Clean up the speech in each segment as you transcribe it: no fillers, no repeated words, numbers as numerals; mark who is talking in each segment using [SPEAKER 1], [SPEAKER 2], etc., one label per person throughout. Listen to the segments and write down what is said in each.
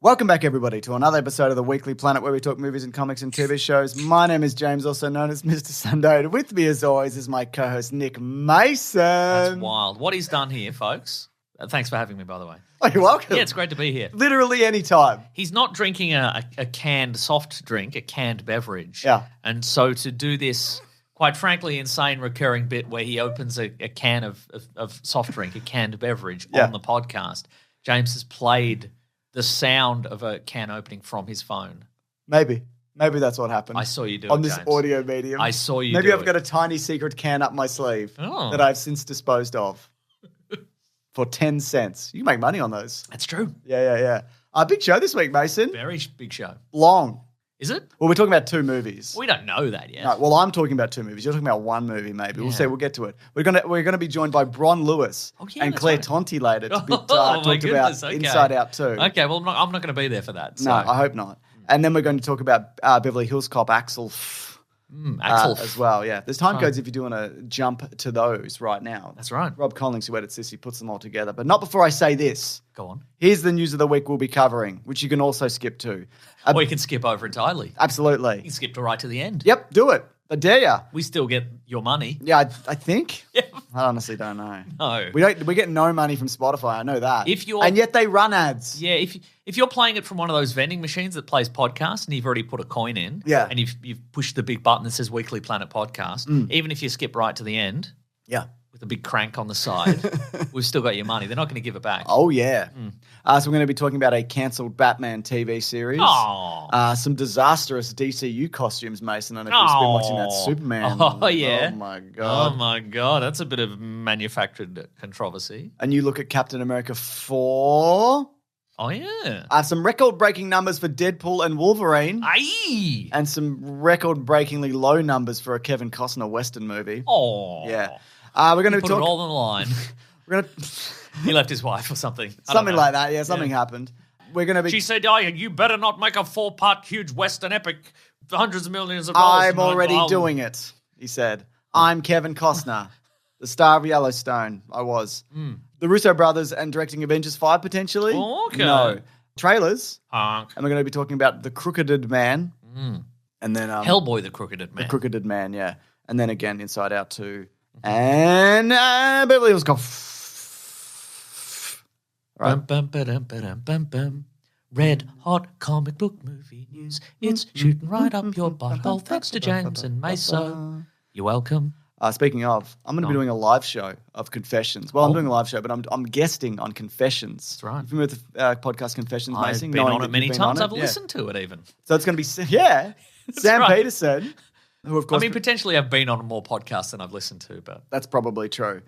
[SPEAKER 1] Welcome back, everybody, to another episode of the Weekly Planet where we talk movies and comics and TV shows. My name is James, also known as Mr. Sunday. And with me, as always, is my co-host, Nick Mason.
[SPEAKER 2] That's wild. What he's done here, folks. Thanks for having me, by the way.
[SPEAKER 1] Oh, you're welcome.
[SPEAKER 2] Yeah, it's great to be here.
[SPEAKER 1] Literally any time.
[SPEAKER 2] He's not drinking a canned soft drink, a canned beverage.
[SPEAKER 1] Yeah.
[SPEAKER 2] And so to do this, quite frankly, insane recurring bit where he opens a can of soft drink, a canned beverage on the podcast, James has played the sound of a can opening from his phone.
[SPEAKER 1] Maybe that's what happened.
[SPEAKER 2] I saw you do
[SPEAKER 1] on
[SPEAKER 2] it,
[SPEAKER 1] this
[SPEAKER 2] James.
[SPEAKER 1] audio medium.
[SPEAKER 2] I saw you
[SPEAKER 1] Maybe
[SPEAKER 2] do
[SPEAKER 1] I've
[SPEAKER 2] it.
[SPEAKER 1] got a tiny secret can up my sleeve that I've since disposed of for 10 cents. You can make money on those.
[SPEAKER 2] That's true.
[SPEAKER 1] Yeah. Big show this week, Mason.
[SPEAKER 2] Very big show.
[SPEAKER 1] Long.
[SPEAKER 2] Is it?
[SPEAKER 1] Well, we're talking about two movies.
[SPEAKER 2] We don't know that yet.
[SPEAKER 1] No, well, I'm talking about two movies. You're talking about one movie, maybe. We'll see. We'll get to it. We're gonna be joined by Bron Lewis and Claire Tonti later to be talked about Inside Out 2.
[SPEAKER 2] Okay, well, I'm not going to be there for that. So.
[SPEAKER 1] No, I hope not. And then we're going to talk about Beverly Hills Cop Axel F.
[SPEAKER 2] Axel F.
[SPEAKER 1] As well, yeah. There's time codes if you do want to jump to those right now.
[SPEAKER 2] That's right.
[SPEAKER 1] Rob Collins, who edits this, he puts them all together. But not before I say this.
[SPEAKER 2] Go on.
[SPEAKER 1] Here's the news of the week we'll be covering, which you can also skip to.
[SPEAKER 2] Or you can skip over entirely.
[SPEAKER 1] Absolutely.
[SPEAKER 2] You can skip to right to the end.
[SPEAKER 1] Yep, do it. I dare ya.
[SPEAKER 2] We still get your money.
[SPEAKER 1] Yeah, I think.
[SPEAKER 2] Yeah.
[SPEAKER 1] I honestly don't know.
[SPEAKER 2] No.
[SPEAKER 1] We get no money from Spotify, I know that. And yet they run ads.
[SPEAKER 2] Yeah, if you're playing it from one of those vending machines that plays podcasts and you've already put a coin in, and you've pushed the big button that says Weekly Planet Podcast, even if you skip right to the end, with a big crank on the side, we've still got your money. They're not going to give it back.
[SPEAKER 1] Oh, yeah. So we're going to be talking about a cancelled Batman TV series. Some disastrous DCU costumes, Mason. I don't know if you've been watching that Superman.
[SPEAKER 2] Oh, yeah.
[SPEAKER 1] Oh, my God.
[SPEAKER 2] Oh, my God. That's a bit of manufactured controversy.
[SPEAKER 1] And you look at Captain America 4.
[SPEAKER 2] Oh, yeah.
[SPEAKER 1] Some record-breaking numbers for Deadpool and Wolverine.
[SPEAKER 2] Aye.
[SPEAKER 1] And some record-breakingly low numbers for a Kevin Costner Western movie.
[SPEAKER 2] Oh.
[SPEAKER 1] Yeah. We're going to
[SPEAKER 2] put
[SPEAKER 1] talk.
[SPEAKER 2] it all on the line.
[SPEAKER 1] We're going to
[SPEAKER 2] He left his wife or something.
[SPEAKER 1] Something like that. Yeah, something happened. We're going to be.
[SPEAKER 2] She said, "Oh, you better not make a 4-part huge Western epic for hundreds of millions of dollars."
[SPEAKER 1] I'm already doing it. He said, "I'm Kevin Costner, the star of Yellowstone. I was the Russo Brothers and directing Avengers 5 potentially.
[SPEAKER 2] Oh, okay.
[SPEAKER 1] No trailers.
[SPEAKER 2] Honk.
[SPEAKER 1] And we're going to be talking about the Crookeded Man, and then
[SPEAKER 2] Hellboy, the Crookeded Man.
[SPEAKER 1] The Crookeded Man, yeah, and then again Inside Out 2. And Beverly Hills Cop. Right.
[SPEAKER 2] Bum, ba-dum, ba-dum, bum, bum. Red hot comic book movie news. It's shooting right up your butthole. Thanks to James and Meso. You're welcome.
[SPEAKER 1] Speaking of, I'm going to be doing a live show of Confessions. Well, I'm doing a live show, but I'm guesting on Confessions.
[SPEAKER 2] That's right.
[SPEAKER 1] You familiar with the podcast Confessions, Mason?
[SPEAKER 2] I've been on it many times. I've listened to it even.
[SPEAKER 1] So it's going to be, Sam
[SPEAKER 2] right.
[SPEAKER 1] Peterson, who of course...
[SPEAKER 2] potentially I've been on more podcasts than I've listened to, but...
[SPEAKER 1] That's probably true.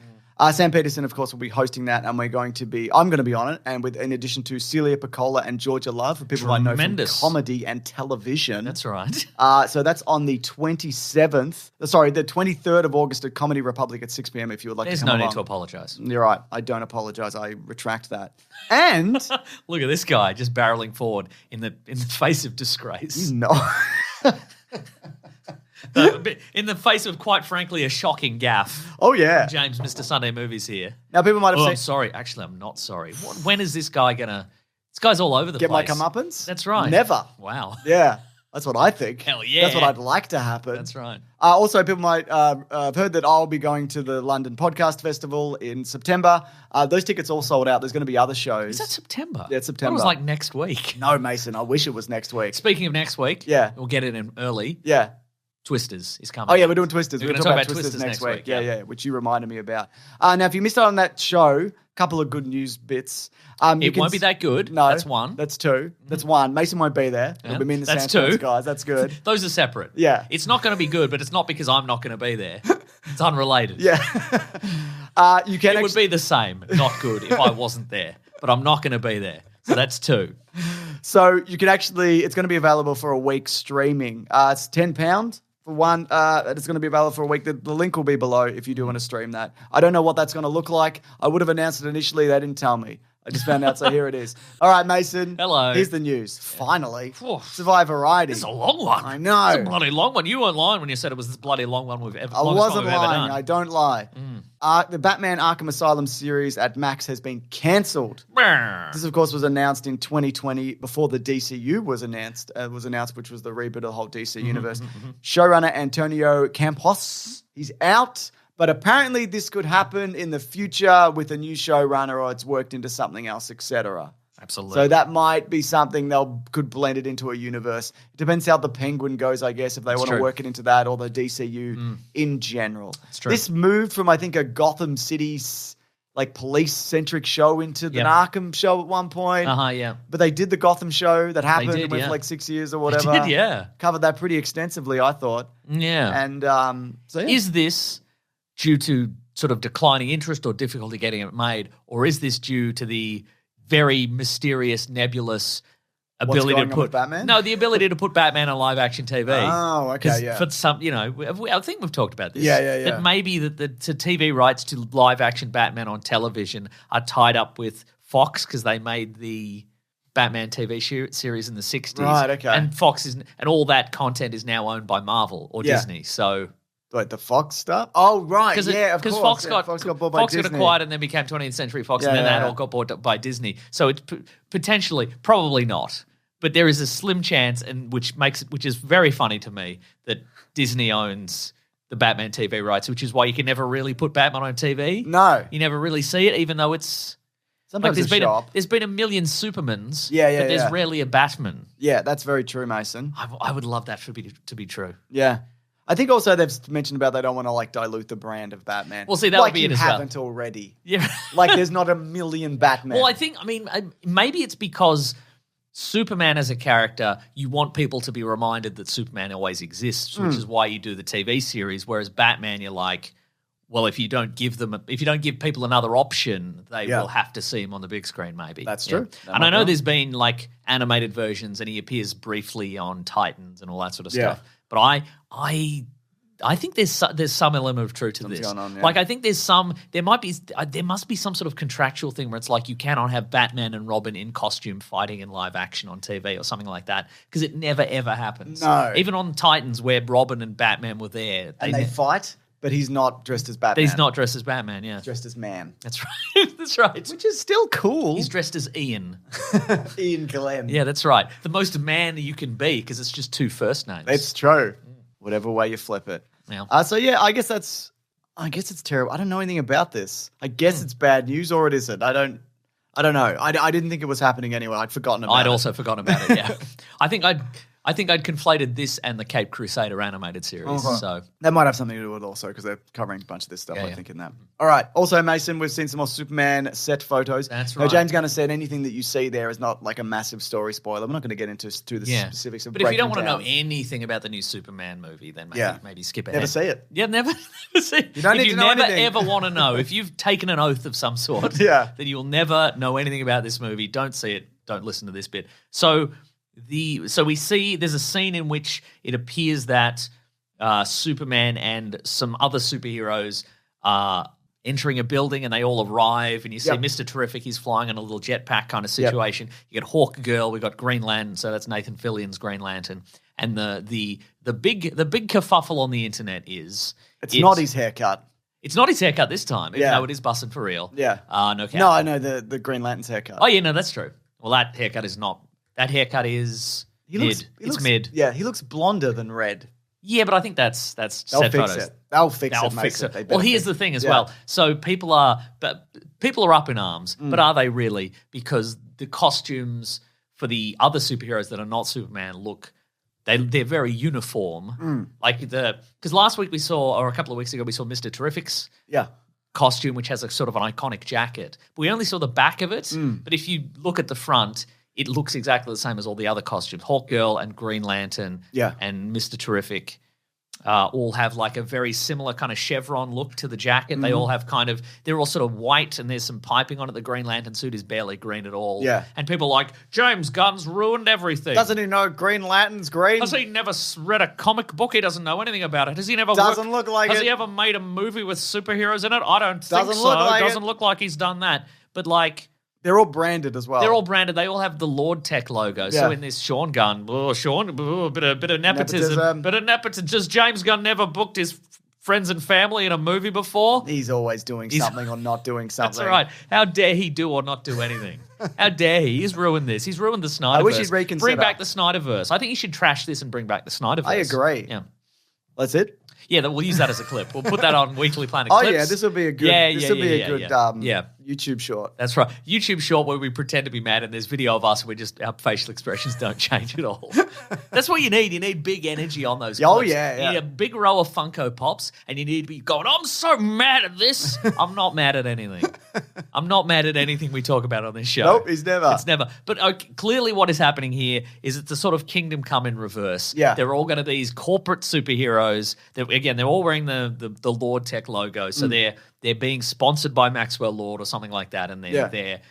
[SPEAKER 1] Sam Peterson, of course, will be hosting that, and I'm going to be on it, and in addition to Celia Piccola and Georgia Love, for people I know from comedy and television.
[SPEAKER 2] That's right.
[SPEAKER 1] So that's on the 23rd of August at Comedy Republic at 6 p.m. if you would like to come along.
[SPEAKER 2] There's no need to apologise.
[SPEAKER 1] You're right. I don't apologise. I retract that. And...
[SPEAKER 2] Look at this guy just barreling forward in the face of disgrace.
[SPEAKER 1] No.
[SPEAKER 2] In the face of, quite frankly, a shocking gaffe.
[SPEAKER 1] Oh, yeah.
[SPEAKER 2] James, Mr. Sunday Movies here.
[SPEAKER 1] Now, people might have said...
[SPEAKER 2] I'm sorry. Actually, I'm not sorry. When is this guy going to... This guy's all over the
[SPEAKER 1] Get
[SPEAKER 2] place.
[SPEAKER 1] my comeuppance?
[SPEAKER 2] That's right.
[SPEAKER 1] Never.
[SPEAKER 2] Wow.
[SPEAKER 1] Yeah. That's what I think.
[SPEAKER 2] Hell yeah.
[SPEAKER 1] That's what I'd like to happen.
[SPEAKER 2] That's right.
[SPEAKER 1] Also, people might have heard that I'll be going to the London Podcast Festival in September. Those tickets all sold out. There's going to be other shows.
[SPEAKER 2] Is that September?
[SPEAKER 1] Yeah, it's September.
[SPEAKER 2] It was like next week.
[SPEAKER 1] No, Mason. I wish it was next week.
[SPEAKER 2] Speaking of next week, we'll get it in early.
[SPEAKER 1] Yeah.
[SPEAKER 2] Twisters is coming.
[SPEAKER 1] Oh, yeah, we're doing Twisters.
[SPEAKER 2] We're going to talk about Twisters next week.
[SPEAKER 1] Yeah, which you reminded me about. Now, if you missed out on that show, a couple of good news bits.
[SPEAKER 2] It won't be that good.
[SPEAKER 1] No.
[SPEAKER 2] That's one.
[SPEAKER 1] That's two. That's one. Mason won't be there. It'll be me and the
[SPEAKER 2] That's
[SPEAKER 1] Santos
[SPEAKER 2] two.
[SPEAKER 1] guys. That's good.
[SPEAKER 2] Those are separate.
[SPEAKER 1] Yeah.
[SPEAKER 2] It's not going to be good, but it's not because I'm not going to be there. It's unrelated.
[SPEAKER 1] Yeah.
[SPEAKER 2] It would be the same, not good, if I wasn't there. But I'm not going to be there. So that's two.
[SPEAKER 1] So you can actually, it's going to be available for a week streaming. It's £10 for one. It's going to be available for a week. The link will be below if you do want to stream that. I don't know what that's going to look like. I would have announced it initially. They didn't tell me. I just found out, so here it is. All right, Mason.
[SPEAKER 2] Hello.
[SPEAKER 1] Here's the news. Finally. Survivor Variety.
[SPEAKER 2] It's a long one.
[SPEAKER 1] I know.
[SPEAKER 2] It's a bloody long one. You weren't lying when you said it was this bloody long one we've ever
[SPEAKER 1] I wasn't lying. I don't lie. The Batman Arkham Asylum series at Max has been cancelled. This, of course, was announced in 2020 before the DCU was announced, which was the reboot of the whole DC universe. Showrunner Antonio Campos, he's out. But apparently this could happen in the future with a new showrunner, or it's worked into something else, etc.
[SPEAKER 2] Absolutely.
[SPEAKER 1] So that might be something could blend it into a universe. It depends how the Penguin goes, I guess, if they want to work it into that, or the DCU in general. That's true. This moved from, I think, a Gotham City police-centric show into the Arkham show at one point.
[SPEAKER 2] Yeah.
[SPEAKER 1] But they did the Gotham show that happened for like 6 years or whatever.
[SPEAKER 2] They did, yeah.
[SPEAKER 1] Covered that pretty extensively, I thought.
[SPEAKER 2] Yeah.
[SPEAKER 1] And
[SPEAKER 2] Is this due to sort of declining interest or difficulty getting it made, or is this due to the very mysterious, nebulous ability to put
[SPEAKER 1] Batman?
[SPEAKER 2] No, the ability to put Batman on live action TV.
[SPEAKER 1] Oh, okay, yeah.
[SPEAKER 2] For some, I think we've talked about this.
[SPEAKER 1] Yeah.
[SPEAKER 2] That maybe the TV rights to live action Batman on television are tied up with Fox because they made the Batman TV series in the 60s.
[SPEAKER 1] Right, okay.
[SPEAKER 2] And Fox and all that content is now owned by Marvel or Disney. So
[SPEAKER 1] like the Fox stuff? Oh, right. Of course.
[SPEAKER 2] Because Fox got
[SPEAKER 1] bought by Disney.
[SPEAKER 2] Fox got acquired and then became 20th Century Fox, and then that all got bought by Disney. So it's potentially, probably not, but there is a slim chance, and which is very funny to me, that Disney owns the Batman TV rights, which is why you can never really put Batman on TV.
[SPEAKER 1] No.
[SPEAKER 2] You never really see it, even though it's...
[SPEAKER 1] Sometimes
[SPEAKER 2] there's been a million Supermans,
[SPEAKER 1] but
[SPEAKER 2] there's rarely a Batman.
[SPEAKER 1] Yeah, that's very true, Mason.
[SPEAKER 2] I would love that to be true.
[SPEAKER 1] Yeah. I think also they've mentioned about they don't want to dilute the brand of Batman.
[SPEAKER 2] Well, see, that would be it as well.
[SPEAKER 1] Like you haven't already.
[SPEAKER 2] Yeah.
[SPEAKER 1] There's not a million Batman.
[SPEAKER 2] Well, maybe it's because Superman as a character, you want people to be reminded that Superman always exists, which is why you do the TV series, whereas Batman, you're like, well, if you don't give people another option, they will have to see him on the big screen, maybe.
[SPEAKER 1] That's true.
[SPEAKER 2] And I know there's been animated versions, and he appears briefly on Titans and all that sort of stuff. But I think there's some element of truth to this.
[SPEAKER 1] Going on,
[SPEAKER 2] I think there must be some sort of contractual thing where it's like you cannot have Batman and Robin in costume fighting in live action on TV or something like that, because it never ever happens.
[SPEAKER 1] No.
[SPEAKER 2] Even on Titans where Robin and Batman were there.
[SPEAKER 1] They fight, but he's not dressed as Batman.
[SPEAKER 2] He's not dressed as Batman, yeah.
[SPEAKER 1] He's dressed as man.
[SPEAKER 2] That's right. That's right.
[SPEAKER 1] Which is still cool.
[SPEAKER 2] He's dressed as Ian.
[SPEAKER 1] Ian Glenn.
[SPEAKER 2] Yeah, that's right. The most man you can be, because it's just two first names.
[SPEAKER 1] It's true. Whatever way you flip it.
[SPEAKER 2] Yeah.
[SPEAKER 1] I guess it's terrible. I don't know anything about this. I guess it's bad news, or it isn't. I don't know. I didn't think it was happening anyway. I'd forgotten about it.
[SPEAKER 2] I'd also forgotten about it, yeah. I think I'd conflated this and the Cape Crusader animated series. So
[SPEAKER 1] that might have something to do with it also, because they're covering a bunch of this stuff, I think, in that. All right. Also, Mason, we've seen some more Superman set photos.
[SPEAKER 2] That's right.
[SPEAKER 1] Now, James Gunn said anything that you see there is not like a massive story spoiler. We're not going to get into the specifics of
[SPEAKER 2] But if you don't want to know anything about the new Superman movie, then maybe skip ahead.
[SPEAKER 1] Never see it.
[SPEAKER 2] Yeah, never see it.
[SPEAKER 1] You don't need to know anything.
[SPEAKER 2] If you never ever want to know, if you've taken an oath of some sort, then you'll never know anything about this movie. Don't see it. Don't listen to this bit. So we see there's a scene in which it appears that Superman and some other superheroes are entering a building, and they all arrive, and you see Mr. Terrific, he's flying in a little jetpack kind of situation. You get Hawkgirl, we got Green Lantern, so that's Nathan Fillion's Green Lantern. And the big kerfuffle on the internet is
[SPEAKER 1] it's not his haircut.
[SPEAKER 2] It's not his haircut this time, even though it is busting for real.
[SPEAKER 1] Yeah.
[SPEAKER 2] No cap.
[SPEAKER 1] No, I know the Green Lantern's haircut.
[SPEAKER 2] Oh yeah, no, that's true. Well, that haircut is not. That haircut is mid. It's mid.
[SPEAKER 1] Yeah, he looks blonder than red.
[SPEAKER 2] Yeah, but I think that's set photos.
[SPEAKER 1] They'll fix it.
[SPEAKER 2] Well, here's the thing as well. So people are up in arms, but are they really? Because the costumes for the other superheroes that are not Superman they're very uniform. Because last week or a couple of weeks ago, we saw Mr. Terrific's costume, which has a sort of an iconic jacket. But we only saw the back of it. But if you look at the front, it looks exactly the same as all the other costumes. Hawkgirl and Green Lantern and Mr. Terrific all have like a very similar kind of chevron look to the jacket. They all have they're all sort of white, and there's some piping on it. The Green Lantern suit is barely green at all. Yeah. And people are like, James Gunn's ruined everything.
[SPEAKER 1] Doesn't he know Green Lantern's green?
[SPEAKER 2] Has he never read a comic book? He doesn't know anything about it. Has he never
[SPEAKER 1] look like
[SPEAKER 2] Has he ever made a movie with superheroes in it? I don't think so. Doesn't look like he's done that. But
[SPEAKER 1] They're all branded as well.
[SPEAKER 2] They're all branded. They all have the Lord Tech logo. So in this Sean Gunn, bit of nepotism. Bit of nepotism. Just James Gunn never booked his friends and family in a movie before.
[SPEAKER 1] He's always doing something or not doing something.
[SPEAKER 2] That's right. How dare he do or not do anything? How dare he? He's ruined this. He's ruined the Snyderverse.
[SPEAKER 1] I wish he'd reconsider.
[SPEAKER 2] Bring back the Snyderverse. I think he should trash this and bring back the Snyderverse.
[SPEAKER 1] I agree.
[SPEAKER 2] Yeah.
[SPEAKER 1] That's it?
[SPEAKER 2] Yeah, we'll use that as a clip. We'll put that on Weekly Planet
[SPEAKER 1] Clips.
[SPEAKER 2] Oh,
[SPEAKER 1] yeah, this will be a good YouTube short.
[SPEAKER 2] That's right. YouTube short where we pretend to be mad and there's video of us where our facial expressions don't change at all. That's what you need. You need big energy on those clips.
[SPEAKER 1] Oh, yeah.
[SPEAKER 2] You need a big row of Funko Pops and you need to be going, I'm so mad at this. I'm not mad at anything. I'm not mad at anything we talk about on this show.
[SPEAKER 1] Nope, it's never.
[SPEAKER 2] It's never. But clearly what is happening here is it's a sort of Kingdom Come in reverse.
[SPEAKER 1] Yeah.
[SPEAKER 2] They're all going to be these corporate superheroes. They're all wearing the Lord Tech logo. So they're being sponsored by Maxwell Lord or something like that, and they're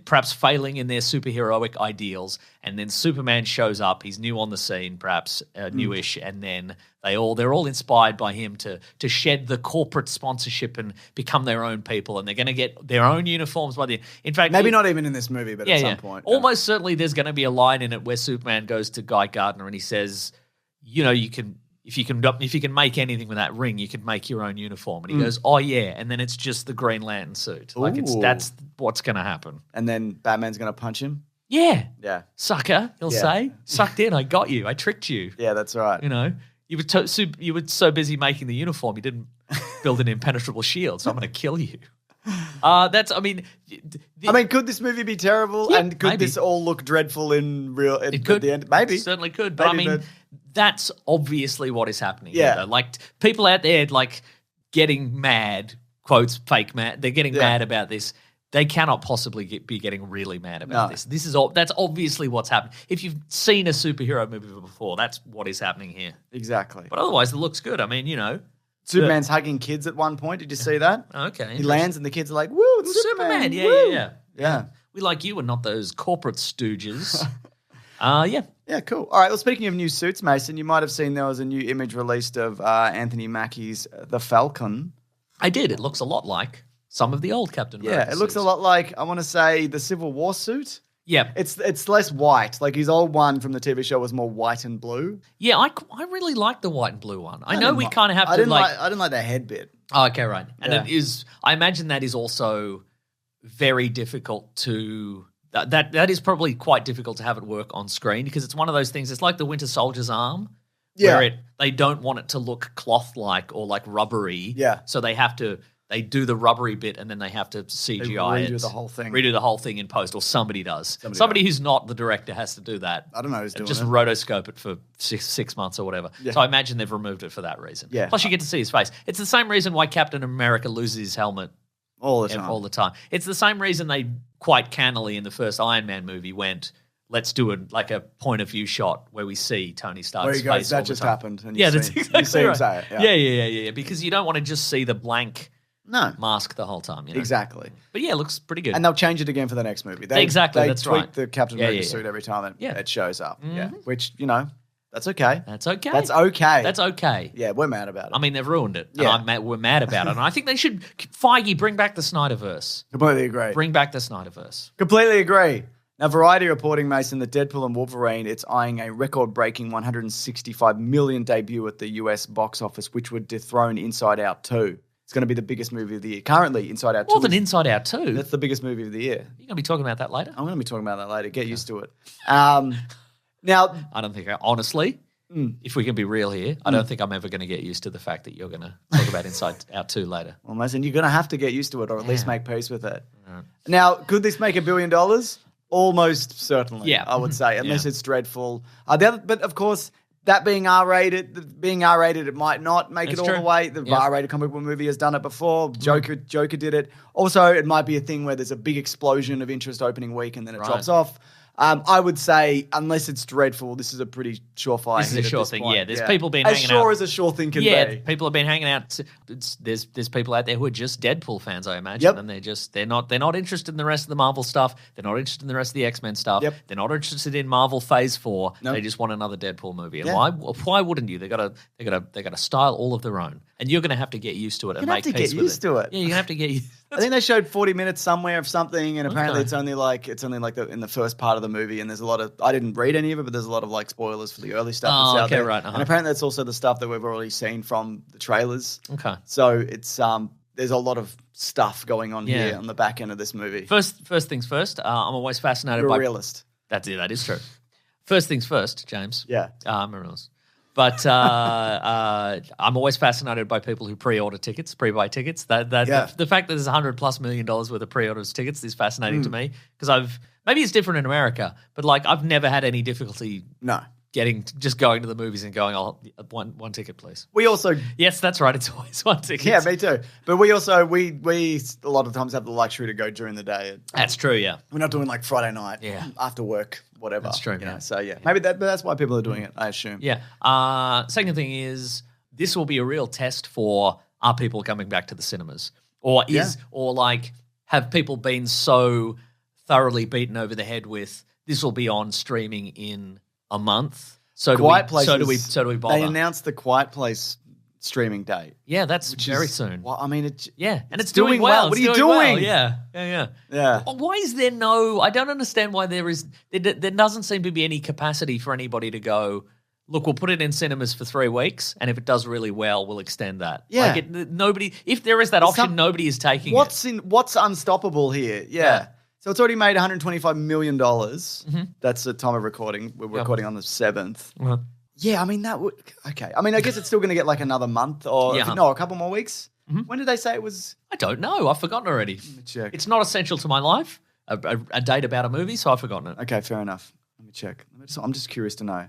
[SPEAKER 2] perhaps failing in their superheroic ideals. And then Superman shows up. He's new on the scene, perhaps newish, and then they're all inspired by him to shed the corporate sponsorship and become their own people. And they're going to get their own uniforms by the. In fact,
[SPEAKER 1] maybe not even in this movie, but at some point,
[SPEAKER 2] almost certainly there's going to be a line in it where Superman goes to Guy Gardner and he says, you can. If you can make anything with that ring, you can make your own uniform. And he goes, oh, yeah. And then it's just the Green Lantern suit. That's what's going to happen.
[SPEAKER 1] And then Batman's going to punch him?
[SPEAKER 2] Yeah.
[SPEAKER 1] Yeah.
[SPEAKER 2] Sucker, he'll say. Sucked in, I got you. I tricked you.
[SPEAKER 1] Yeah, that's right.
[SPEAKER 2] You were so busy making the uniform, you didn't build an impenetrable shield, so I'm going to kill you.
[SPEAKER 1] Could this movie be terrible?
[SPEAKER 2] Yeah,
[SPEAKER 1] and could this all look dreadful at the end? Maybe.
[SPEAKER 2] It certainly could. But that's obviously what is happening. Yeah. Like people out there getting mad, quotes, fake mad. They're getting mad about this. They cannot possibly be getting really mad about this. That's obviously what's happening. If you've seen a superhero movie before, that's what is happening here.
[SPEAKER 1] Exactly.
[SPEAKER 2] But otherwise, it looks good.
[SPEAKER 1] Superman's hugging kids at one point. Did you see that?
[SPEAKER 2] Okay.
[SPEAKER 1] He lands and the kids are like, woo, it's Superman.
[SPEAKER 2] Yeah. We like you and not those corporate stooges.
[SPEAKER 1] Yeah, cool. All right, well, speaking of new suits, Mason, you might have seen there was a new image released of Anthony Mackie's The Falcon.
[SPEAKER 2] I did. It looks a lot like some of the old Captain America
[SPEAKER 1] suits. It looks a lot like, I want to say, the Civil War suit.
[SPEAKER 2] Yeah.
[SPEAKER 1] It's less white. Like his old one from the TV show was more white and blue.
[SPEAKER 2] Yeah, I really like the white and blue one. I know we kind of have to
[SPEAKER 1] I didn't like the head bit.
[SPEAKER 2] Oh, okay, right. And it is, I imagine that is also very difficult to... That is probably quite difficult to have it work on screen because it's one of those things. It's like the Winter Soldier's arm, where they don't want it to look cloth-like or like rubbery.
[SPEAKER 1] Yeah.
[SPEAKER 2] So they do the rubbery bit and then they have to CGI it.
[SPEAKER 1] Redo the whole thing.
[SPEAKER 2] Redo the whole thing in post, or somebody does. Somebody who's not the director has to do that.
[SPEAKER 1] I don't know who's doing
[SPEAKER 2] just
[SPEAKER 1] it.
[SPEAKER 2] rotoscope it for six months or whatever. Yeah. So I imagine they've removed it for that reason.
[SPEAKER 1] Yeah.
[SPEAKER 2] Plus you get to see his face. It's the same reason why Captain America loses his helmet
[SPEAKER 1] all the time.
[SPEAKER 2] It's the same reason they quite cannily in the first Iron Man movie went, let's do a point of view shot where we see Tony Stark's face.
[SPEAKER 1] That just happened. And
[SPEAKER 2] that's exactly
[SPEAKER 1] you see him say it.
[SPEAKER 2] Yeah. Because you don't want to just see the blank mask the whole time.
[SPEAKER 1] Exactly.
[SPEAKER 2] But yeah, it looks pretty good.
[SPEAKER 1] And they'll change it again for the next movie. They tweak the Captain America suit every time it shows up. Mm-hmm. Yeah, which, that's okay.
[SPEAKER 2] That's okay.
[SPEAKER 1] That's okay.
[SPEAKER 2] That's okay.
[SPEAKER 1] Yeah, we're mad about it.
[SPEAKER 2] I mean, they've ruined it. Yeah. And we're mad about it. And I think they should, Feige, bring back the Snyderverse.
[SPEAKER 1] Completely agree.
[SPEAKER 2] Bring back the Snyderverse.
[SPEAKER 1] Completely agree. Now, Variety reporting, Mason, that Deadpool and Wolverine, it's eyeing a record-breaking $165 million debut at the US box office, which would dethrone Inside Out 2. It's going to be the biggest movie of the year. Currently, Inside Out 2.
[SPEAKER 2] More than Inside Out 2?
[SPEAKER 1] That's the biggest movie of the year.
[SPEAKER 2] You're going to be talking about that later?
[SPEAKER 1] I'm going to be talking about that later. Get used to it. Now,
[SPEAKER 2] I don't think, honestly, if we can be real here, I don't think I'm ever going to get used to the fact that you're going to talk about Inside Out 2 later.
[SPEAKER 1] Well, Mason, you're going to have to get used to it or at least make peace with it. Right. Now, could this make $1 billion? Almost certainly, I would say, unless it's dreadful. But of course, that being R-rated, it might not make it all the way. The R-rated comic book movie has done it before. Joker did it. Also, it might be a thing where there's a big explosion of interest opening week and then it drops off. I would say, unless it's dreadful, this is a pretty surefire.
[SPEAKER 2] This is a sure thing.
[SPEAKER 1] Point.
[SPEAKER 2] Yeah, there's people been hanging out.
[SPEAKER 1] As sure as a sure thing can be.
[SPEAKER 2] Yeah, people have been hanging out. There's people out there who are just Deadpool fans, I imagine, and they're not interested in the rest of the Marvel stuff. They're not interested in the rest of the X-Men stuff. Yep. They're not interested in Marvel Phase 4. Nope. They just want another Deadpool movie. And why wouldn't you? They got a style all of their own. And you're going to have to get used to it and
[SPEAKER 1] You're
[SPEAKER 2] make
[SPEAKER 1] gonna have to
[SPEAKER 2] peace
[SPEAKER 1] get
[SPEAKER 2] with
[SPEAKER 1] used to it.
[SPEAKER 2] Yeah, you're going to have to get used.
[SPEAKER 1] I think they showed 40 minutes somewhere of something, and apparently it's only like in the first part of the movie, and there's a lot of I didn't read any of it, but there's a lot of like spoilers for the early stuff that's out there.
[SPEAKER 2] Right.
[SPEAKER 1] And apparently that's also the stuff that we've already seen from the trailers.
[SPEAKER 2] Okay.
[SPEAKER 1] So it's there's a lot of stuff going on here on the back end of this movie.
[SPEAKER 2] First things first. I'm always fascinated
[SPEAKER 1] You're
[SPEAKER 2] by
[SPEAKER 1] a realist.
[SPEAKER 2] That's it. That is true. First things first, James.
[SPEAKER 1] Yeah.
[SPEAKER 2] I'm a realist. But I'm always fascinated by people who pre-order tickets, pre-buy tickets. The fact that there's $100+ million worth of pre-orders tickets is fascinating to me because maybe it's different in America, but like I've never had any difficulty.
[SPEAKER 1] No.
[SPEAKER 2] Just going to the movies and going, one ticket, please.
[SPEAKER 1] We also...
[SPEAKER 2] Yes, that's right. It's always one ticket.
[SPEAKER 1] Yeah, me too. But we also, we a lot of times have the luxury to go during the day.
[SPEAKER 2] That's true, yeah.
[SPEAKER 1] We're not doing like Friday night, after work, whatever.
[SPEAKER 2] That's true,
[SPEAKER 1] you know? So maybe that's why people are doing it, I assume.
[SPEAKER 2] Yeah. Second thing is, this will be a real test for, are people coming back to the cinemas? Or have people been so thoroughly beaten over the head with, this will be on streaming in a month. So do we bother?
[SPEAKER 1] They announced the Quiet Place streaming date.
[SPEAKER 2] Yeah, that's very soon.
[SPEAKER 1] Well, I mean,
[SPEAKER 2] and it's doing well.
[SPEAKER 1] What are you doing?
[SPEAKER 2] Well. Yeah. Why is there I don't understand why there doesn't seem to be any capacity for anybody to go, look, we'll put it in cinemas for 3 weeks, and if it does really well, we'll extend that.
[SPEAKER 1] Yeah.
[SPEAKER 2] If there is that option, nobody is taking it.
[SPEAKER 1] What's unstoppable here? Yeah. So it's already made $125 million. That's the time of recording. We're recording on the 7th.
[SPEAKER 2] Uh-huh.
[SPEAKER 1] Yeah, I mean, that would... Okay. I mean, I guess it's still going to get like another month or... No, a couple more weeks. When did they say it was...
[SPEAKER 2] I don't know. I've forgotten already.
[SPEAKER 1] Let me check.
[SPEAKER 2] It's not essential to my life, a date about a movie, so I've forgotten it.
[SPEAKER 1] Okay, fair enough. Let me check. I'm just curious to know.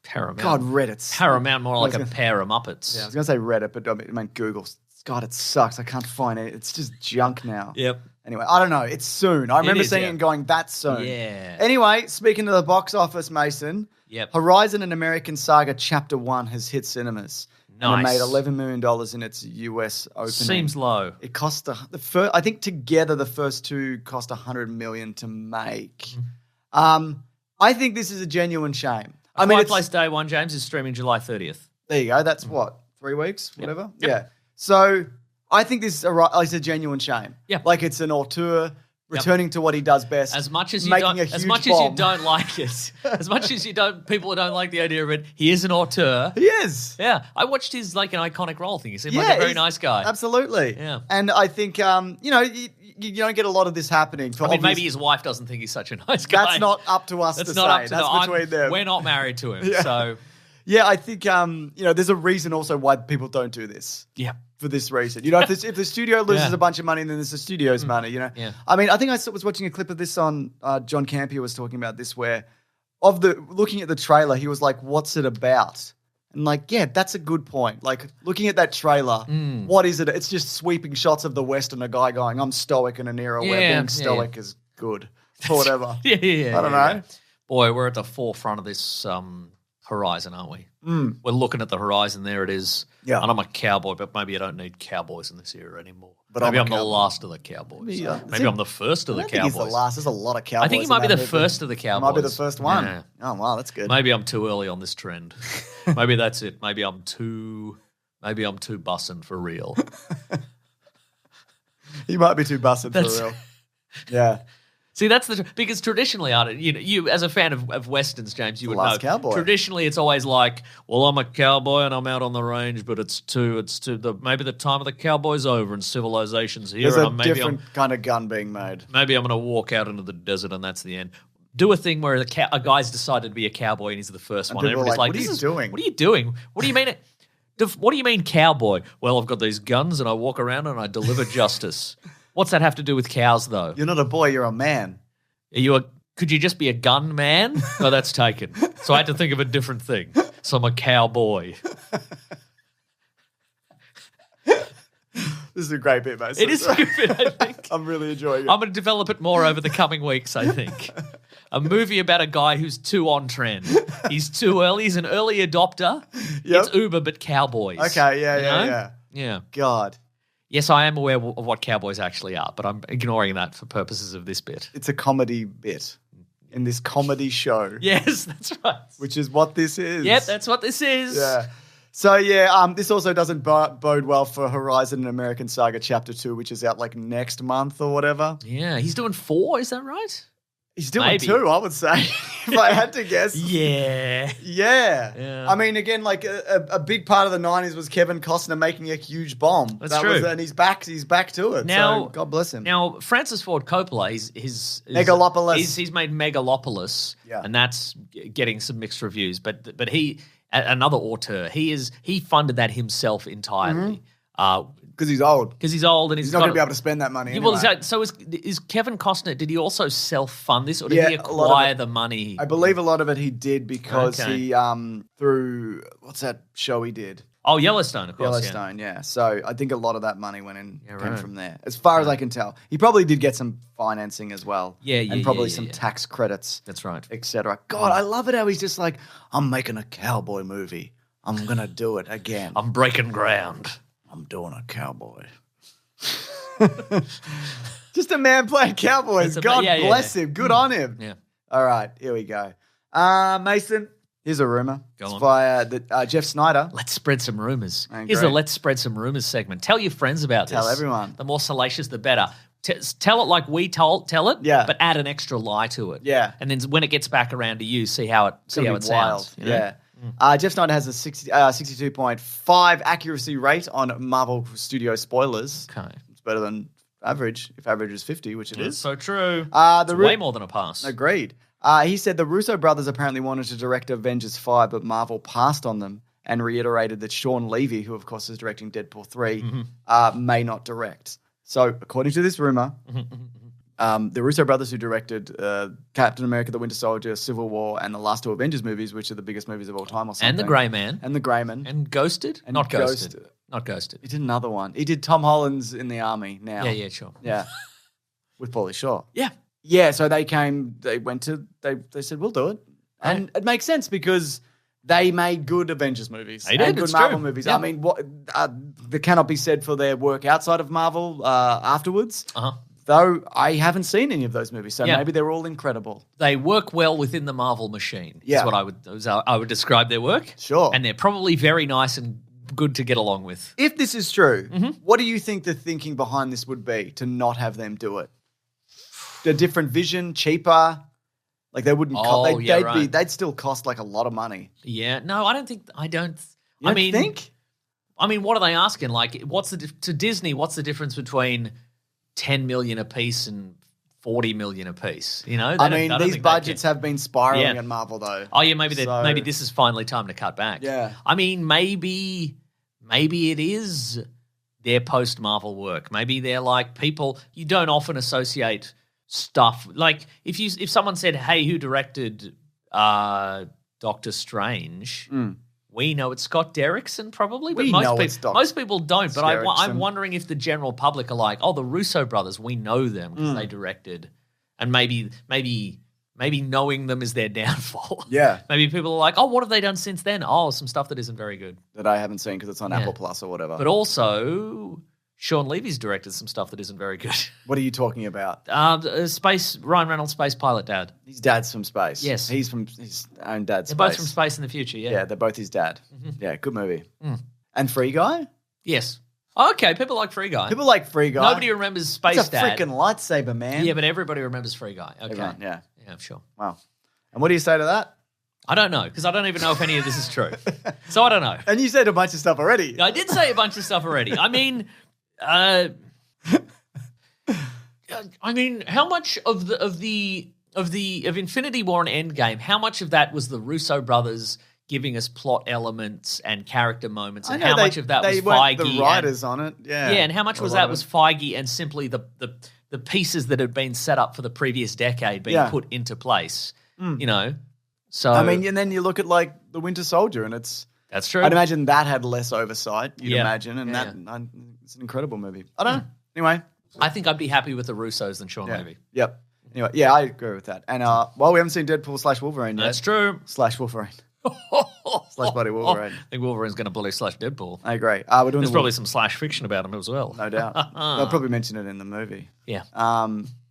[SPEAKER 2] Paramount.
[SPEAKER 1] God, Reddit's...
[SPEAKER 2] Paramount, more like a pair of Muppets.
[SPEAKER 1] Yeah, I was going to say Reddit, but I mean Google. God, it sucks. I can't find it. It's just junk now.
[SPEAKER 2] Yep.
[SPEAKER 1] Anyway, I don't know. It's soon. I remember seeing it and going, that's soon.
[SPEAKER 2] Yeah.
[SPEAKER 1] Anyway, speaking of the box office, Mason, Horizon and American Saga Chapter 1 has hit cinemas.
[SPEAKER 2] Nice.
[SPEAKER 1] And it made $11 million in its US opening.
[SPEAKER 2] Seems low.
[SPEAKER 1] It cost I think together the first two cost $100 million to make. I think this is a genuine shame.
[SPEAKER 2] Quiet Place Day 1, James, is streaming July 30th.
[SPEAKER 1] There you go. That's what, 3 weeks, whatever.
[SPEAKER 2] Yep.
[SPEAKER 1] Yeah. So I think this is a genuine shame.
[SPEAKER 2] Yeah.
[SPEAKER 1] Like it's an auteur returning to what he does best.
[SPEAKER 2] As much as you
[SPEAKER 1] making
[SPEAKER 2] don't,
[SPEAKER 1] a huge
[SPEAKER 2] as much
[SPEAKER 1] bomb.
[SPEAKER 2] as you don't like it, as much as people don't like the idea of it, he is an auteur.
[SPEAKER 1] He is.
[SPEAKER 2] Yeah. I watched his like an iconic role thing. He seemed like a very nice guy.
[SPEAKER 1] Absolutely.
[SPEAKER 2] Yeah.
[SPEAKER 1] And I think you don't get a lot of this happening.
[SPEAKER 2] Maybe his wife doesn't think he's such a nice guy.
[SPEAKER 1] That's not up to us to say. That's between them.
[SPEAKER 2] We're not married to him. So
[SPEAKER 1] yeah, I think there's a reason also why people don't do this.
[SPEAKER 2] Yeah.
[SPEAKER 1] For this reason, if the studio loses a bunch of money, then there's the studio's money.
[SPEAKER 2] Yeah.
[SPEAKER 1] I mean, I think I was watching a clip of this on John Campea was talking about this, where looking at the trailer, he was like, "What's it about?" And like, yeah, that's a good point. Like looking at that trailer, what is it? It's just sweeping shots of the West and a guy going, "I'm stoic," in an era where being stoic is good or whatever.
[SPEAKER 2] I don't
[SPEAKER 1] know.
[SPEAKER 2] Boy, we're at the forefront of this horizon, aren't we? We're looking at the horizon. There it is. Yeah. And I'm a cowboy, but maybe I don't need cowboys in this era anymore. But maybe I'm the last of the cowboys. Maybe I'm the first of the cowboys.
[SPEAKER 1] I think he's the last. There's a lot of cowboys.
[SPEAKER 2] I think he might be the first of the cowboys.
[SPEAKER 1] Might be the first one. Yeah. Oh, wow, that's good.
[SPEAKER 2] Maybe I'm too early on this trend. Maybe that's it. Maybe I'm too bussin' for real.
[SPEAKER 1] He might be too bussin' for real. Yeah.
[SPEAKER 2] See, that's because traditionally, you as a fan of westerns, James, you would know.
[SPEAKER 1] Cowboy.
[SPEAKER 2] Traditionally, it's always like, well, I'm a cowboy and I'm out on the range, but maybe the time of the cowboy's over and civilization's here.
[SPEAKER 1] There's a different kind of gun being made.
[SPEAKER 2] Maybe I'm going to walk out into the desert and that's the end. Do a thing where a guy's decided to be a cowboy and he's the first one.
[SPEAKER 1] Everybody's like, what are you doing?
[SPEAKER 2] What are you doing? What do you mean? What do you mean cowboy? Well, I've got these guns and I walk around and I deliver justice. What's that have to do with cows, though?
[SPEAKER 1] You're not a boy, you're a man.
[SPEAKER 2] Could you just be a gun man? No, that's taken. So I had to think of a different thing. So I'm a cowboy.
[SPEAKER 1] This is a great bit, mate.
[SPEAKER 2] It is a good bit, I think.
[SPEAKER 1] I'm really enjoying it.
[SPEAKER 2] I'm going to develop it more over the coming weeks, I think. A movie about a guy who's too on trend. He's too early. He's an early adopter. Yep. It's Uber, but cowboys.
[SPEAKER 1] Okay, yeah. God.
[SPEAKER 2] Yes, I am aware of what cowboys actually are, but I'm ignoring that for purposes of this bit.
[SPEAKER 1] It's a comedy bit in this comedy show.
[SPEAKER 2] Yes, that's right.
[SPEAKER 1] Which is what this is.
[SPEAKER 2] Yep, that's what this is.
[SPEAKER 1] Yeah. So, this also doesn't bode well for Horizon and American Saga Chapter 2, which is out like next month or whatever.
[SPEAKER 2] Yeah, he's doing 4, is that right?
[SPEAKER 1] He's doing 2, I would say, if I had to guess.
[SPEAKER 2] Yeah.
[SPEAKER 1] I mean, again, like a big part of the 90s was Kevin Costner making a huge bomb.
[SPEAKER 2] That's true.
[SPEAKER 1] And he's back to it. Now, so God bless him.
[SPEAKER 2] Now, Francis Ford Coppola, his
[SPEAKER 1] Megalopolis.
[SPEAKER 2] He's made Megalopolis, and that's getting some mixed reviews. But he, another auteur, he funded that himself entirely.
[SPEAKER 1] Because he's old.
[SPEAKER 2] And
[SPEAKER 1] he's not going to be able to spend that money anyway.
[SPEAKER 2] Well, so is Kevin Costner, did he also self-fund this or did he acquire the money?
[SPEAKER 1] I believe a lot of it he did because he, through, what's that show he did?
[SPEAKER 2] Oh, Yellowstone, of course.
[SPEAKER 1] Yellowstone, yeah. So I think a lot of that money came from there. As far as I can tell. He probably did get some financing as well. And probably some tax credits.
[SPEAKER 2] That's right.
[SPEAKER 1] Etc. God, I love it how he's just like, I'm making a cowboy movie. I'm going to do it again.
[SPEAKER 2] I'm breaking ground.
[SPEAKER 1] I'm doing a cowboy. Just a man playing cowboys. God bless him. Good on him.
[SPEAKER 2] Yeah.
[SPEAKER 1] All right, here we go. Mason, here's a rumor.
[SPEAKER 2] Go on.
[SPEAKER 1] Via Jeff Snyder.
[SPEAKER 2] Let's spread some rumors. Here's a Let's Spread Some Rumors segment. Tell your friends about this.
[SPEAKER 1] Tell everyone.
[SPEAKER 2] The more salacious, the better. Tell it like we tell it,
[SPEAKER 1] but
[SPEAKER 2] add an extra lie to it.
[SPEAKER 1] Yeah.
[SPEAKER 2] And then when it gets back around to you, see how it sounds. You know?
[SPEAKER 1] Yeah. Jeff Snyder has a 62.5 accuracy rate on Marvel Studio spoilers.
[SPEAKER 2] Okay.
[SPEAKER 1] It's better than average, if average is 50, which it is.
[SPEAKER 2] So true.
[SPEAKER 1] It's
[SPEAKER 2] way more than a pass.
[SPEAKER 1] Agreed. He said the Russo brothers apparently wanted to direct Avengers 5, but Marvel passed on them and reiterated that Sean Levy, who of course is directing Deadpool 3, may not direct. So according to this rumor, the Russo brothers who directed Captain America, The Winter Soldier, Civil War, and the last 2 Avengers movies, which are the biggest movies of all time or something.
[SPEAKER 2] And The Grey Man.
[SPEAKER 1] And
[SPEAKER 2] Ghosted?
[SPEAKER 1] And
[SPEAKER 2] Not Ghosted. Not Ghosted.
[SPEAKER 1] He did another one. He did Tom Holland's in the Army now.
[SPEAKER 2] Yeah, sure.
[SPEAKER 1] Yeah. With Pauly Shore.
[SPEAKER 2] Yeah.
[SPEAKER 1] Yeah, so they said, we'll do it. And it makes sense because they made good Avengers movies.
[SPEAKER 2] They did,
[SPEAKER 1] and good Marvel movies. Yeah. I mean, there cannot be said for their work outside of Marvel afterwards. Though I haven't seen any of those movies, so maybe they're all incredible.
[SPEAKER 2] They work well within the Marvel machine. Is what I would describe their work.
[SPEAKER 1] Sure,
[SPEAKER 2] and they're probably very nice and good to get along with.
[SPEAKER 1] If this is true, what do you think the thinking behind this would be to not have them do it? A different vision, cheaper. Like they wouldn't. They'd still cost like a lot of money.
[SPEAKER 2] Yeah, no, I don't think.
[SPEAKER 1] You think?
[SPEAKER 2] I mean, what are they asking? Like, to Disney? What's the difference between 10 million a piece and 40 million a piece? You know,
[SPEAKER 1] these budgets have been spiraling at Marvel, though.
[SPEAKER 2] Oh yeah, maybe this is finally time to cut back.
[SPEAKER 1] Yeah,
[SPEAKER 2] I mean, maybe it is their post Marvel work. Maybe they're like people you don't often associate stuff. Like if someone said, "Hey, who directed Doctor Strange?" We know it's Scott Derrickson, probably, but most people don't. But I'm wondering if the general public are like, "Oh, the Russo brothers, we know them because they directed," and maybe knowing them is their downfall.
[SPEAKER 1] Yeah,
[SPEAKER 2] maybe people are like, "Oh, what have they done since then?" Oh, some stuff that isn't very good that
[SPEAKER 1] I haven't seen because it's on Apple Plus or whatever.
[SPEAKER 2] But also, Sean Levy's directed some stuff that isn't very good.
[SPEAKER 1] What are you talking about?
[SPEAKER 2] Ryan Reynolds, Space Pilot Dad.
[SPEAKER 1] His dad's from space.
[SPEAKER 2] Yes.
[SPEAKER 1] He's from his own dad's
[SPEAKER 2] They're
[SPEAKER 1] space.
[SPEAKER 2] both from space in the future, yeah.
[SPEAKER 1] Yeah, they're both his dad. Yeah, good movie. And Free Guy?
[SPEAKER 2] Yes. Okay, people like Free Guy.
[SPEAKER 1] People like Free Guy.
[SPEAKER 2] Nobody remembers Space Dad.
[SPEAKER 1] It's a freaking lightsaber, man.
[SPEAKER 2] Yeah, but everybody remembers Free Guy. Okay.
[SPEAKER 1] Everyone, yeah.
[SPEAKER 2] Yeah, sure.
[SPEAKER 1] Wow. And what do you say to that?
[SPEAKER 2] I don't know, because I don't even know if any of this is true. So I don't know.
[SPEAKER 1] And you said a bunch of stuff already.
[SPEAKER 2] I did say a bunch of stuff already. I mean, how much of Infinity War and Endgame? How much of that was the Russo brothers giving us plot elements and character moments, and how much of that was Feige?
[SPEAKER 1] The writers on it, yeah,
[SPEAKER 2] and how much was Feige and simply the pieces that had been set up for the previous decade being put into place? You know, so
[SPEAKER 1] I mean, and then you look at like the Winter Soldier, and
[SPEAKER 2] that's true.
[SPEAKER 1] I'd imagine that had less oversight. You'd imagine, and it's an incredible movie. I don't know. Anyway,
[SPEAKER 2] I think I'd be happy with the Russos than Sean Levy.
[SPEAKER 1] Yep. Anyway, yeah, I agree with that. And we haven't seen Deadpool / Wolverine yet.
[SPEAKER 2] That's true.
[SPEAKER 1] / Wolverine. / Buddy Wolverine.
[SPEAKER 2] I think Wolverine's going to bully / Deadpool.
[SPEAKER 1] I agree.
[SPEAKER 2] There's probably some / fiction about him as well.
[SPEAKER 1] No doubt. They'll probably mention it in the movie.
[SPEAKER 2] Yeah.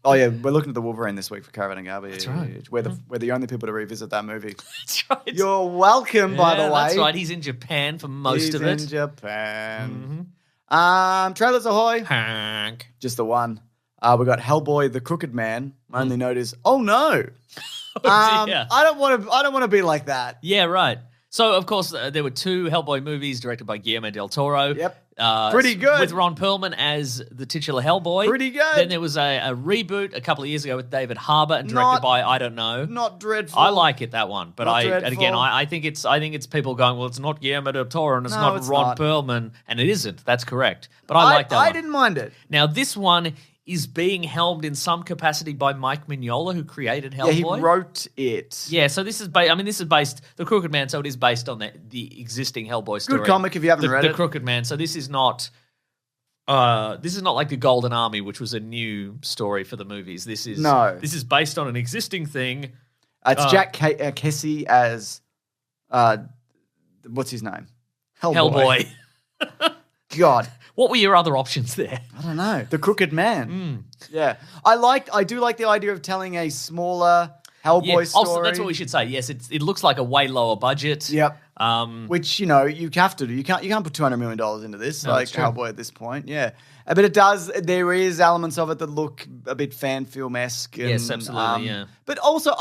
[SPEAKER 1] Oh, yeah, we're looking at the Wolverine this week for Caravan and Garbage.
[SPEAKER 2] That's right.
[SPEAKER 1] We're the only people to revisit that movie.
[SPEAKER 2] That's right.
[SPEAKER 1] You're welcome, by the way.
[SPEAKER 2] That's right. He's in Japan for most of it.
[SPEAKER 1] He's in Japan. Trailers ahoy.
[SPEAKER 2] Hank.
[SPEAKER 1] Just the one. We got Hellboy, the Crooked Man. My only note is, oh no. I don't want to be like that.
[SPEAKER 2] Yeah, right. So, of course, there were 2 Hellboy movies directed by Guillermo del Toro.
[SPEAKER 1] Yep. Pretty good.
[SPEAKER 2] With Ron Perlman as the titular Hellboy.
[SPEAKER 1] Pretty good.
[SPEAKER 2] Then there was a reboot a couple of years ago with David Harbour and directed by I don't know.
[SPEAKER 1] Not dreadful.
[SPEAKER 2] I like it, that one. But
[SPEAKER 1] dreadful.
[SPEAKER 2] I think it's people going, well, it's not Guillermo del Toro and it's not Ron Perlman, and it isn't. That's correct. But I like that one.
[SPEAKER 1] I didn't mind it.
[SPEAKER 2] Now this one is being helmed in some capacity by Mike Mignola, who created Hellboy.
[SPEAKER 1] Yeah, he wrote it.
[SPEAKER 2] Yeah, so this is based The Crooked Man, so it is based on the existing Hellboy story.
[SPEAKER 1] Good comic if you haven't read it.
[SPEAKER 2] The Crooked Man. So this is not like the Golden Army, which was a new story for the movies. This is based on an existing thing.
[SPEAKER 1] It's Jack Kesey as what's his name?
[SPEAKER 2] Hellboy.
[SPEAKER 1] God.
[SPEAKER 2] What were your other options there?
[SPEAKER 1] I don't know. The Crooked Man. Yeah. I do like the idea of telling a smaller Hellboy story.
[SPEAKER 2] Also, that's what we should say. Yes, it looks like a way lower budget.
[SPEAKER 1] Yep. Which, you have to do. You can't put $200 million into this, like Hellboy at this point. Yeah. But there is elements of it that look a bit fan film-esque.
[SPEAKER 2] Yes, absolutely, yeah.
[SPEAKER 1] But also,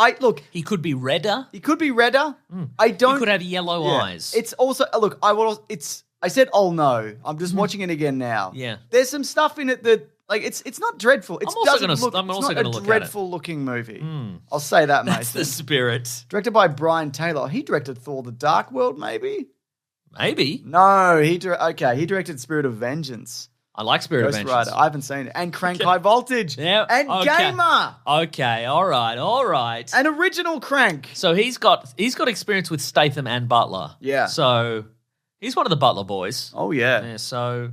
[SPEAKER 1] he
[SPEAKER 2] could be redder.
[SPEAKER 1] He could be redder.
[SPEAKER 2] He could have yellow eyes.
[SPEAKER 1] It's also, look, I said, oh no. I'm just watching it again now.
[SPEAKER 2] Yeah.
[SPEAKER 1] There's some stuff in it that, like, it's not dreadful.
[SPEAKER 2] I'm also going to look at it.
[SPEAKER 1] It's not a dreadful looking movie. I'll say that, Mason.
[SPEAKER 2] That's the spirit.
[SPEAKER 1] Directed by Brian Taylor. He directed Thor: The Dark World, maybe?
[SPEAKER 2] Maybe.
[SPEAKER 1] No, he directed Spirit of Vengeance.
[SPEAKER 2] I like Spirit of Vengeance.
[SPEAKER 1] Rider. I haven't seen it. And Crank High Voltage.
[SPEAKER 2] Yeah.
[SPEAKER 1] And Gamer.
[SPEAKER 2] Okay, all right.
[SPEAKER 1] An original Crank.
[SPEAKER 2] So he's got experience with Statham and Butler.
[SPEAKER 1] Yeah.
[SPEAKER 2] So he's one of the Butler boys.
[SPEAKER 1] Oh yeah.
[SPEAKER 2] Yeah. So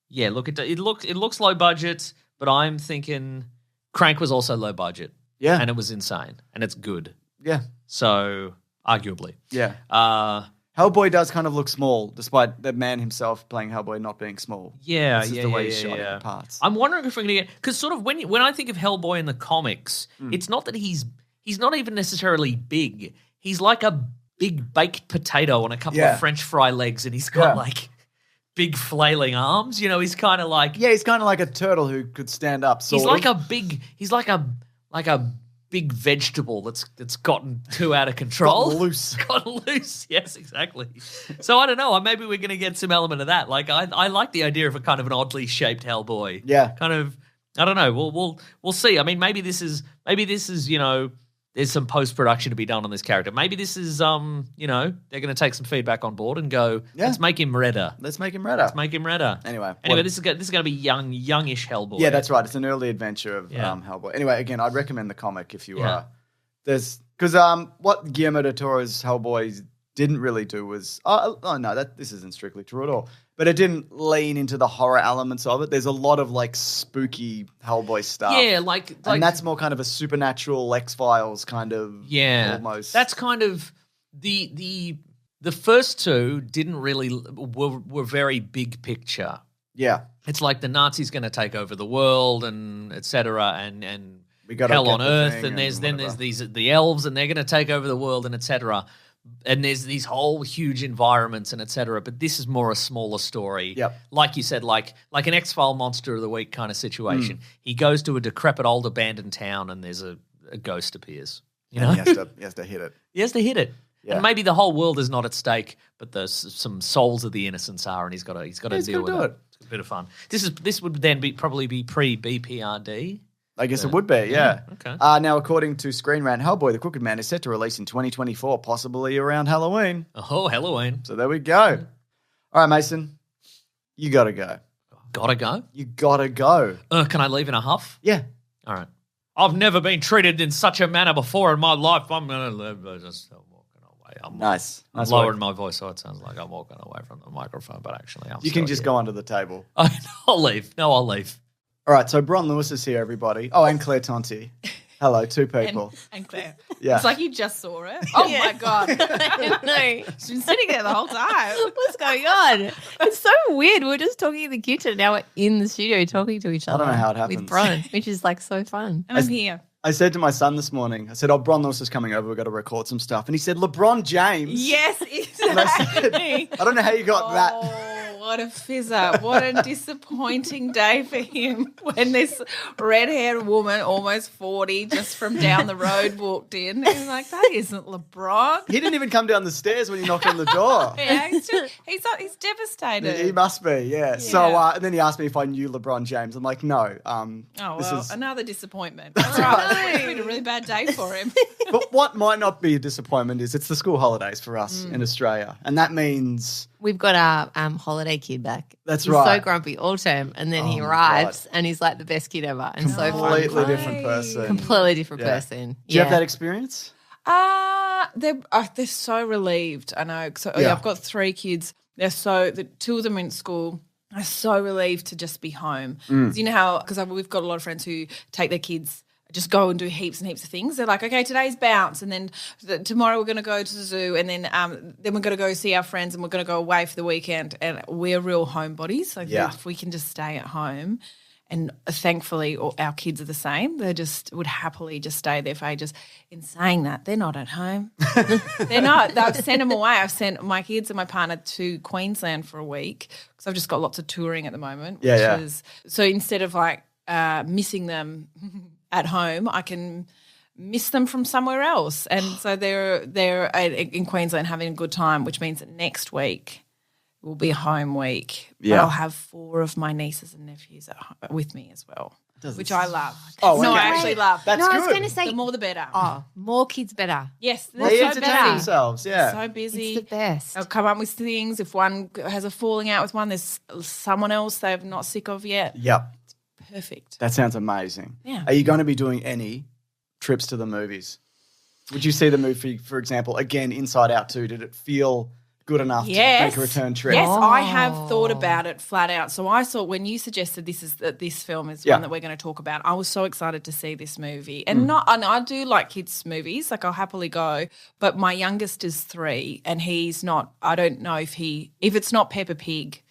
[SPEAKER 2] yeah, look, it looks low budget, but I'm thinking Crank was also low budget.
[SPEAKER 1] Yeah.
[SPEAKER 2] And it was insane, and it's good.
[SPEAKER 1] Yeah.
[SPEAKER 2] So arguably.
[SPEAKER 1] Yeah. Hellboy does kind of look small, despite the man himself playing Hellboy not being small.
[SPEAKER 2] Yeah,
[SPEAKER 1] this is the way he's shot in parts.
[SPEAKER 2] I'm wondering if we're going to get, because sort of when I think of Hellboy in the comics, it's not that he's not even necessarily big. He's like a big baked potato on a couple of French fry legs, and he's got like big flailing arms. He's kind of like
[SPEAKER 1] he's kind of like a turtle who could stand up.
[SPEAKER 2] He's like a big vegetable that's gotten too out of control. Gotten loose. Yes, exactly. So I don't know. Maybe we're going to get some element of that. Like I like the idea of a kind of an oddly shaped Hellboy.
[SPEAKER 1] Yeah.
[SPEAKER 2] Kind of. I don't know. We'll see. I mean, maybe this is there's some post-production to be done on this character. Maybe this is they're going to take some feedback on board and go, let's make him redder. Anyway, this is going to be youngish Hellboy.
[SPEAKER 1] Yeah, that's right. It's an early adventure of Hellboy. Anyway, again, I'd recommend the comic if you are. Because what Guillermo del Toro's Hellboy didn't really do was this isn't strictly true at all. But it didn't lean into the horror elements of it. There's a lot of like spooky Hellboy stuff.
[SPEAKER 2] Yeah,
[SPEAKER 1] and that's more kind of a supernatural X-Files kind of almost.
[SPEAKER 2] That's kind of the first two didn't really were very big picture.
[SPEAKER 1] Yeah.
[SPEAKER 2] It's like the Nazis going to take over the world and et cetera and we got hell on earth and there's the elves and they're going to take over the world and et cetera. And there's these whole huge environments and et cetera, but this is more a smaller story.
[SPEAKER 1] Yep.
[SPEAKER 2] Like you said, like an X-File Monster of the Week kind of situation. He goes to a decrepit old abandoned town and there's a ghost appears. He
[SPEAKER 1] has to hit it.
[SPEAKER 2] He has to hit it. Yeah. And maybe the whole world is not at stake, but there's some souls of the innocents are, and he's got to deal with it. It's a bit of fun. This would then probably be pre-BPRD.
[SPEAKER 1] I guess it would be, yeah.
[SPEAKER 2] Okay.
[SPEAKER 1] Now, according to Screen Rant, Hellboy, the Crooked Man is set to release in 2024, possibly around Halloween.
[SPEAKER 2] Oh, Halloween.
[SPEAKER 1] So there we go. All right, Mason, you got to go.
[SPEAKER 2] Gotta go?
[SPEAKER 1] You got to go.
[SPEAKER 2] Can I leave in a huff?
[SPEAKER 1] Yeah.
[SPEAKER 2] All right. I've never been treated in such a manner before in my life. I'm going to live just walking away.
[SPEAKER 1] Nice.
[SPEAKER 2] I'm lowering my voice so it sounds like I'm walking away from the microphone, but actually I'm
[SPEAKER 1] You can just go under the table.
[SPEAKER 2] I'll leave. No, I'll leave.
[SPEAKER 1] All right, so Bron Lewis is here, everybody. Oh, and Claire Tonti. Hello, two people.
[SPEAKER 3] And Claire.
[SPEAKER 1] Yeah.
[SPEAKER 3] It's like you just saw it. Oh, my God.
[SPEAKER 4] No.
[SPEAKER 3] She's been sitting there the whole time.
[SPEAKER 4] What's going on? It's so weird. We're just talking in the kitchen. Now we're in the studio talking to each other.
[SPEAKER 1] I don't know how it happens.
[SPEAKER 4] With Bron, which is like so fun.
[SPEAKER 3] And I'm here.
[SPEAKER 1] I said to my son this morning, I said, Bron Lewis is coming over. We've got to record some stuff. And he said, LeBron James.
[SPEAKER 3] Yes,
[SPEAKER 1] And I said,
[SPEAKER 3] exactly.
[SPEAKER 1] I don't know how you got that.
[SPEAKER 3] Oh, what a fizzer. What a disappointing day for him when this red-haired woman, almost 40, just from down the road walked in. He's like, that isn't LeBron.
[SPEAKER 1] He didn't even come down the stairs when he knocked on the door.
[SPEAKER 3] Yeah, he's devastated.
[SPEAKER 1] He must be, yeah. So and then he asked me if I knew LeBron James. I'm like, no.
[SPEAKER 3] Another disappointment. That's right. It's been a really bad day for him.
[SPEAKER 1] But what might not be a disappointment is it's the school holidays for us in Australia. And that means...
[SPEAKER 4] We've got our holiday kid back.
[SPEAKER 1] That's
[SPEAKER 4] he's
[SPEAKER 1] right.
[SPEAKER 4] so grumpy all term, and then he arrives and he's like the best kid ever and so fun.
[SPEAKER 1] Completely different person.
[SPEAKER 4] Completely different person.
[SPEAKER 1] Do you have that experience?
[SPEAKER 3] They're so relieved. I know. So I've got 3 kids. The 2 of them are in school. I'm so relieved to just be home. You know how, because we've got a lot of friends who take their kids, just go and do heaps and heaps of things. They're like, okay, today's bounce, and then tomorrow we're going to go to the zoo, and then we're going to go see our friends, and we're going to go away for the weekend. And we're real homebodies, so if we can just stay at home, and thankfully our kids are the same. They just would happily just stay there for ages. In saying that, they're not at home. They're not. I've sent them away. I've sent my kids and my partner to Queensland for a week because I've just got lots of touring at the moment. So instead of like missing them at home, I can miss them from somewhere else. And so they're in Queensland having a good time, which means that next week will be a home week. Yeah. But I'll have 4 of my nieces and nephews with me as well, which I love.
[SPEAKER 1] Oh,
[SPEAKER 3] no,
[SPEAKER 1] okay.
[SPEAKER 3] I actually love.
[SPEAKER 1] That's good.
[SPEAKER 4] I was going to say,
[SPEAKER 3] the more the better.
[SPEAKER 4] Oh, more kids better.
[SPEAKER 3] Yes,
[SPEAKER 1] they
[SPEAKER 3] so
[SPEAKER 1] entertain
[SPEAKER 3] busy.
[SPEAKER 1] themselves. Yeah,
[SPEAKER 3] So busy.
[SPEAKER 4] It's the best.
[SPEAKER 3] They'll come up with things. If one has a falling out with one, there's someone else they're not sick of yet.
[SPEAKER 1] Yep.
[SPEAKER 3] Perfect.
[SPEAKER 1] That sounds amazing.
[SPEAKER 3] Yeah.
[SPEAKER 1] Are you going to be doing any trips to the movies? Would you see the movie, for example, again, Inside Out 2? Did it feel good enough to make a return trip?
[SPEAKER 3] Yes, I have thought about it flat out. So I thought when you suggested this film is one that we're going to talk about, I was so excited to see this movie. And I do like kids' movies, like I'll happily go. But my youngest is 3 and he's not, I don't know if it's not Peppa Pig,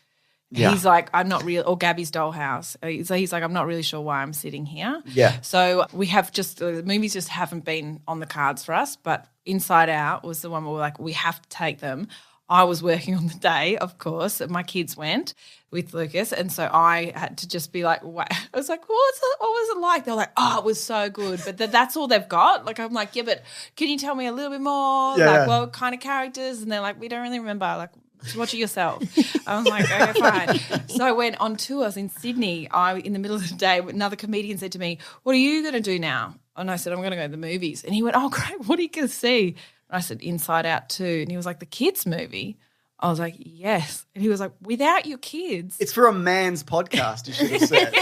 [SPEAKER 3] he's like, I'm not real, or Gabby's Dollhouse. So he's like, I'm not really sure why I'm sitting here.
[SPEAKER 1] Yeah.
[SPEAKER 3] So we have the movies just haven't been on the cards for us, but Inside Out was the one where we're like, we have to take them. I was working on the day, of course, and my kids went with Lucas, and so I had to just be like, wow. I was like, what was it like? They're like, oh, it was so good, but that's all they've got. Like, I'm like, yeah, but can you tell me a little bit more?
[SPEAKER 1] Yeah.
[SPEAKER 3] Like, what kind of characters? And they're like, we don't really remember. Like, watch it yourself. I was like, okay, fine. So I went on tours in Sydney. In the middle of the day, another comedian said to me, what are you going to do now? And I said, I'm going to go to the movies. And he went, oh, great, what are you going to see? And I said, Inside Out 2. And he was like, the kids' movie? I was like, yes. And he was like, without your kids?
[SPEAKER 1] It's for a man's podcast, you should have said.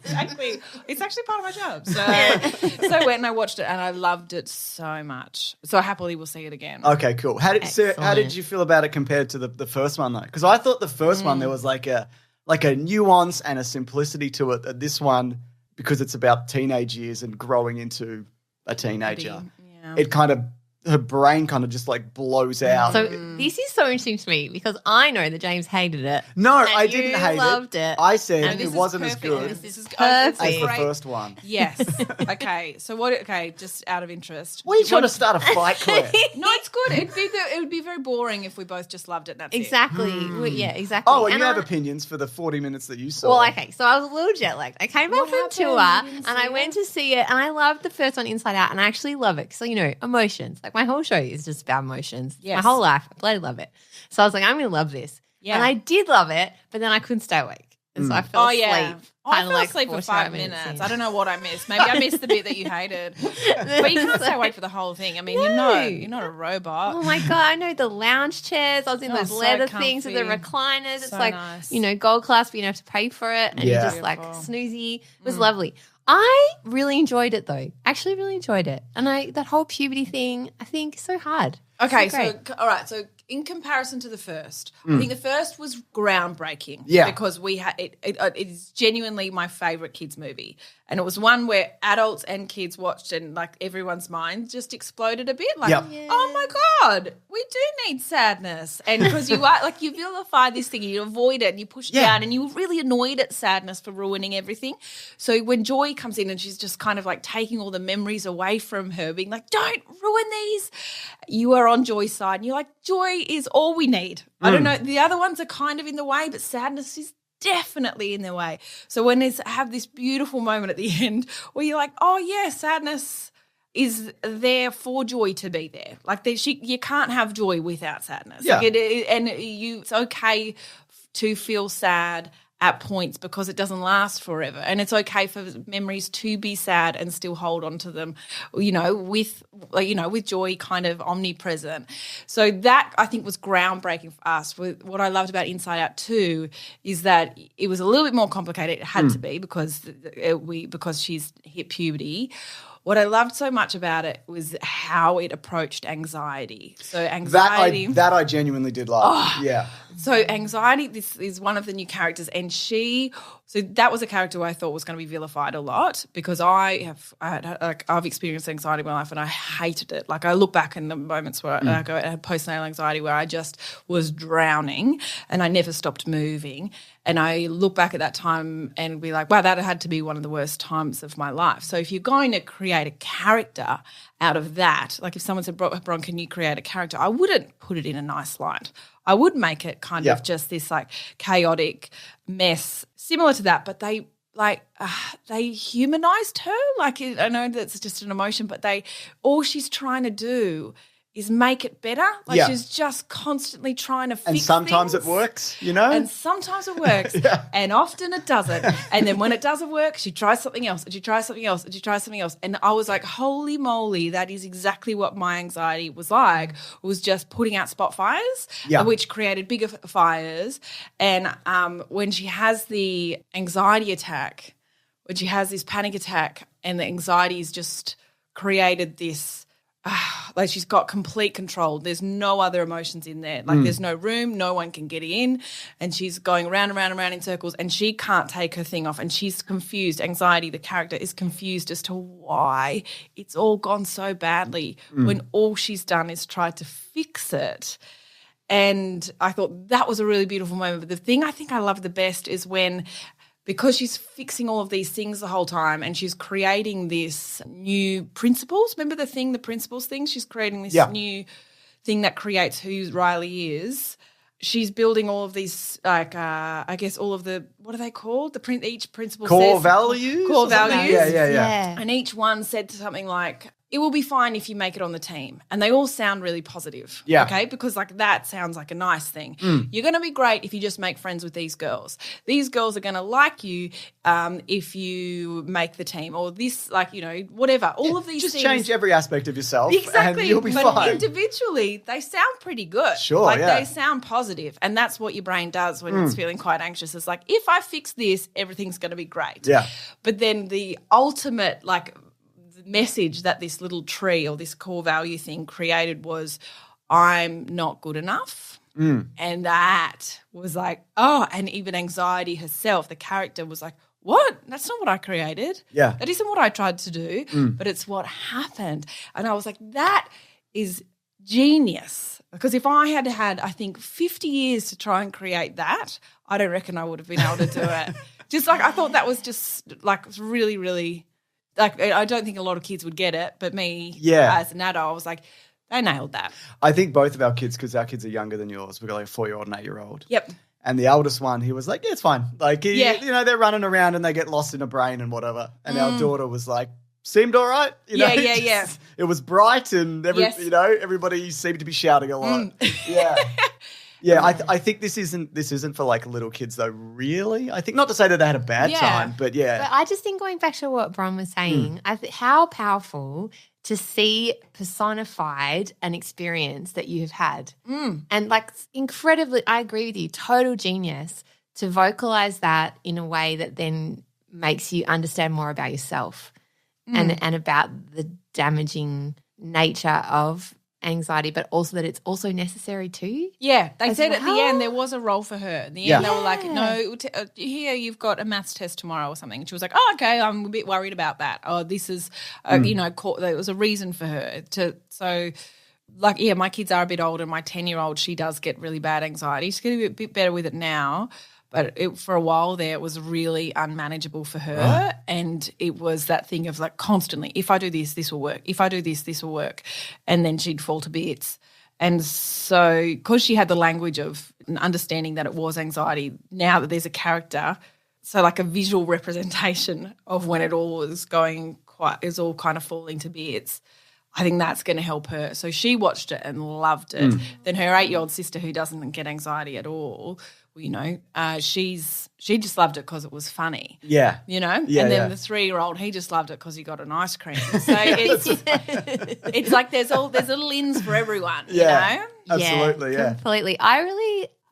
[SPEAKER 3] Exactly. It's actually part of my job. So I went and I watched it and I loved it so much. So I happily will see it again.
[SPEAKER 1] Okay, cool. How did you feel about it compared to the first one, though? Because I thought the first one, there was like a nuance and a simplicity to it. That this one, because it's about teenage years and growing into a teenager, it kind of, her brain kind of just like blows out.
[SPEAKER 4] So this is so interesting to me because I know that James hated it.
[SPEAKER 1] No, I didn't hate it.
[SPEAKER 4] Loved it.
[SPEAKER 1] I said it wasn't as good
[SPEAKER 4] This is perfect.
[SPEAKER 1] as the first one.
[SPEAKER 3] Yes. Okay. So what? Okay, just out of interest.
[SPEAKER 1] Why are you trying to start a fight, Claire?
[SPEAKER 3] No, it's good. It would be very boring if we both just loved it. And that's
[SPEAKER 4] exactly.
[SPEAKER 3] it.
[SPEAKER 4] Yeah, exactly.
[SPEAKER 1] Oh, and you have opinions for the 40 minutes that you saw.
[SPEAKER 4] Well, okay. So I was a little jet lagged. I came back from tour and I went to see it, and I loved the first one, Inside Out, and I actually love it. So emotions. Like my whole show is just about emotions.
[SPEAKER 3] Yes.
[SPEAKER 4] My whole life, I bloody love it. So I was like, I'm going to love this. Yeah. And I did love it, but then I couldn't stay awake. And so I fell asleep.
[SPEAKER 3] I fell asleep for 5 minutes. I don't know what I missed. Maybe I missed the bit that you hated. But you can't stay awake for the whole thing. I mean, you're not a robot.
[SPEAKER 4] Oh, my God. I know the lounge chairs. I was in those leather things with the recliners.
[SPEAKER 3] So
[SPEAKER 4] it's like,
[SPEAKER 3] nice.
[SPEAKER 4] Gold class, but you don't have to pay for it. And you're just like snoozy. It was lovely. I really enjoyed it, though. Actually really enjoyed it. And that whole puberty thing, I think, is so hard.
[SPEAKER 3] Okay, so all right, so in comparison to the first, I think the first was groundbreaking.
[SPEAKER 1] Yeah.
[SPEAKER 3] Because we had it is genuinely my favorite kids movie. And it was one where adults and kids watched and like everyone's mind just exploded a bit. Like, oh my God, we do need sadness. And because you are like, you vilify this thing, you avoid it and you push it down and you're really annoyed at sadness for ruining everything. So when Joy comes in and she's just kind of like taking all the memories away from her, being like, don't ruin these. You are on Joy's side and you're like, Joy is all we need. I don't know. The other ones are kind of in the way, but sadness is definitely in their way. So when they have this beautiful moment at the end where you're like, oh yeah, sadness is there for Joy to be there. Like you can't have joy without sadness.
[SPEAKER 1] Yeah.
[SPEAKER 3] Like it's okay to feel sad at points because it doesn't last forever, and it's okay for memories to be sad and still hold on to them, with Joy kind of omnipresent. So that I think was groundbreaking for us. What I loved about Inside Out 2 is that it was a little bit more complicated. It had to be because she's hit puberty. What I loved so much about it was how it approached anxiety. So anxiety
[SPEAKER 1] that I genuinely did love. Yeah.
[SPEAKER 3] So anxiety, this is one of the new characters, and so that was a character who I thought was going to be vilified a lot because I've experienced anxiety in my life and I hated it. Like I look back in the moments where I had postnatal anxiety where I just was drowning and I never stopped moving. And I look back at that time and be like, wow, that had to be one of the worst times of my life. So if you're going to create a character out of that, like if someone said, Bron, can you create a character? I wouldn't put it in a nice light. I would make it kind of just this like chaotic mess, similar to that, but they humanized her. Like I know that's just an emotion, but all she's trying to do is make it better. Like she's just constantly trying to fix
[SPEAKER 1] things. And sometimes it works, And
[SPEAKER 3] sometimes it works. And often it doesn't. And then when it doesn't work, she tries something else and she tries something else and she tries something else. And I was like, holy moly, that is exactly what my anxiety was like. It was just putting out spot fires, which created bigger fires. And when she has the anxiety attack, when she has this panic attack and the anxiety is just created this, like she's got complete control. There's no other emotions in there. Like there's no room, no one can get in, and she's going around and round and round in circles and she can't take her thing off and she's confused. Anxiety, the character, is confused as to why it's all gone so badly when all she's done is tried to fix it. And I thought that was a really beautiful moment. But the thing I think I love the best is when, because she's fixing all of these things the whole time and she's creating this new principles. Remember the principles thing? She's creating this new thing that creates who Riley is. She's building all of these, like, I guess all of the, what are they called? Each principle
[SPEAKER 1] core
[SPEAKER 3] says
[SPEAKER 1] values?
[SPEAKER 3] Core values.
[SPEAKER 1] Yeah.
[SPEAKER 3] And each one said something like, it will be fine if you make it on the team. And they all sound really positive.
[SPEAKER 1] Yeah.
[SPEAKER 3] Okay? Because like that sounds like a nice thing. You're going to be great if you just make friends with these girls. These girls are going to like you if you make the team, or this, like, whatever. All of these
[SPEAKER 1] just
[SPEAKER 3] things.
[SPEAKER 1] change every aspect of yourself
[SPEAKER 3] Exactly.
[SPEAKER 1] and you'll be
[SPEAKER 3] but
[SPEAKER 1] fine.
[SPEAKER 3] Individually, they sound pretty good.
[SPEAKER 1] Sure,
[SPEAKER 3] They sound positive. And that's what your brain does when it's feeling quite anxious. It's like, if I fix this, everything's going to be great.
[SPEAKER 1] Yeah.
[SPEAKER 3] But then the ultimate, like, message that this little tree or this core value thing created was, I'm not good enough. And that was like, and even anxiety herself, the character was like, what? That's not what I created.
[SPEAKER 1] Yeah.
[SPEAKER 3] That isn't what I tried to do, but it's what happened. And I was like, that is genius. Because if I had, I think, 50 years to try and create that, I don't reckon I would have been able to do it. Just like, I thought that was just like really, really, like, I don't think a lot of kids would get it, but me as an adult, I was like, they nailed that.
[SPEAKER 1] I think both of our kids, because our kids are younger than yours, we've got like a 4-year-old and 8-year-old.
[SPEAKER 3] Yep.
[SPEAKER 1] And the eldest one, he was like, yeah, it's fine. Like, they're running around and they get lost in a brain and whatever. And our daughter was like, seemed all right.
[SPEAKER 3] Yeah.
[SPEAKER 1] It was bright and everybody seemed to be shouting a lot. Yeah. Yeah, I think this isn't for like little kids though, really. I think, not to say that they had a bad time, but yeah.
[SPEAKER 4] But I just think, going back to what Bron was saying, how powerful to see personified an experience that you have had. And like, incredibly, I agree with you, total genius to vocalize that in a way that then makes you understand more about yourself and about the damaging nature of anxiety, but also that it's also necessary too.
[SPEAKER 3] Yeah, they said at the end there was a role for her. At the end they were like, no, here you've got a maths test tomorrow or something. And she was like, oh, okay, I'm a bit worried about that. Oh, this is, there was a reason for her to, so like, yeah, my kids are a bit older. My 10-year-old, she does get really bad anxiety. She's getting a bit better with it now. But for a while there, it was really unmanageable for her. Right. And it was that thing of like constantly, if I do this, this will work. If I do this, this will work. And then she'd fall to bits. And so because she had the language of understanding that it was anxiety, now that there's a character, so like a visual representation of when it all was is all kind of falling to bits, I think that's going to help her. So she watched it and loved it. Then her 8-year-old sister, who doesn't get anxiety at all, she just loved it because it was funny. Yeah. Yeah, and then the 3-year-old, he just loved it because he got an ice cream. So it's like there's a little ins for everyone, you know?
[SPEAKER 1] Absolutely, yeah.
[SPEAKER 4] Completely.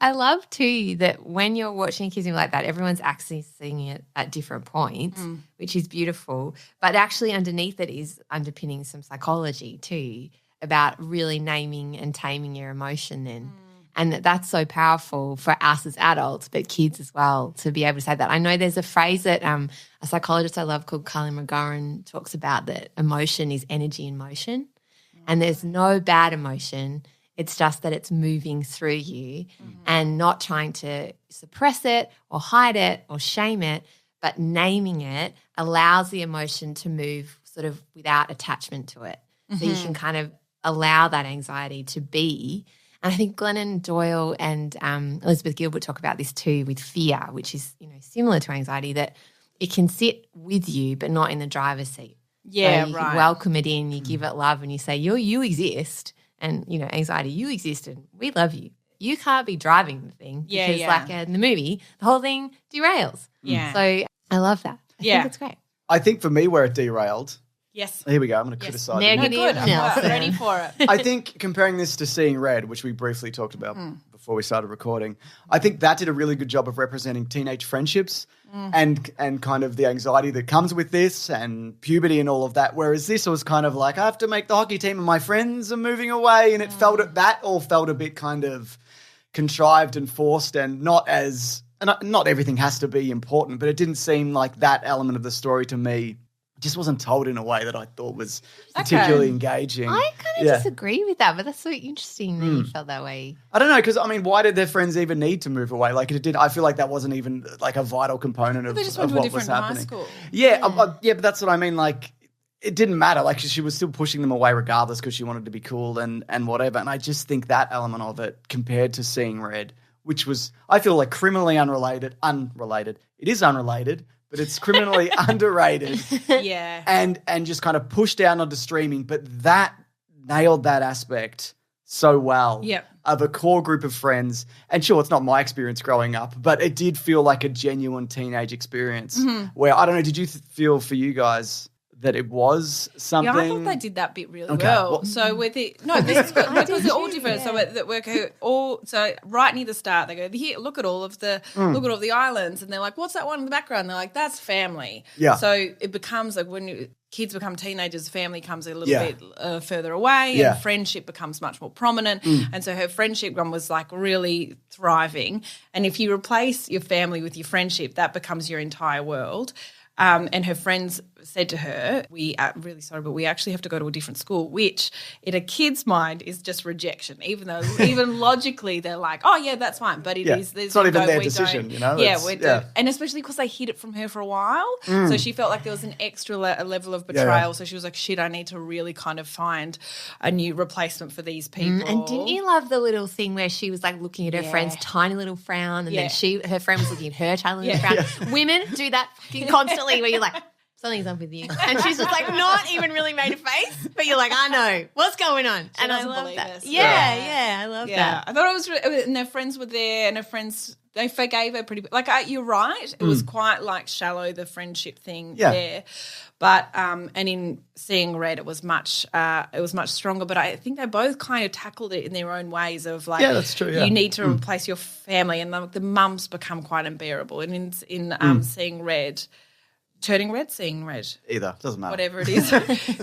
[SPEAKER 4] I love too that when you're watching a kids movie like that, everyone's accessing it at different points, which is beautiful. But actually underneath it is underpinning some psychology too about really naming and taming your emotion then. And that's so powerful for us as adults, but kids as well, to be able to say that. I know there's a phrase that a psychologist I love called Carly McGowan talks about, that emotion is energy in motion. And there's no bad emotion. It's just that it's moving through you and not trying to suppress it or hide it or shame it, but naming it allows the emotion to move sort of without attachment to it. So you can kind of allow that anxiety to be. And I think Glennon Doyle and Elizabeth Gilbert talk about this too with fear, which is, similar to anxiety, that it can sit with you but not in the driver's seat.
[SPEAKER 3] Yeah,
[SPEAKER 4] so you
[SPEAKER 3] right.
[SPEAKER 4] welcome it in, you give it love and you say, you exist. And, anxiety, you exist and we love you. You can't be driving the thing because like in the movie, the whole thing derails.
[SPEAKER 3] Yeah.
[SPEAKER 4] So I love that. I think it's great.
[SPEAKER 1] I think for me where it derailed.
[SPEAKER 3] Yes.
[SPEAKER 1] Here we go. I'm going to criticize it.
[SPEAKER 3] No, good. I'm ready for it.
[SPEAKER 1] I think comparing this to Seeing Red, which we briefly talked about before we started recording, I think that did a really good job of representing teenage friendships and kind of the anxiety that comes with this and puberty and all of that. Whereas this was kind of like, I have to make the hockey team and my friends are moving away, and it felt a bit kind of contrived and forced and not everything has to be important, but it didn't seem like that element of the story to me just wasn't told in a way that I thought was particularly engaging.
[SPEAKER 4] I kind of disagree with that, but that's so interesting that you felt that way.
[SPEAKER 1] I don't know, because, why did their friends even need to move away? Like, I feel like that wasn't even, like, a vital component of what was happening. They just went to a different high school. Yeah, but that's what I mean. Like, it didn't matter. Like, she was still pushing them away regardless because she wanted to be cool and whatever. And I just think that element of it compared to Seeing Red, which was, I feel like criminally unrelated. It is unrelated, but it's criminally underrated.
[SPEAKER 3] Yeah.
[SPEAKER 1] And just kind of pushed down onto streaming. But that nailed that aspect so well of a core group of friends. And sure, it's not my experience growing up, but it did feel like a genuine teenage experience where, I don't know, did you feel for you guys that it was something?
[SPEAKER 3] Yeah, I thought they did that bit really well. So with it, no, this is good because they're all different. So right near the start, they go, here, look at all of the islands, and they're like, what's that one in the background? They're like, that's family. Yeah. So it becomes like when kids become teenagers, family comes a little bit further away, and friendship becomes much more prominent. And so her friendship one was like really thriving. And if you replace your family with your friendship, that becomes your entire world. And her friends said to her, we are really sorry, but we actually have to go to a different school, which in a kid's mind is just rejection, even though even logically they're like, oh, yeah, that's fine. But it's
[SPEAKER 1] not even their decision,
[SPEAKER 3] Yeah, and especially because they hid it from her for a while. So she felt like there was an extra level of betrayal. So she was like, shit, I need to really kind of find a new replacement for these people.
[SPEAKER 4] And didn't you love the little thing where she was like looking at her friend's tiny little frown, and then her friend was looking at her tiny little frown? Women do that fucking constantly where you're like, something's up with you. And she's just like not even really made a face, but you're like, I know what's going on. And I love that. Yeah, I love that.
[SPEAKER 3] I thought it was really, and their friends were there, and her friends, they forgave her pretty, like, you're right. It was quite like shallow, the friendship thing there. But, and in Seeing Red, it was much stronger. But I think they both kind of tackled it in their own ways of like,
[SPEAKER 1] that's true,
[SPEAKER 3] you need to replace your family, and the mums become quite unbearable. And in Seeing Red, turning red, seeing red.
[SPEAKER 1] Either. Doesn't matter.
[SPEAKER 3] Whatever it is.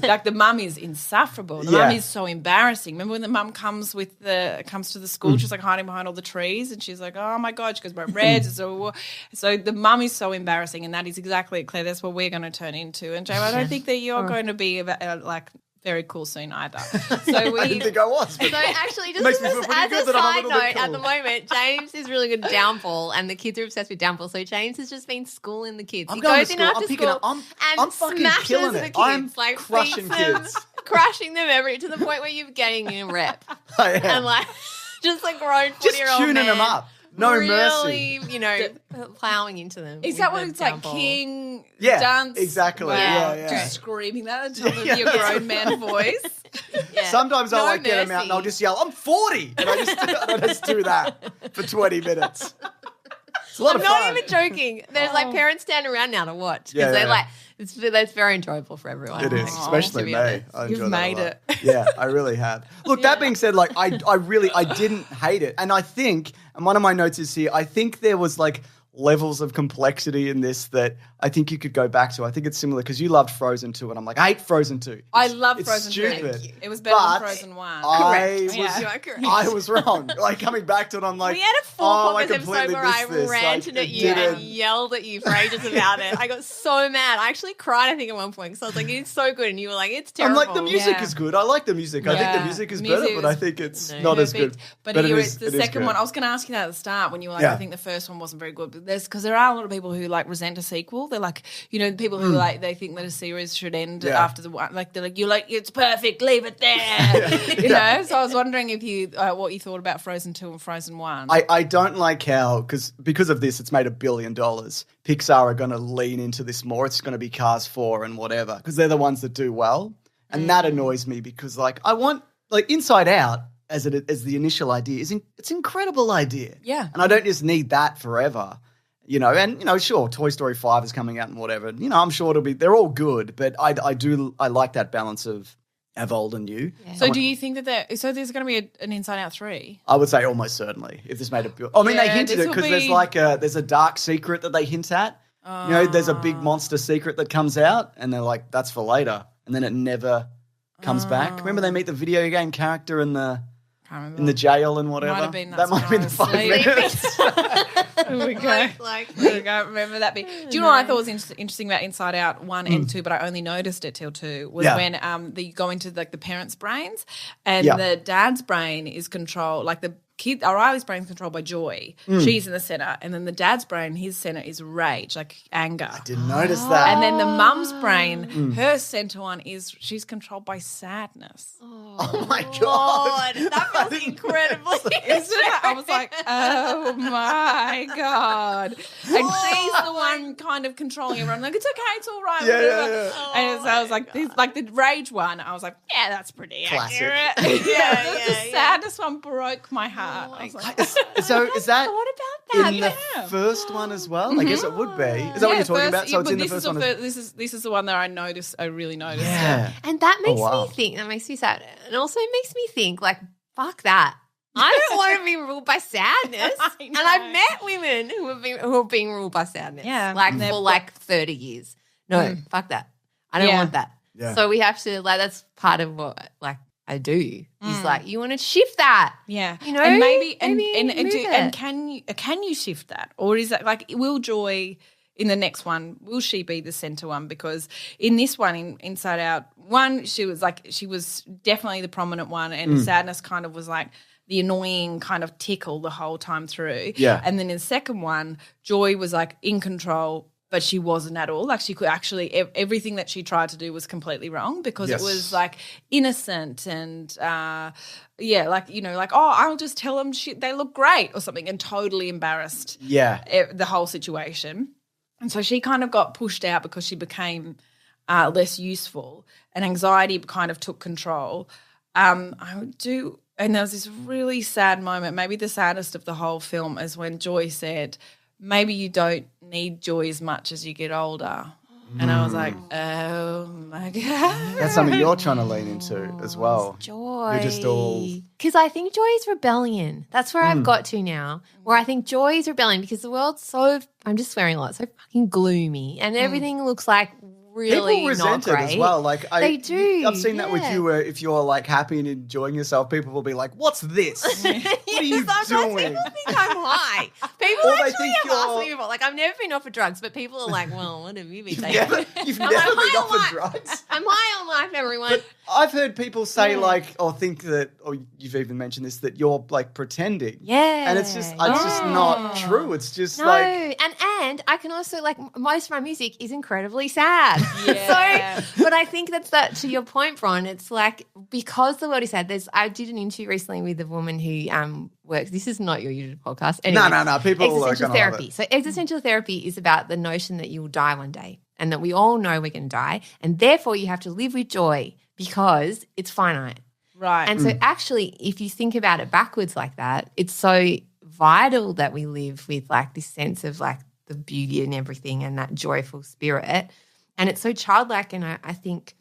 [SPEAKER 3] Like the mum is insufferable. The mum is so embarrassing. Remember when the mum comes to the school, she's like hiding behind all the trees and she's like, oh my God, she goes, but red. So the mum is so embarrassing, and that is exactly it, Claire. That's what we're going to turn into. And Jay, I don't think that you're going to be like very cool soon either. So
[SPEAKER 1] I didn't think I was.
[SPEAKER 4] So actually, just as a side note, at the moment, James is really good at downfall, and the kids are obsessed with downfall. So James has just been schooling the kids. He goes in after school and smashes the kids,
[SPEAKER 1] I'm
[SPEAKER 4] like
[SPEAKER 1] crushing kids,
[SPEAKER 4] crushing them to the point where you're getting a rep.
[SPEAKER 1] I am.
[SPEAKER 4] And like just a grown 40-year-old
[SPEAKER 1] just tuning
[SPEAKER 4] man,
[SPEAKER 1] them up. No
[SPEAKER 4] really,
[SPEAKER 1] mercy.
[SPEAKER 4] Plowing into them.
[SPEAKER 3] Is that what it's
[SPEAKER 4] downfall.
[SPEAKER 3] like, King
[SPEAKER 1] dance?
[SPEAKER 3] Wow.
[SPEAKER 1] Exactly. Yeah.
[SPEAKER 3] Just screaming that until your grown man voice.
[SPEAKER 1] Sometimes I get them out and I'll just yell, I'm 40. And I just do that for 20 minutes. It's a lot of fun.
[SPEAKER 4] I'm not even joking. There's like parents standing around now to watch because they like that's very enjoyable for everyone.
[SPEAKER 1] It is, especially me.
[SPEAKER 3] You've made it.
[SPEAKER 1] Yeah, I really have. Look, that being said, like I didn't hate it, and I think, and one of my notes is here, I think there was like levels of complexity in this that I think you could go back to. I think it's similar because you loved Frozen 2 and I'm like, I hate Frozen 2.
[SPEAKER 3] I love Frozen 2. It was better than Frozen 1.
[SPEAKER 1] I was wrong. Like coming back to it, I'm like,
[SPEAKER 4] we had a podcast episode where I ranted at you and yelled at you for ages about it. I got so mad. I actually cried, I think, at one point because I was like, it's so good. And you were like, it's terrible.
[SPEAKER 1] I'm like, the music is good. I like the music. I think the music is better, but I think it's not as good.
[SPEAKER 3] But the second one, I was going to ask you that at the start when you were like, I think the first one wasn't very good. Because there are a lot of people who like resent a sequel. They're like, people who like they think that a series should end after the one. Like they're like, you're like, it's perfect, leave it there. So I was wondering if you what you thought about Frozen 2 and Frozen 1.
[SPEAKER 1] I don't like how because of this, it's made $1 billion. Pixar are going to lean into this more. It's going to be Cars 4 and whatever because they're the ones that do well, and that annoys me because like I want like Inside Out as the initial idea it's an incredible idea.
[SPEAKER 3] Yeah,
[SPEAKER 1] and I don't just need that forever. Sure, Toy Story 5 is coming out and whatever. I'm sure they're all good, but I like that balance of old and new.
[SPEAKER 3] Yeah. So do you think that there's going to be an Inside Out 3?
[SPEAKER 1] I would say almost certainly if this made a bill. I mean, they hinted it because there's a dark secret that they hint at. There's a big monster secret that comes out and they're like, that's for later. And then it never comes back. Remember they meet the video game character in the jail and whatever? That might have been the 5 minutes.
[SPEAKER 3] There we go. Remember that bit. Do you know what I thought was interesting about Inside Out 1 and 2, but I only noticed it till 2, was when they go into like the parents' brains and the dad's brain is controlled, like the kid, Riley's brain is controlled by joy. She's in the center. And then the dad's brain, his center is rage, like anger.
[SPEAKER 1] I didn't notice that.
[SPEAKER 3] And then the mum's brain, her center one is she's controlled by sadness.
[SPEAKER 1] Oh my God.
[SPEAKER 4] That feels incredibly.
[SPEAKER 3] Isn't it? I was like, oh my God. And she's the one kind of controlling everyone. Like, it's okay, it's all right.
[SPEAKER 1] Yeah.
[SPEAKER 3] And so I was like, like the rage one, I was like, yeah, that's pretty
[SPEAKER 1] classic.
[SPEAKER 3] accurate. The sadness one broke my heart. I was like,
[SPEAKER 1] so is that
[SPEAKER 4] thought about that
[SPEAKER 1] in the first one as well? I guess it would be. Is that what you're talking about? So it's in the first one.
[SPEAKER 3] This is the one that I really noticed.
[SPEAKER 1] Yeah.
[SPEAKER 4] And that makes me think. That makes me sad. And also makes me think, like, fuck that. I don't want to be ruled by sadness. And I've met women who have been ruled by sadness.
[SPEAKER 3] Yeah.
[SPEAKER 4] Like for like 30 years. No, fuck that. I don't want that.
[SPEAKER 1] Yeah.
[SPEAKER 4] So we have to, like, that's part of what, like, I do. Is like, you want to shift that.
[SPEAKER 3] Yeah.
[SPEAKER 4] And
[SPEAKER 3] maybe can you shift that? Or is that like, will Joy in the next one, will she be the center one? Because in this one, in Inside Out 1, she was definitely the prominent one, and sadness kind of was like the annoying kind of tickle the whole time through.
[SPEAKER 1] Yeah.
[SPEAKER 3] And then in the second one, Joy was like in control, but she wasn't at all. Like she could actually, everything that she tried to do was completely wrong because it was like innocent and I'll just tell them they look great or something, and totally embarrassed the whole situation. And so she kind of got pushed out because she became less useful, and anxiety kind of took control. And there was this really sad moment, maybe the saddest of the whole film, is when Joy said, maybe you don't need joy as much as you get older. And I was like, oh my God.
[SPEAKER 1] That's something you're trying to lean into as well.
[SPEAKER 4] Joy.
[SPEAKER 1] You're just all...
[SPEAKER 4] Because I think joy is rebellion. That's where I've got to now, where I think joy is rebellion because the world's so, I'm just swearing a lot, so fucking gloomy and everything looks like really
[SPEAKER 1] people resent
[SPEAKER 4] not
[SPEAKER 1] it
[SPEAKER 4] great.
[SPEAKER 1] as well. Like
[SPEAKER 4] they do.
[SPEAKER 1] I've seen that with you where if you're like happy and enjoying yourself, people will be like, what's this? What are you
[SPEAKER 4] Sometimes
[SPEAKER 1] doing?
[SPEAKER 4] people think I'm high. People
[SPEAKER 1] Or they
[SPEAKER 4] actually
[SPEAKER 1] think
[SPEAKER 4] have asked
[SPEAKER 1] you're-
[SPEAKER 4] me before. Like, I've never been offered drugs, but people are like, well, what have you been
[SPEAKER 1] You've
[SPEAKER 4] taking?
[SPEAKER 1] never been
[SPEAKER 4] I'm like,
[SPEAKER 1] offered
[SPEAKER 4] high on life.
[SPEAKER 1] drugs.
[SPEAKER 4] I'm high on life, everyone.
[SPEAKER 1] But I've heard people say like, or think that, or you've even mentioned this, that you're like pretending.
[SPEAKER 4] Yeah.
[SPEAKER 1] And it's just not true. It's just
[SPEAKER 4] No,
[SPEAKER 1] like...
[SPEAKER 4] and I can also, like, most of my music is incredibly sad.
[SPEAKER 3] Yeah.
[SPEAKER 4] So, but I think that's that, to your point, Bron, it's like, because the world is sad, I did an interview recently with a woman who works, this is not your usual podcast. Anyway,
[SPEAKER 1] No, people are
[SPEAKER 4] existential
[SPEAKER 1] gonna love
[SPEAKER 4] therapy.
[SPEAKER 1] it.
[SPEAKER 4] So existential therapy is about the notion that you will die one day and that we all know we're going to die, and therefore you have to live with joy because it's finite.
[SPEAKER 3] Right.
[SPEAKER 4] And so actually, if you think about it backwards like that, it's so vital that we live with like this sense of like the beauty and everything and that joyful spirit. And it's so childlike, and I think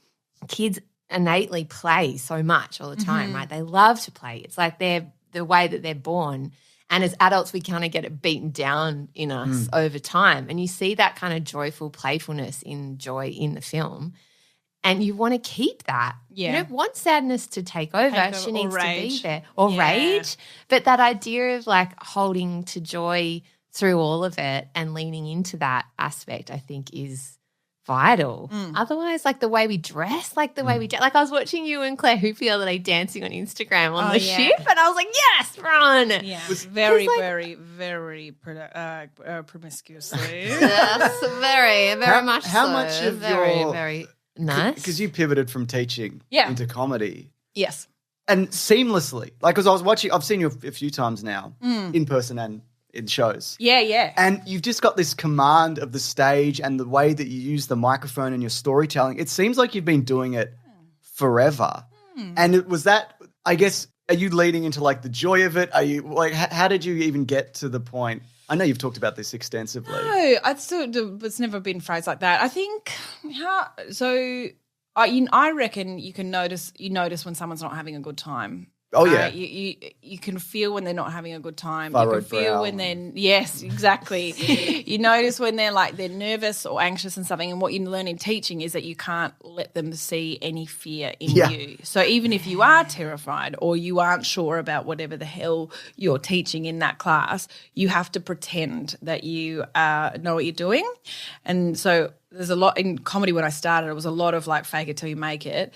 [SPEAKER 4] kids innately play so much all the time, right? They love to play. It's like they're the way that they're born. And as adults, we kind of get it beaten down in us over time. And you see that kind of joyful playfulness in Joy in the film. And you want to keep that.
[SPEAKER 3] Yeah.
[SPEAKER 4] You don't want sadness to take over. She needs to be
[SPEAKER 3] rage.
[SPEAKER 4] there. Or
[SPEAKER 3] Yeah.
[SPEAKER 4] rage. But that idea of like holding to joy through all of it and leaning into that aspect, I think is vital. Otherwise, like the way we dress, like the way we like I was watching you and Claire Hoop the other day dancing on Instagram on the ship, and I was like, yes, Bron.
[SPEAKER 3] Yeah,
[SPEAKER 1] Was-
[SPEAKER 3] very,
[SPEAKER 4] like-
[SPEAKER 3] very, very promiscuously.
[SPEAKER 4] Yes, very much
[SPEAKER 1] how
[SPEAKER 4] so.
[SPEAKER 1] much of
[SPEAKER 4] very,
[SPEAKER 1] your-
[SPEAKER 4] very nice.
[SPEAKER 1] Because you pivoted from teaching
[SPEAKER 3] Yeah.
[SPEAKER 1] into comedy.
[SPEAKER 3] Yes.
[SPEAKER 1] And seamlessly. Like, because I was watching, I've seen you a few times now, in person and in shows.
[SPEAKER 3] Yeah, yeah.
[SPEAKER 1] And you've just got this command of the stage and the way that you use the microphone and your storytelling. It seems like you've been doing it forever. And it was that, I guess, are you leading into like the joy of it? Are you like, how did you even get to the point? I know you've talked about this extensively.
[SPEAKER 3] No, it's never been phrased like that. I think I reckon you notice when someone's not having a good time.
[SPEAKER 1] Oh, yeah.
[SPEAKER 3] You can feel when they're not having a good time.
[SPEAKER 1] Furrowed
[SPEAKER 3] You can feel
[SPEAKER 1] brow.
[SPEAKER 3] when yes, exactly. You notice when they're nervous or anxious and something. And what you learn in teaching is that you can't let them see any fear in you. So even if you are terrified or you aren't sure about whatever the hell you're teaching in that class, you have to pretend that you know what you're doing. And so there's a lot in comedy. When I started, it was a lot of like fake it till you make it.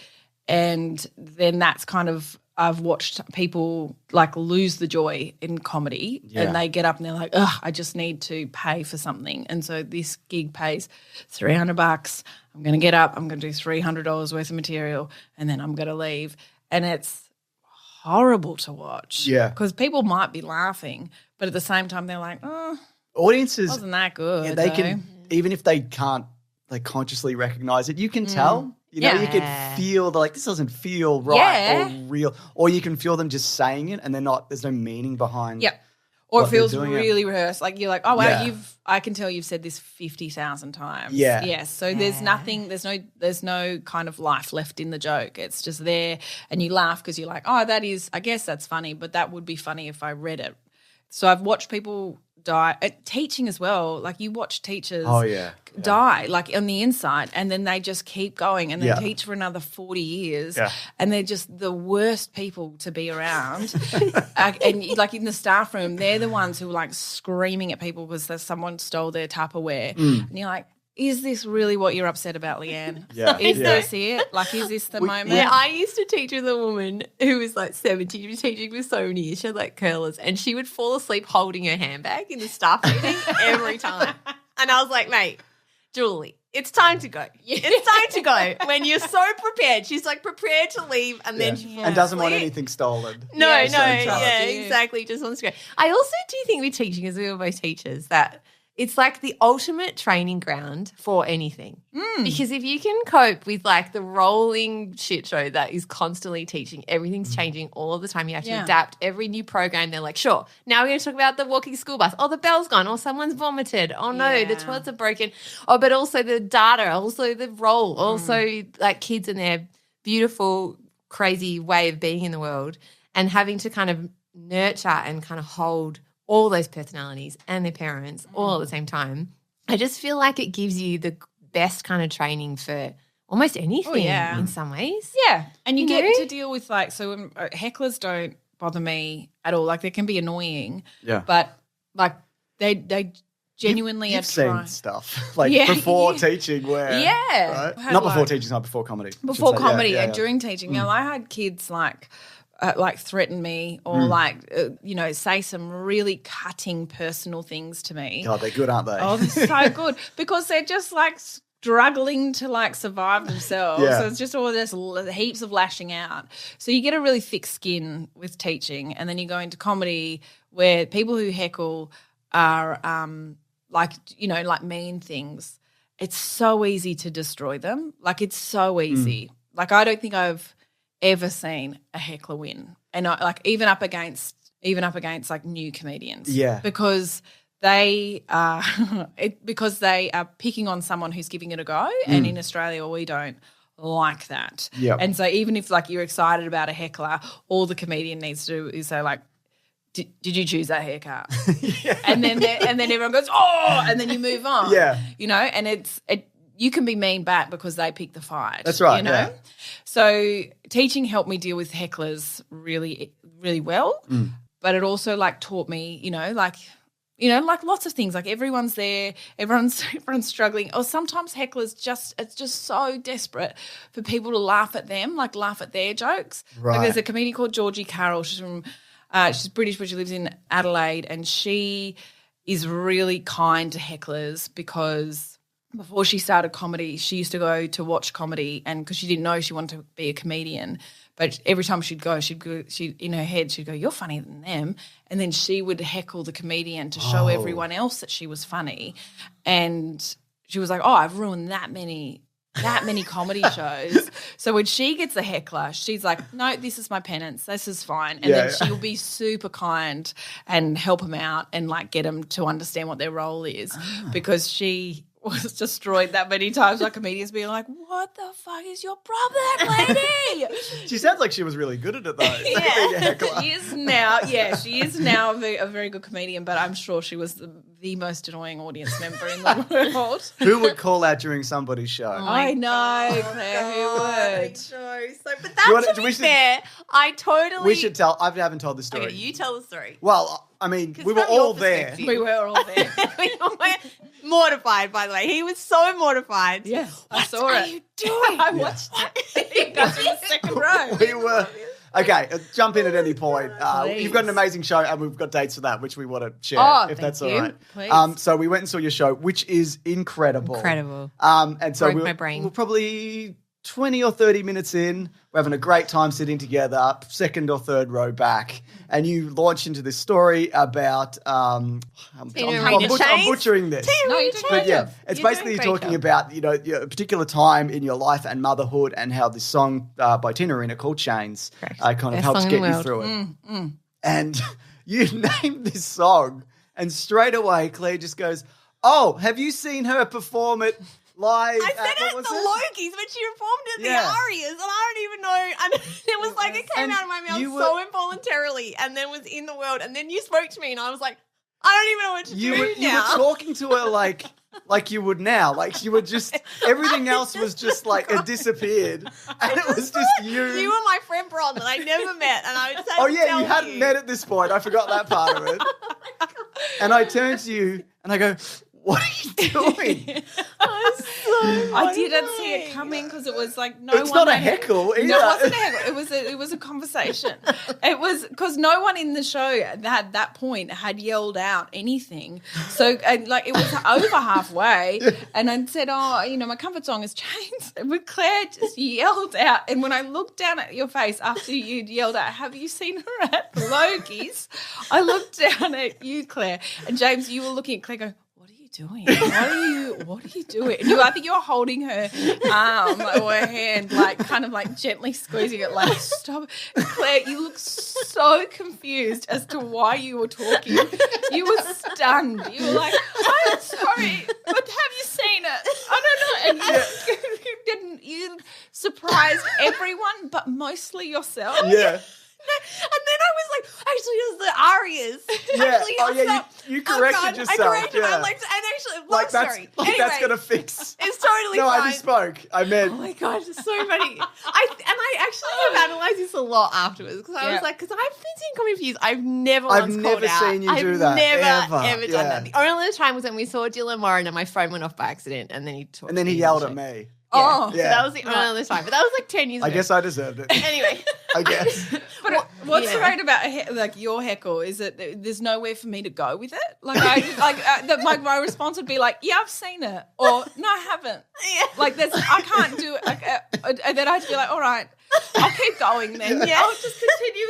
[SPEAKER 3] And then that's kind of, I've watched people like lose the joy in comedy and they get up and they're like, ugh, I just need to pay for something. And so this gig pays $300. I'm going to get up, I'm going to do $300 worth of material and then I'm going to leave. And it's horrible to watch.
[SPEAKER 1] Yeah.
[SPEAKER 3] Because people might be laughing, but at the same time they're like, oh,
[SPEAKER 1] Audiences,
[SPEAKER 3] wasn't that good.
[SPEAKER 1] yeah, they
[SPEAKER 3] though.
[SPEAKER 1] can, even if they can't like consciously recognize it, you can tell. You know, you can feel like this doesn't feel right or real. Or you can feel them just saying it and there's no meaning behind.
[SPEAKER 3] Yep. Or it
[SPEAKER 1] what they're
[SPEAKER 3] feels
[SPEAKER 1] doing.
[SPEAKER 3] really rehearsed. Like you're like, oh wow,
[SPEAKER 1] Yeah.
[SPEAKER 3] I can tell you've said this 50,000 times.
[SPEAKER 1] Yeah.
[SPEAKER 3] Yes. So there's nothing, there's no kind of life left in the joke. It's just there and you laugh because you're like, oh, I guess that's funny, but that would be funny if I read it. So I've watched people die at teaching as well. Like you watch teachers die like on the inside and then they just keep going and they teach for another 40 years and they're just the worst people to be around. And like in the staff room, they're the ones who are like screaming at people because someone stole their Tupperware and you're like, is this really what you're upset about, Leanne?
[SPEAKER 1] Yeah.
[SPEAKER 3] Is this it? Like, is this the moment?
[SPEAKER 4] Yeah, I used to teach with a woman who was like 70. She was teaching for so many years. She had like curlers and she would fall asleep holding her handbag in the staff meeting every time. And I was like, mate, Julie, it's time to go. It's time to go. When you're so prepared. She's like prepared to leave and then she falls
[SPEAKER 1] and doesn't want
[SPEAKER 4] asleep.
[SPEAKER 1] anything stolen.
[SPEAKER 4] No,
[SPEAKER 3] Yeah,
[SPEAKER 4] exactly. Just wants to go. I also do think with teaching, as we were both teachers, that it's like the ultimate training ground for anything. Because if you can cope with like the rolling shit show that is constantly teaching, everything's changing all of the time. You have to adapt every new program. They're like, sure, now we're going to talk about the walking school bus. Oh, the bell's gone. Oh, someone's vomited. Oh, no, the toilets are broken. Oh, but also the data, also the role, also like kids and their beautiful, crazy way of being in the world and having to kind of nurture and kind of hold all those personalities and their parents all at the same time. I just feel like it gives you the best kind of training for almost anything in some ways.
[SPEAKER 3] Yeah. And you get to deal with like, so when, hecklers don't bother me at all. Like they can be annoying. Yeah. But like they genuinely
[SPEAKER 1] you've seen stuff like before teaching where right? Not before teaching, not before comedy.
[SPEAKER 3] Before comedy and during teaching. You know, I had kids like threaten me or say some really cutting personal things to me.
[SPEAKER 1] God, they're good, aren't they?
[SPEAKER 3] Oh, they're so good because they're just like struggling to like survive themselves. So it's just all this heaps of lashing out. So you get a really thick skin with teaching, and then you go into comedy where people who heckle are like mean things. It's so easy to destroy them. Like it's so easy. Like I don't think I've ever seen a heckler win, and even up against like new comedians, because they are picking on someone who's giving it a go, and in Australia we don't like that. And so even if like you're excited about a heckler, all the comedian needs to do is say like, did you choose that haircut? And then everyone goes, oh, and then you move on. And you can be mean back because they pick the fight.
[SPEAKER 1] That's right.
[SPEAKER 3] You know? Yeah. So teaching helped me deal with hecklers really, really well. But it also like taught me, like lots of things. Like everyone's there, everyone's struggling. Or sometimes hecklers it's just so desperate for people to laugh at them, like laugh at their jokes. Right. Like there's a comedian called Georgie Carroll. She's from she's British, but she lives in Adelaide, and she is really kind to hecklers because before she started comedy, she used to go to watch comedy, and because she didn't know she wanted to be a comedian, but every time she'd go, she in her head she'd go, "You're funnier than them," and then she would heckle the comedian to show everyone else that she was funny, and she was like, "Oh, I've ruined that many comedy shows." So when she gets a heckler, she's like, "No, this is my penance. This is fine." And then she'll be super kind and help them out and like get them to understand what their role is because she was destroyed that many times by comedians being like, "What the fuck is your problem, lady?"
[SPEAKER 1] She sounds like she was really good at it though.
[SPEAKER 3] She is now. Yeah, she is now a very good comedian, but I'm sure she was the most annoying audience member in the world.
[SPEAKER 1] Who would call out during somebody's show?
[SPEAKER 3] I know, Claire. Who would?
[SPEAKER 4] But that's to be fair. I totally.
[SPEAKER 1] We should tell. I haven't told the story.
[SPEAKER 4] Okay, you tell the story.
[SPEAKER 1] Well, I mean, we were all there.
[SPEAKER 3] We were all there.
[SPEAKER 4] We were mortified, by the way. He was so mortified.
[SPEAKER 3] Yeah,
[SPEAKER 4] I saw it. What are you doing?
[SPEAKER 3] I watched it. That's in the second row.
[SPEAKER 1] We were. Okay, jump in at any point. You've got an amazing show, and we've got dates for that, which we want to share, if that's all right.
[SPEAKER 3] Please.
[SPEAKER 1] So we went and saw your show, which is incredible. And so
[SPEAKER 4] my brain.
[SPEAKER 1] we're probably 20 or 30 minutes in. We're having a great time sitting together, second or third row back, and you launch into this story about I'm butchering this.
[SPEAKER 3] No, you
[SPEAKER 1] but yeah, it's basically talking about a particular time in your life and motherhood, and how this song by Tina Arena called Chains kind of helps get you through it. And you named this song, and straight away Claire just goes, "Oh, have you seen her perform it live?"
[SPEAKER 4] I said it at the Lokies when she performed at the Arias, and I don't even know. And it was like it came out of my mouth so involuntarily, and then was in the world. And then you spoke to me, and I was like, I don't even know what to do now.
[SPEAKER 1] You were talking to her like you would now. Like you were just everything else was just like it disappeared, and it was just you.
[SPEAKER 4] You were my friend Bron that I never met, and I just had to tell
[SPEAKER 1] you hadn't met at this point. I forgot that part of it. And I turned to you, and I go, "What are you doing?"
[SPEAKER 3] I didn't see it coming because it was like
[SPEAKER 1] It's not a heckle either.
[SPEAKER 3] No, it wasn't a heckle. It was a conversation. It was because no one in the show at that point had yelled out anything. So it was over halfway, and I said, "Oh, my comfort song is Chains." And Claire just yelled out, and when I looked down at your face after you'd yelled out, "Have you seen her at the Lokies?" I looked down at you, Claire, and James, you were looking at Claire going, "What are you doing? What are you doing? And I think you're holding her arm or her hand, like kind of like gently squeezing it, like stop. Claire, you look so confused as to why you were talking. You were stunned. You were like, I'm sorry, but have you seen it? I don't know. And you surprised everyone, but mostly yourself.
[SPEAKER 1] Yeah.
[SPEAKER 4] And then I was like, actually, it was the arias.
[SPEAKER 1] Yeah. Actually, you corrected yourself.
[SPEAKER 4] I corrected
[SPEAKER 1] yeah.
[SPEAKER 4] and actually,
[SPEAKER 1] like that's
[SPEAKER 4] sorry.
[SPEAKER 1] like
[SPEAKER 4] Anyway,
[SPEAKER 1] that's gonna fix.
[SPEAKER 4] It's totally
[SPEAKER 1] no,
[SPEAKER 4] fine.
[SPEAKER 1] I misspoke. I meant.
[SPEAKER 4] Oh my gosh, it's so funny. I actually have analysed this a lot afterwards because I was like, because I've been seeing comedy views, I've never
[SPEAKER 1] seen you do that.
[SPEAKER 4] Ever done that. The only other time was when we saw Dylan Moran and my phone went off by accident, and then he
[SPEAKER 1] yelled at me.
[SPEAKER 4] Yeah. So that was the only other time, but that was like 10 years ago.
[SPEAKER 1] I guess I deserved it.
[SPEAKER 4] Anyway.
[SPEAKER 1] I guess.
[SPEAKER 3] But what's great about like your heckle is that there's nowhere for me to go with it. Like my response would be like, "Yeah, I've seen it," or "No, I haven't." Yeah. Like I can't do it. And then I'd be like, "All right, I'll keep going then. Yeah, I'll just continue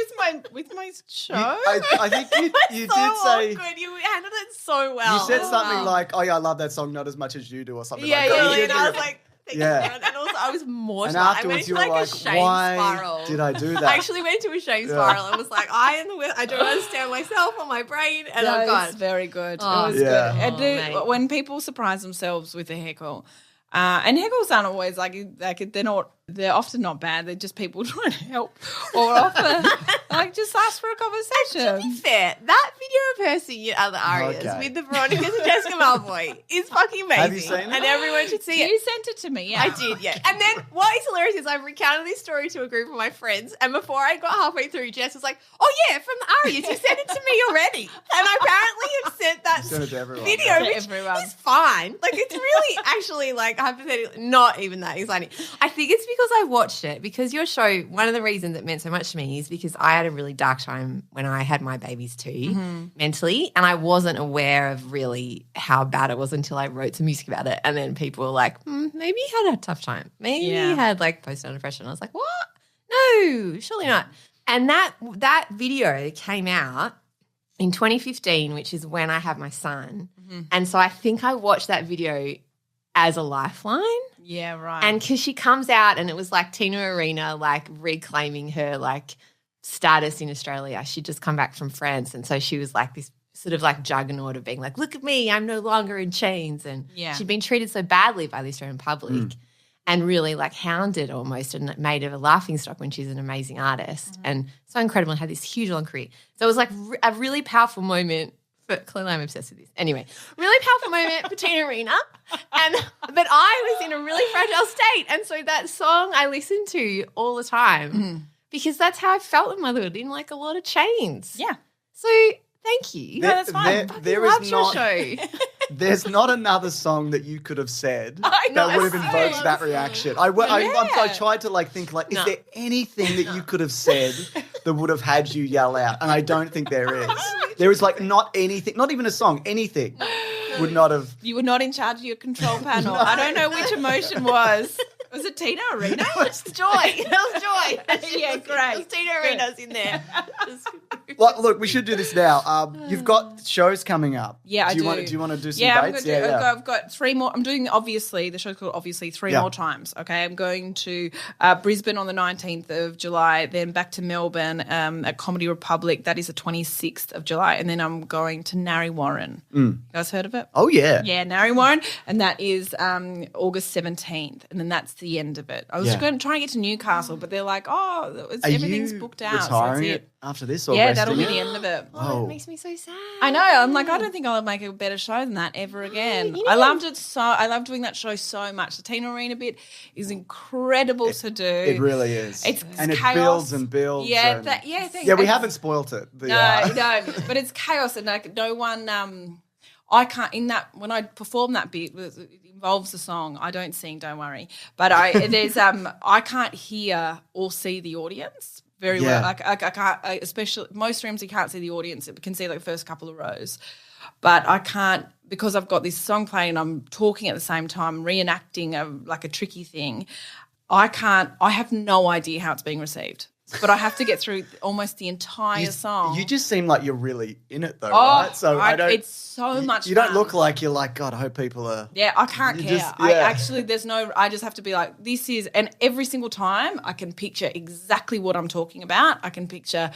[SPEAKER 3] with my show."
[SPEAKER 1] I think you
[SPEAKER 4] so
[SPEAKER 1] did say
[SPEAKER 4] awkward. You handled it so well.
[SPEAKER 1] You said something like, "Oh yeah, I love that song not as much as you do," or something.
[SPEAKER 4] Yeah,
[SPEAKER 1] like that.
[SPEAKER 4] yeah. And I was like. And also I was mortified.
[SPEAKER 1] And afterwards
[SPEAKER 4] I went into
[SPEAKER 1] you were
[SPEAKER 4] a shame
[SPEAKER 1] why
[SPEAKER 4] spiral.
[SPEAKER 1] did I do that?
[SPEAKER 4] I actually went into a shame spiral and was like, I don't understand myself or my brain. And
[SPEAKER 3] that
[SPEAKER 4] oh God.
[SPEAKER 3] was very good.
[SPEAKER 4] Oh,
[SPEAKER 3] it was good. And when people surprise themselves with a heckle, and heckles aren't always like they're often not bad. They're just people trying to help or offer, like just ask for a conversation.
[SPEAKER 4] To be fair, that video of her singing other arias with the Veronicas and Jessica Malfoy is fucking amazing.
[SPEAKER 1] Have you seen it?
[SPEAKER 4] And everyone should see it.
[SPEAKER 3] You sent it to me, yeah.
[SPEAKER 4] I did, yeah. And then what is hilarious is I've recounted this story to a group of my friends, and before I got halfway through, Jess was like, "Oh yeah, from the arias, you sent it to me already." And I apparently have sent that
[SPEAKER 1] sent it to everyone.
[SPEAKER 4] video, which is fine. Like it's really actually like hypothetically not even that exciting. I think it's because I watched it, because your show, one of the reasons it meant so much to me is because I had a really dark time when I had my babies too, mentally, and I wasn't aware of really how bad it was until I wrote some music about it, and then people were like, maybe you had a tough time. Maybe you had like postnatal depression. I was like, what? No, surely not. And that video came out in 2015, which is when I had my son. And so I think I watched that video as a lifeline.
[SPEAKER 3] Yeah, right.
[SPEAKER 4] And because she comes out and it was like Tina Arena like reclaiming her like status in Australia. She'd just come back from France, and so she was like this sort of like juggernaut of being like, look at me, I'm no longer in chains. And she'd been treated so badly by the Australian public and really like hounded almost and made of a laughingstock when she's an amazing artist and so incredible and had this huge long career. So it was like a really powerful moment. But clearly I'm obsessed with this. Anyway, really powerful moment for Tina Arena. But I was in a really fragile state. And so that song I listened to all the time because that's how I felt in motherhood, in like a lot of chains.
[SPEAKER 3] Yeah.
[SPEAKER 4] So thank you.
[SPEAKER 1] No,
[SPEAKER 4] that's fine.
[SPEAKER 1] There is not, show. There's not another song that you could have said that would have invoked that reaction. I tried to like think like, is there anything that you could have said that would have had you yell out? And I don't think there is. There is like not anything, not even a song, anything would not have.
[SPEAKER 3] You were not in charge of your control panel. I don't know which emotion was. Was it Tina Arena?
[SPEAKER 4] It was Joy. It was Joy.
[SPEAKER 3] Yeah, great.
[SPEAKER 4] It was Tina Arena's in there.
[SPEAKER 1] Look, we should do this now. You've got shows coming up.
[SPEAKER 3] Yeah, I do.
[SPEAKER 1] Do you want to do some dates?
[SPEAKER 3] I've got 3 more. I'm doing obviously the show's called Obviously 3 more times. Okay, I'm going to Brisbane on the 19th of July, then back to Melbourne at Comedy Republic. That is the 26th of July, and then I'm going to Narre Warren. You guys heard of it?
[SPEAKER 1] Oh yeah,
[SPEAKER 3] yeah, Narre Warren, and that is August 17th, and then that's the end of it. I was going to try and get to Newcastle, but they're like, everything's booked out.
[SPEAKER 1] Retiring
[SPEAKER 3] so
[SPEAKER 1] it after this? Or
[SPEAKER 3] that'll be the end of it.
[SPEAKER 4] Oh, that makes me so sad.
[SPEAKER 3] I know. I'm like, I don't think I'll make a better show than that ever again. I loved it so. I love doing that show so much. The Tina Arena bit is incredible to do. It
[SPEAKER 1] really is.
[SPEAKER 3] It's
[SPEAKER 1] and
[SPEAKER 3] chaos.
[SPEAKER 1] It builds and builds.
[SPEAKER 3] Yeah,
[SPEAKER 1] thanks. We haven't spoilt it.
[SPEAKER 3] No, but it's chaos and like no one. I can't when I perform that bit. It involves the song. I don't sing. Don't worry. But I can't hear or see the audience very well. Like I can't, especially most rooms you can't see the audience. You can see like the first couple of rows, but I can't because I've got this song playing and I'm talking at the same time, reenacting a tricky thing. I have no idea how it's being received. but I have to get through almost the entire song.
[SPEAKER 1] You just seem like you're really in it though, right? So
[SPEAKER 3] it's so much
[SPEAKER 1] You
[SPEAKER 3] fun.
[SPEAKER 1] don't look like you're like, God, I hope people are.
[SPEAKER 3] Yeah, I can't care. I just have to be like, this is, and every single time I can picture exactly what I'm talking about. I can picture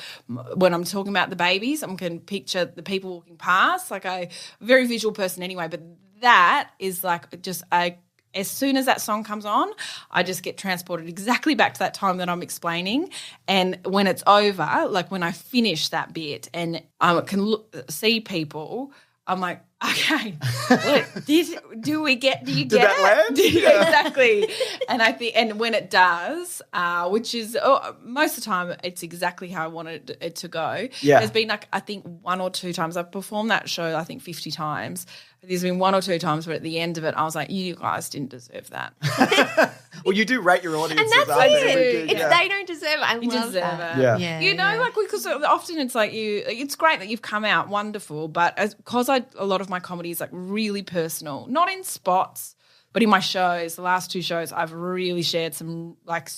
[SPEAKER 3] when I'm talking about the babies, I can picture the people walking past. Like I'm a very visual person anyway, but that is like just as soon as that song comes on, I just get transported exactly back to that time that I'm explaining. And when it's over, like when I finish that bit and I can see people, I'm like, okay, do you get
[SPEAKER 1] Did that land?
[SPEAKER 3] Yeah, exactly. And I think, and when it does, which is most of the time, it's exactly how I wanted it to go.
[SPEAKER 1] Yeah.
[SPEAKER 3] There's been like I think 1 or 2 times I've performed that show. I think 50 times. There's been 1 or 2 times where at the end of it, I was like, you guys didn't deserve that.
[SPEAKER 1] Well, you do rate your audiences.
[SPEAKER 4] And that's
[SPEAKER 1] it.
[SPEAKER 4] They don't deserve it. I love that.
[SPEAKER 1] Yeah.
[SPEAKER 3] You know, like because often it's like it's great that you've come out wonderful, but because a lot of my comedy is like really personal, not in spots, but in my shows, the last 2 shows, I've really shared some like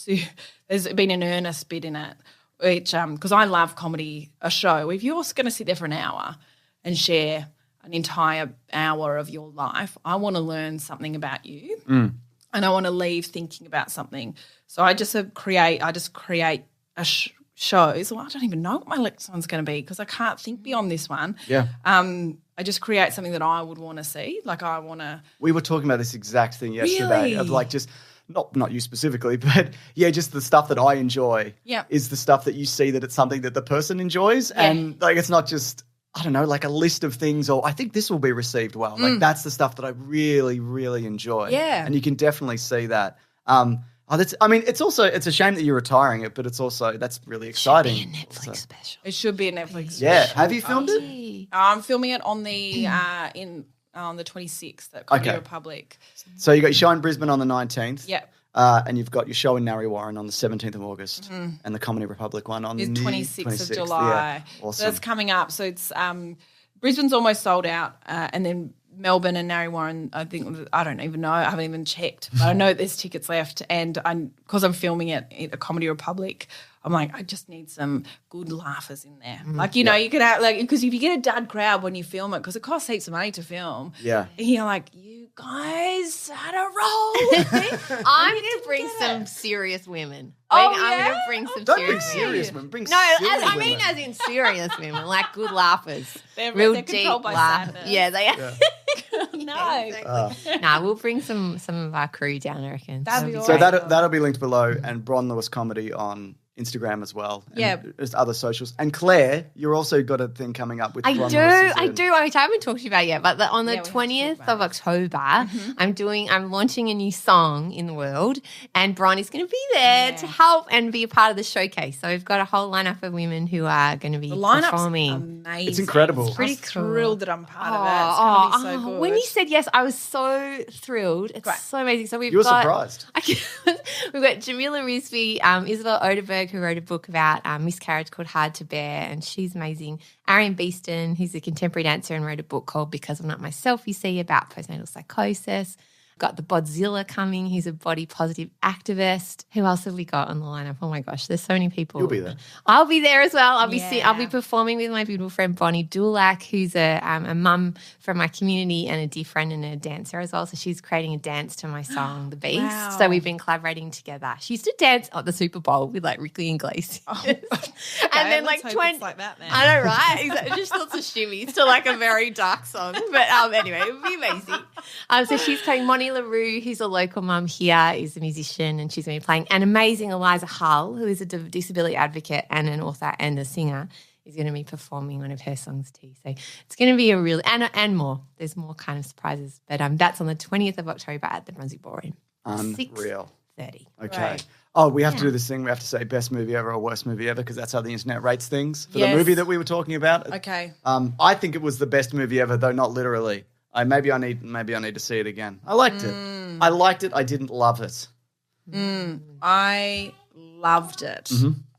[SPEAKER 3] there's been an earnest bit in it, which because I love comedy, a show. If you're going to sit there for an hour and share an entire hour of your life, I want to learn something about you. And I want to leave thinking about something. So I just create shows. Well, I don't even know what my next one's going to be because I can't think beyond this one.
[SPEAKER 1] Yeah.
[SPEAKER 3] I just create something that I would want to see. Like I want to.
[SPEAKER 1] We were talking about this exact thing yesterday
[SPEAKER 3] Really?
[SPEAKER 1] of like just not you specifically, but yeah, just the stuff that I enjoy is the stuff that you see that it's something that the person enjoys. Yeah. And like it's not just, I don't know, like a list of things or I think this will be received well. Like that's the stuff that I really, really enjoy.
[SPEAKER 3] Yeah.
[SPEAKER 1] And you can definitely see that. It's a shame that you're retiring it, but it's also, that's really exciting.
[SPEAKER 4] It should be a Netflix special.
[SPEAKER 3] It should be a Netflix special.
[SPEAKER 1] Yeah. Have you filmed it?
[SPEAKER 3] I'm filming it on the on the 26th at Comedy Republic.
[SPEAKER 1] So you got your show in Brisbane on the 19th.
[SPEAKER 3] Yeah.
[SPEAKER 1] And you've got your show in Narre Warren on the 17th of August and the Comedy Republic one on the 26th
[SPEAKER 3] of July.
[SPEAKER 1] Yeah. Awesome.
[SPEAKER 3] So that's coming up. So it's Brisbane's almost sold out and then Melbourne and Narre Warren, I don't even know. I haven't even checked. But I know there's tickets left and because I'm filming it at the Comedy Republic, I'm like, I just need some good laughers in there. Like, you know, you could have, like, because if you get a dud crowd when you film it, because it costs heaps of money to film.
[SPEAKER 1] Yeah.
[SPEAKER 3] And you're like, you guys had a roll.
[SPEAKER 4] I'm going to bring some serious women.
[SPEAKER 3] Oh,
[SPEAKER 4] I'm going to bring some
[SPEAKER 1] Don't
[SPEAKER 4] serious
[SPEAKER 1] bring serious women. Bring
[SPEAKER 4] No,
[SPEAKER 1] serious
[SPEAKER 4] I mean
[SPEAKER 1] women.
[SPEAKER 4] as in serious women, like good laughers.
[SPEAKER 3] They're
[SPEAKER 4] deep
[SPEAKER 3] controlled by
[SPEAKER 4] laughers.
[SPEAKER 3] sadness.
[SPEAKER 4] Yeah, they are.
[SPEAKER 1] Yeah.
[SPEAKER 3] No.
[SPEAKER 4] Exactly. Nah, we'll bring some of our crew down, I reckon.
[SPEAKER 3] That'd be
[SPEAKER 1] So
[SPEAKER 3] awesome.
[SPEAKER 1] that'll be linked below and Bron Lewis Comedy on Instagram as well. And
[SPEAKER 3] Yeah.
[SPEAKER 1] Just other socials. And Claire, you're also got a thing coming up with
[SPEAKER 4] I
[SPEAKER 1] Bron
[SPEAKER 4] do.
[SPEAKER 1] Lewis.
[SPEAKER 4] I haven't talked to you about it yet, but on the
[SPEAKER 3] Yeah, we have to
[SPEAKER 4] 20th
[SPEAKER 3] talk
[SPEAKER 4] of October, I'm launching a new song in the world, and Bron is going to be there to help and be a part of the showcase. So we've got a whole lineup of women who are going to be
[SPEAKER 3] The lineup's
[SPEAKER 4] performing.
[SPEAKER 3] amazing.
[SPEAKER 1] It's incredible.
[SPEAKER 3] I'm
[SPEAKER 4] Pretty cool.
[SPEAKER 3] thrilled that I'm part of it. It's going to be so good.
[SPEAKER 4] When you said yes, I was so thrilled. It's
[SPEAKER 3] Great.
[SPEAKER 4] so amazing. So we've
[SPEAKER 1] You were
[SPEAKER 4] got,
[SPEAKER 1] surprised.
[SPEAKER 4] We've got Jamila Rizvi, Isabel Oderberg, who wrote a book about miscarriage called Hard to Bear, and she's amazing. Arian Beeston, who's a contemporary dancer and wrote a book called Because I'm Not Myself, you see, about postnatal psychosis. Got the Bodzilla coming. He's a body positive activist. Who else have we got on the lineup? Oh my gosh, there's so many people.
[SPEAKER 1] You'll be there.
[SPEAKER 4] I'll be there as well. I'll be
[SPEAKER 3] Yeah.
[SPEAKER 4] performing with my beautiful friend Bonnie Dulac, who's a mum from my community and a dear friend and a dancer as well. So she's creating a dance to my song, The Beast.
[SPEAKER 3] Wow.
[SPEAKER 4] So we've been collaborating together. She used to dance at the Super Bowl with like Ricky and Glacier. And then like
[SPEAKER 3] let's hope
[SPEAKER 4] 20
[SPEAKER 3] it's like that now.
[SPEAKER 4] I know, right? Exactly. Just lots of shimmies to like a very dark song. But anyway, it would be amazing. So she's playing Moni LaRue, who's a local mum here, is a musician, and she's going to be playing an amazing Eliza Hull, who is a disability advocate and an author and a singer, is going to be performing one of her songs too. So it's going to be a real and more. There's more kind of surprises. But that's on the 20th of October at the Brunswick Ballroom.
[SPEAKER 1] Unreal.
[SPEAKER 4] 6:30.
[SPEAKER 1] Okay.
[SPEAKER 3] Right.
[SPEAKER 1] Oh, we have to do this thing. We have to say best movie ever or worst movie ever because that's how the internet rates things. For the
[SPEAKER 3] Yes.
[SPEAKER 1] movie that we were talking about.
[SPEAKER 3] Okay.
[SPEAKER 1] I think it was the best movie ever, though not literally. Maybe I need to see it again. I liked it. I liked it. I didn't love it.
[SPEAKER 3] I loved it.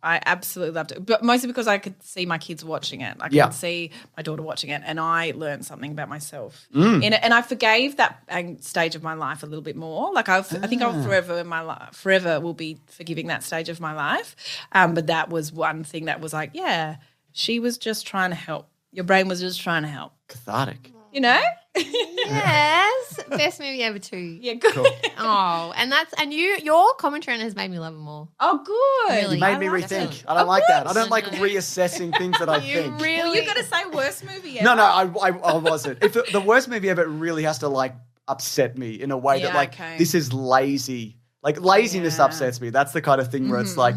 [SPEAKER 3] I absolutely loved it, but mostly because I could see my kids watching it. I could see my daughter watching it, and I learned something about myself in it. And I forgave that stage of my life a little bit more. Like I think I'll forever will be forgiving that stage of my life. But that was one thing that was like, yeah, she was just trying to help. Your brain was just trying to help.
[SPEAKER 1] Cathartic.
[SPEAKER 3] You know?
[SPEAKER 4] Yes. Best movie ever too.
[SPEAKER 3] Yeah, good.
[SPEAKER 1] Cool.
[SPEAKER 4] Oh, and your commentary on it has made me love it more.
[SPEAKER 3] Oh, good.
[SPEAKER 4] Really?
[SPEAKER 1] You made me rethink. I don't like that. I don't like reassessing things that I think.
[SPEAKER 4] Really?
[SPEAKER 3] Well, you got to say worst movie ever.
[SPEAKER 1] No, I wasn't. If the worst movie ever really has to like upset me in a way that like this is lazy. Like laziness upsets me. That's the kind of thing where it's like.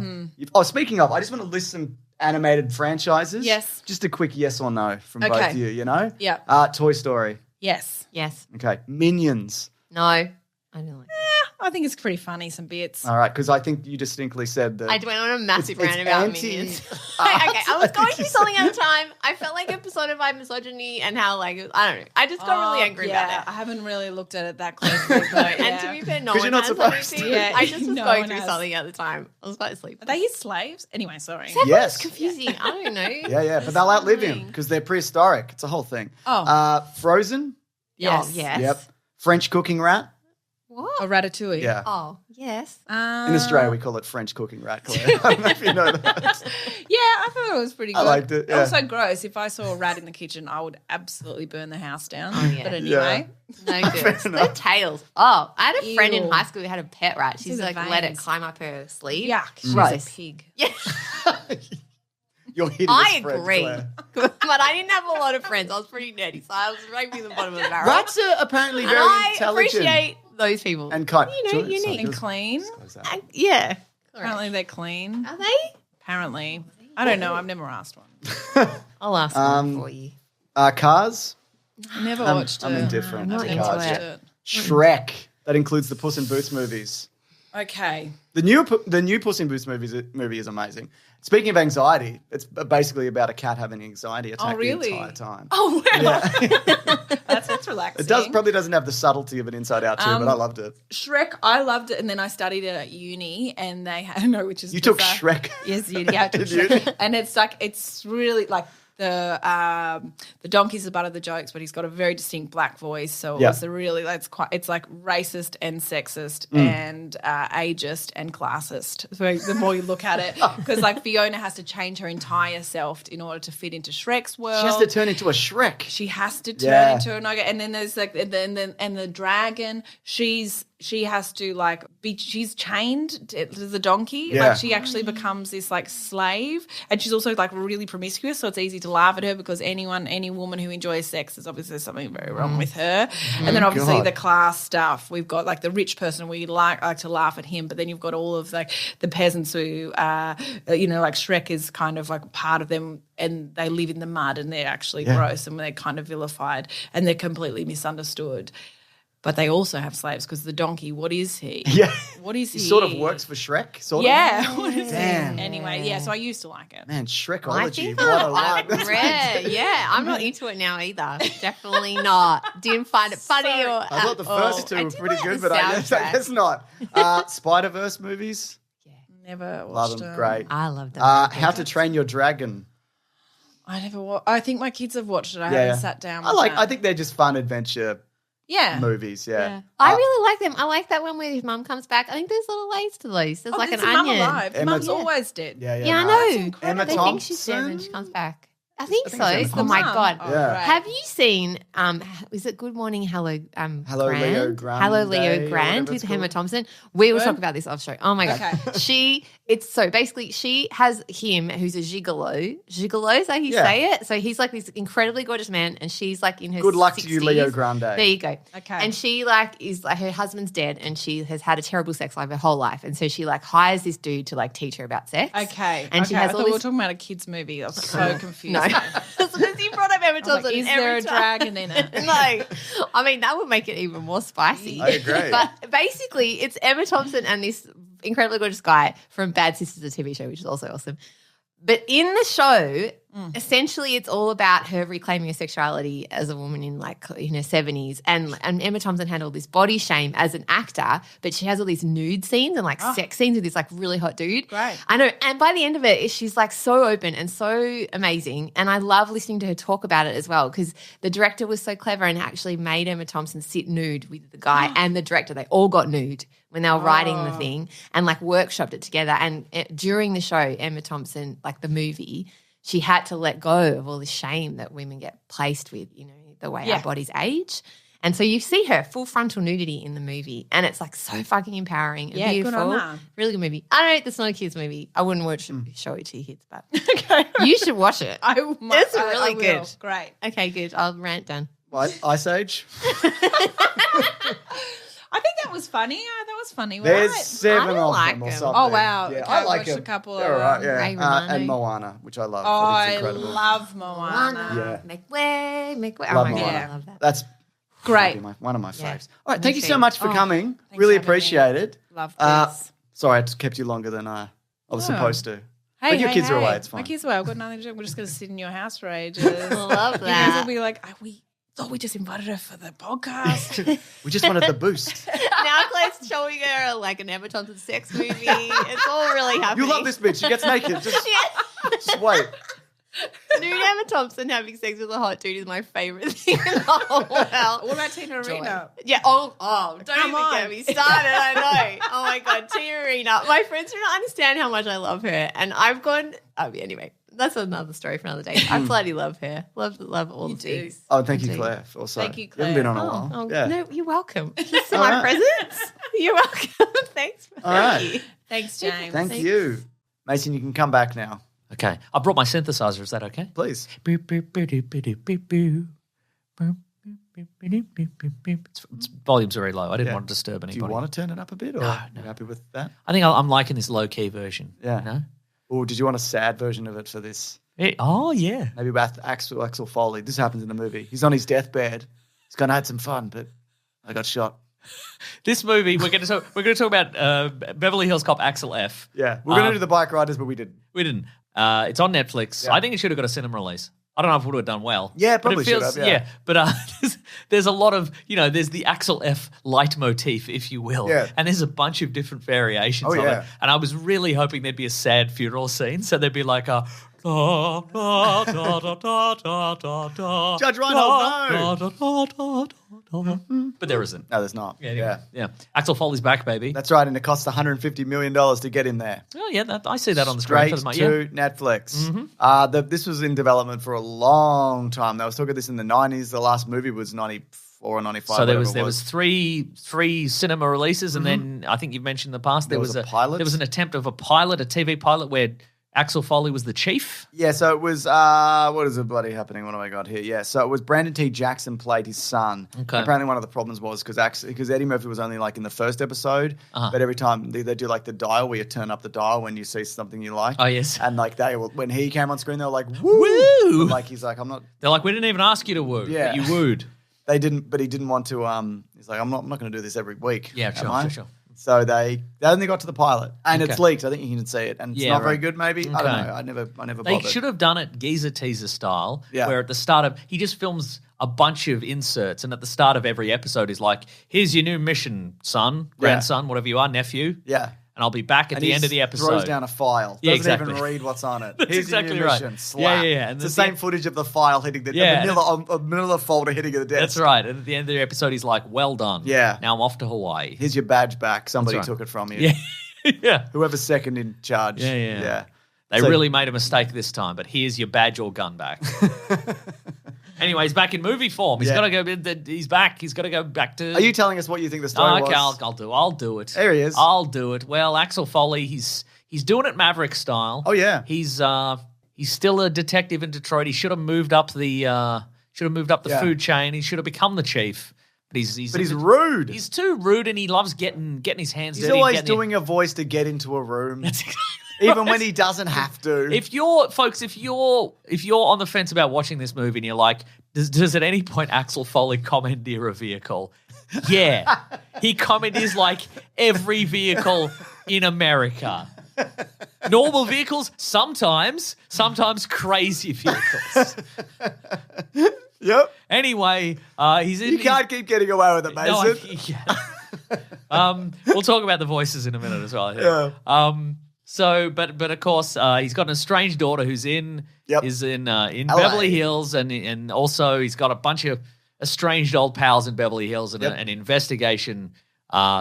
[SPEAKER 1] Speaking of, I just want to list some animated franchises.
[SPEAKER 3] Yes.
[SPEAKER 1] Just a quick yes or no from both of you. You know.
[SPEAKER 3] Yeah.
[SPEAKER 1] Toy Story.
[SPEAKER 3] Yes.
[SPEAKER 4] Yes.
[SPEAKER 1] Okay. Minions.
[SPEAKER 4] No. I don't like it.
[SPEAKER 3] I think it's pretty funny, some bits.
[SPEAKER 1] All right, because I think you distinctly said that.
[SPEAKER 4] I went on a massive rant about Minions. Okay, I was going through something at the time. I felt like it personified misogyny and how, like, I don't know. I just got really angry about it.
[SPEAKER 3] I haven't really looked at it that closely.
[SPEAKER 4] And to be fair, no one
[SPEAKER 1] you're not
[SPEAKER 4] has
[SPEAKER 1] supposed to.
[SPEAKER 3] Yeah,
[SPEAKER 4] I just was
[SPEAKER 3] no
[SPEAKER 4] going
[SPEAKER 3] one
[SPEAKER 4] through
[SPEAKER 3] has.
[SPEAKER 4] something at the time. I was about to sleep.
[SPEAKER 3] Are they his slaves? Anyway, sorry.
[SPEAKER 1] Yes.
[SPEAKER 4] It's confusing. I don't know.
[SPEAKER 1] Yeah, but they'll outlive him because they're prehistoric. It's a whole thing. Frozen.
[SPEAKER 3] Yes.
[SPEAKER 4] Oh, yes.
[SPEAKER 1] Yep. French cooking rat.
[SPEAKER 4] What?
[SPEAKER 3] Or Ratatouille.
[SPEAKER 1] Yeah.
[SPEAKER 4] Oh, yes.
[SPEAKER 1] In Australia, we call it French cooking rat, Claire. I don't know if you know that.
[SPEAKER 3] Yeah, I thought it was pretty good.
[SPEAKER 1] I liked it, yeah.
[SPEAKER 3] Also gross. If I saw a rat in the kitchen, I would absolutely burn the house down.
[SPEAKER 4] Oh, yeah.
[SPEAKER 3] But anyway.
[SPEAKER 4] No good. Their tails. Oh, I had a friend in
[SPEAKER 3] Ew.
[SPEAKER 4] high school who had a pet rat. She's
[SPEAKER 3] See the
[SPEAKER 4] like let it
[SPEAKER 3] veins.
[SPEAKER 4] climb up her sleeve.
[SPEAKER 3] Yuck. She's
[SPEAKER 4] Gross.
[SPEAKER 3] a pig.
[SPEAKER 4] Yeah.
[SPEAKER 1] You're hideous
[SPEAKER 4] I
[SPEAKER 1] friend,
[SPEAKER 4] agree.
[SPEAKER 1] Claire.
[SPEAKER 4] But I didn't have a lot of friends. I was pretty nerdy, so I was maybe the bottom of the barrel.
[SPEAKER 1] Rats are apparently
[SPEAKER 4] And
[SPEAKER 1] very
[SPEAKER 4] I
[SPEAKER 1] intelligent.
[SPEAKER 4] appreciate those people.
[SPEAKER 1] And kind.
[SPEAKER 4] unique.
[SPEAKER 3] And clean.
[SPEAKER 4] Yeah.
[SPEAKER 3] Apparently they're clean.
[SPEAKER 4] Are they?
[SPEAKER 3] Apparently. I don't know. I've never asked one.
[SPEAKER 4] I'll ask one for you.
[SPEAKER 1] Cars.
[SPEAKER 3] Never watched it.
[SPEAKER 1] I'm indifferent
[SPEAKER 3] Never
[SPEAKER 1] to
[SPEAKER 4] into
[SPEAKER 1] cars.
[SPEAKER 3] watched
[SPEAKER 4] it.
[SPEAKER 3] it.
[SPEAKER 1] Shrek. That includes the Puss in Boots movies.
[SPEAKER 3] Okay.
[SPEAKER 1] The new Puss in Boots movie is amazing. Speaking of anxiety, it's basically about a cat having anxiety attack the entire time.
[SPEAKER 3] Oh, wow. That's relaxing.
[SPEAKER 1] It probably doesn't have the subtlety of an Inside Out 2, but I loved it.
[SPEAKER 3] Shrek, I loved it, and then I studied it at uni, and they had which is
[SPEAKER 1] You took
[SPEAKER 3] bizarre.
[SPEAKER 1] Shrek.
[SPEAKER 3] Yes, I took Shrek, and it's really like the donkey's the butt of the jokes, but he's got a very distinct black voice, so it's it's like racist and sexist and ageist and classist. So the more you look at it, because like Fiona has to change her entire self in order to fit into Shrek's world.
[SPEAKER 1] She has to turn into a Shrek.
[SPEAKER 3] She has to turn into an ogre, and then there's like, and the dragon. She has to like she's chained to the donkey.
[SPEAKER 1] Yeah.
[SPEAKER 3] Like she actually becomes this like slave, and she's also like really promiscuous. So it's easy to laugh at her because any woman who enjoys sex is obviously something very wrong with her. And then obviously the class stuff. We've got like the rich person. We like to laugh at him, but then you've got all of like the peasants who, like Shrek is kind of like part of them. And they live in the mud and they're actually gross and they're kind of vilified and they're completely misunderstood. But they also have slaves because the donkey, what is he?
[SPEAKER 1] Yeah.
[SPEAKER 3] What is he?
[SPEAKER 1] He sort of works for Shrek, sort of.
[SPEAKER 3] Yeah. What is
[SPEAKER 1] Damn.
[SPEAKER 3] he? Anyway, so I used to like it.
[SPEAKER 1] Man,
[SPEAKER 4] I
[SPEAKER 1] Shrekology.
[SPEAKER 4] think
[SPEAKER 1] What a line.
[SPEAKER 4] I'm not into it now either. Definitely not. Didn't find it funny or
[SPEAKER 1] I thought the first two were pretty good, but I guess not. Spider-Verse movies.
[SPEAKER 3] Never watched
[SPEAKER 1] Love them. Great.
[SPEAKER 4] I love that.
[SPEAKER 1] How to Train Your Dragon.
[SPEAKER 3] I never watched. I think my kids have watched it. I haven't sat down with
[SPEAKER 1] I think they're just fun adventure movies,
[SPEAKER 4] I really like them. I like that one where his mum comes back. I think there's little layers to those. There's like an onion.
[SPEAKER 3] Alive. Mum's always dead.
[SPEAKER 1] Yeah,
[SPEAKER 4] I know.
[SPEAKER 1] Emma
[SPEAKER 4] They think she's dead and she comes back. I think so. Oh my God.
[SPEAKER 1] Yeah.
[SPEAKER 4] Have you seen, is it Good Morning Hello
[SPEAKER 1] Hello,
[SPEAKER 4] Grande?
[SPEAKER 1] Leo Grande,
[SPEAKER 4] Hello Leo Grande with Emma Thompson. We will talk about this off show. Oh my God.
[SPEAKER 3] Okay.
[SPEAKER 4] Basically she has him who's a gigolo. Gigolo is how you say it. So he's like this incredibly gorgeous man and she's like in her
[SPEAKER 1] Good luck
[SPEAKER 4] 60s.
[SPEAKER 1] to you, Leo Grande.
[SPEAKER 4] There you go.
[SPEAKER 3] Okay.
[SPEAKER 4] And she is her husband's dead and she has had a terrible sex life her whole life. And so she hires this dude to teach her about sex.
[SPEAKER 3] Okay.
[SPEAKER 4] And she has
[SPEAKER 3] I
[SPEAKER 4] all
[SPEAKER 3] thought
[SPEAKER 4] this.
[SPEAKER 3] we were talking about a kids movie. I was so confused.
[SPEAKER 4] No. As you brought up Emma Thompson,
[SPEAKER 3] Is there a dragon in it?
[SPEAKER 4] No. I mean, that would make it even more spicy.
[SPEAKER 1] I agree.
[SPEAKER 4] But basically, it's Emma Thompson and this incredibly gorgeous guy from Bad Sisters, a TV show, which is also awesome. But in the show, essentially it's all about her reclaiming her sexuality as a woman in like in her 70s. And Emma Thompson had all this body shame as an actor, but she has all these nude scenes and like sex scenes with this like really hot dude.
[SPEAKER 3] Great.
[SPEAKER 4] I know. And by the end of it, she's like so open and so amazing. And I love listening to her talk about it as well because the director was so clever and actually made Emma Thompson sit nude with the guy and the director. They all got nude when they were writing the thing and like workshopped it together. And during the show, Emma Thompson, like the movie, she had to let go of all the shame that women get placed with, you know, the way our bodies age. And so you see her full frontal nudity in the movie and it's like so fucking empowering and beautiful.
[SPEAKER 3] Good on that.
[SPEAKER 4] Really good movie. I know it's not a kids movie. I wouldn't show it to your kids, but you should watch it. It's really good.
[SPEAKER 3] Great.
[SPEAKER 4] Okay, good. I'll rant done.
[SPEAKER 1] What? Ice Age?
[SPEAKER 3] I think that was funny. That was funny.
[SPEAKER 1] There's
[SPEAKER 3] right?
[SPEAKER 1] 7 of
[SPEAKER 4] like
[SPEAKER 1] them or
[SPEAKER 4] them.
[SPEAKER 1] something.
[SPEAKER 3] Oh, wow.
[SPEAKER 1] Yeah,
[SPEAKER 3] Okay,
[SPEAKER 1] I like
[SPEAKER 3] watched
[SPEAKER 1] it.
[SPEAKER 3] a couple
[SPEAKER 1] They're
[SPEAKER 3] of
[SPEAKER 1] all right,
[SPEAKER 3] them.
[SPEAKER 4] Ray
[SPEAKER 1] yeah.
[SPEAKER 4] Romano.
[SPEAKER 1] And Moana, which I love.
[SPEAKER 3] Oh,
[SPEAKER 1] I think
[SPEAKER 3] I
[SPEAKER 1] it's incredible.
[SPEAKER 3] love Moana.
[SPEAKER 1] Yeah.
[SPEAKER 4] Make way. Oh
[SPEAKER 1] Love
[SPEAKER 4] my God,
[SPEAKER 1] Moana.
[SPEAKER 4] I love that.
[SPEAKER 1] That's
[SPEAKER 3] Great.
[SPEAKER 1] one of my faves.
[SPEAKER 4] Yeah.
[SPEAKER 1] All right, thank
[SPEAKER 4] Me
[SPEAKER 1] you so
[SPEAKER 4] too.
[SPEAKER 1] much for coming.
[SPEAKER 3] thanks
[SPEAKER 1] Really
[SPEAKER 3] for having
[SPEAKER 1] appreciate it.
[SPEAKER 3] Love this.
[SPEAKER 1] Sorry, I just kept you longer than I was supposed to.
[SPEAKER 3] Hey,
[SPEAKER 1] but your kids are away, it's fine.
[SPEAKER 3] My kids are away. I've got nothing to do. We're just going to sit in your house for ages.
[SPEAKER 4] Love
[SPEAKER 3] You guys will
[SPEAKER 4] that.
[SPEAKER 3] be like, we thought we just invited her for the podcast.
[SPEAKER 1] We just wanted the boost.
[SPEAKER 4] Now Claire's showing her like an Emma Thompson sex movie. It's all really happening.
[SPEAKER 1] You love this bitch. She gets naked. Just wait.
[SPEAKER 4] Nude Emma Thompson having sex with a hot dude is my favourite thing in the whole world.
[SPEAKER 3] What about Tina Arena?
[SPEAKER 4] Yeah. Oh, don't
[SPEAKER 3] Come
[SPEAKER 4] even
[SPEAKER 3] on.
[SPEAKER 4] get me started. I know. Oh my God, Tina Arena. My friends do not understand how much I love her, and I've gone. Anyway, that's another story for another day. I bloody love her. Love all the things.
[SPEAKER 1] Oh, thank you, Claire. Also,
[SPEAKER 3] Thank you,
[SPEAKER 1] You haven't been on
[SPEAKER 3] Claire.
[SPEAKER 1] a while.
[SPEAKER 4] Oh,
[SPEAKER 1] yeah.
[SPEAKER 4] no, you're welcome. This is
[SPEAKER 1] All
[SPEAKER 4] my
[SPEAKER 1] right.
[SPEAKER 4] presents. You're welcome. Thanks.
[SPEAKER 1] All right.
[SPEAKER 4] Thank you.
[SPEAKER 3] Thanks, James.
[SPEAKER 1] Thank you. Mason, you can come back now.
[SPEAKER 2] Okay. I brought my synthesizer. Is that okay?
[SPEAKER 1] Please.
[SPEAKER 2] Its volume's very low. I didn't want to disturb
[SPEAKER 1] Do
[SPEAKER 2] anybody.
[SPEAKER 1] you want to turn it up a bit? Or
[SPEAKER 2] No,
[SPEAKER 1] are
[SPEAKER 2] no.
[SPEAKER 1] you happy with that?
[SPEAKER 2] I think I'm liking this low-key version.
[SPEAKER 1] Yeah.
[SPEAKER 2] You know?
[SPEAKER 1] Or did you want a sad version of it for this?
[SPEAKER 2] Oh, yeah.
[SPEAKER 1] Maybe with Axel Foley. This happens in the movie. He's on his deathbed. He's going to have some fun, but I got shot.
[SPEAKER 2] This movie, we're going to talk about Beverly Hills Cop Axel F.
[SPEAKER 1] Yeah. We're going to do the bike riders, but we didn't.
[SPEAKER 2] We didn't. It's on Netflix.
[SPEAKER 1] Yeah.
[SPEAKER 2] I think it should have got a cinema release. I don't know if it would have done well.
[SPEAKER 1] Yeah,
[SPEAKER 2] but
[SPEAKER 1] probably
[SPEAKER 2] it feels,
[SPEAKER 1] should have, yeah.
[SPEAKER 2] But there's a lot of, there's the Axel F leitmotif, if you will.
[SPEAKER 1] Yeah.
[SPEAKER 2] And there's a bunch of different variations of
[SPEAKER 1] yeah.
[SPEAKER 2] it. And I was really hoping there'd be a sad funeral scene. So there'd be like a... Judge
[SPEAKER 1] Reinhold,
[SPEAKER 2] no! But there isn't.
[SPEAKER 1] No, there's not.
[SPEAKER 2] Anyway, yeah. Axel Foley's back, baby.
[SPEAKER 1] That's right, and it costs $150 million to get in there.
[SPEAKER 2] Oh, yeah, I see that on the screen.
[SPEAKER 1] Straight to Netflix. This was in development for a long time. They was talking this in the 90s. The last movie was 94 or 95.
[SPEAKER 2] So there was three cinema releases, and then I think you've mentioned in the past there was
[SPEAKER 1] a pilot.
[SPEAKER 2] There was an attempt of a TV pilot where Axel Foley was the chief.
[SPEAKER 1] Yeah, so it was, what is bloody happening? What have I got here? Yeah, so it was Brandon T. Jackson played his son.
[SPEAKER 2] Okay.
[SPEAKER 1] And apparently one of the problems was because Eddie Murphy was only like in the first episode, but every time they do like the dial where you turn up the dial when you see something you like.
[SPEAKER 2] Oh, yes.
[SPEAKER 1] And like when he came on screen, they were like, woo! But like he's like, I'm not.
[SPEAKER 2] They're like, we didn't even ask you to woo,
[SPEAKER 1] Yeah.
[SPEAKER 2] but you wooed.
[SPEAKER 1] They didn't, but he didn't want to. He's like, I'm not going to do this every week.
[SPEAKER 2] Yeah, sure.
[SPEAKER 1] So they only got to the pilot, and it's
[SPEAKER 2] Okay.
[SPEAKER 1] leaked. I think you can see it, and it's
[SPEAKER 2] Yeah,
[SPEAKER 1] not very
[SPEAKER 2] right.
[SPEAKER 1] good. Maybe I don't know. I never
[SPEAKER 2] They
[SPEAKER 1] bothered.
[SPEAKER 2] should have done it geezer teaser style,
[SPEAKER 1] Yeah.
[SPEAKER 2] where at the start of he just films a bunch of inserts, and at the start of every episode he's like, "Here's your new mission, son, grandson, whatever you are, nephew."
[SPEAKER 1] Yeah.
[SPEAKER 2] And I'll be back at the end of the episode.
[SPEAKER 1] Throws down a file.
[SPEAKER 2] Yeah,
[SPEAKER 1] Doesn't
[SPEAKER 2] exactly.
[SPEAKER 1] even read what's on it.
[SPEAKER 2] That's
[SPEAKER 1] Here's
[SPEAKER 2] exactly
[SPEAKER 1] your new
[SPEAKER 2] right.
[SPEAKER 1] mission. Slap.
[SPEAKER 2] Yeah. And
[SPEAKER 1] It's the
[SPEAKER 2] then
[SPEAKER 1] same footage of the file hitting the manila folder hitting the desk.
[SPEAKER 2] That's right. And at the end of the episode, he's like, "Well done.
[SPEAKER 1] Yeah.
[SPEAKER 2] Now I'm off to Hawaii."
[SPEAKER 1] Here's your badge back. Somebody
[SPEAKER 2] That's right.
[SPEAKER 1] took it from you.
[SPEAKER 2] Yeah, yeah.
[SPEAKER 1] Whoever's second in charge.
[SPEAKER 2] Yeah. They
[SPEAKER 1] So-
[SPEAKER 2] really made a mistake this time, but here's your badge or gun back. Anyway, he's back in movie form. He's got to go. He's back. He's got to go back to.
[SPEAKER 1] Are you telling us what you think the story
[SPEAKER 2] Okay,
[SPEAKER 1] was?
[SPEAKER 2] I'll do it.
[SPEAKER 1] There he is.
[SPEAKER 2] I'll do it. Well, Axel Foley, he's doing it Maverick style.
[SPEAKER 1] Oh, yeah.
[SPEAKER 2] He's still a detective in Detroit. He should have moved up the food chain. He should have become the chief. But he's
[SPEAKER 1] rude.
[SPEAKER 2] He's too rude, and he loves getting his hands
[SPEAKER 1] He's
[SPEAKER 2] dirty.
[SPEAKER 1] always doing a voice to get into a room.
[SPEAKER 2] That's exactly
[SPEAKER 1] Even when he doesn't have to.
[SPEAKER 2] If you're on the fence about watching this movie and you're like, does at any point Axel Foley commandeer a vehicle? Yeah. He commandeers like every vehicle in America. Normal vehicles, sometimes crazy vehicles.
[SPEAKER 1] Yep.
[SPEAKER 2] Anyway, he's in.
[SPEAKER 1] You can't keep getting away with it, Mason.
[SPEAKER 2] We'll talk about the voices in a minute as well.
[SPEAKER 1] Yeah.
[SPEAKER 2] But of course, he's got an estranged daughter who's in Beverly Hills, and also he's got a bunch of estranged old pals in Beverly Hills, and an investigation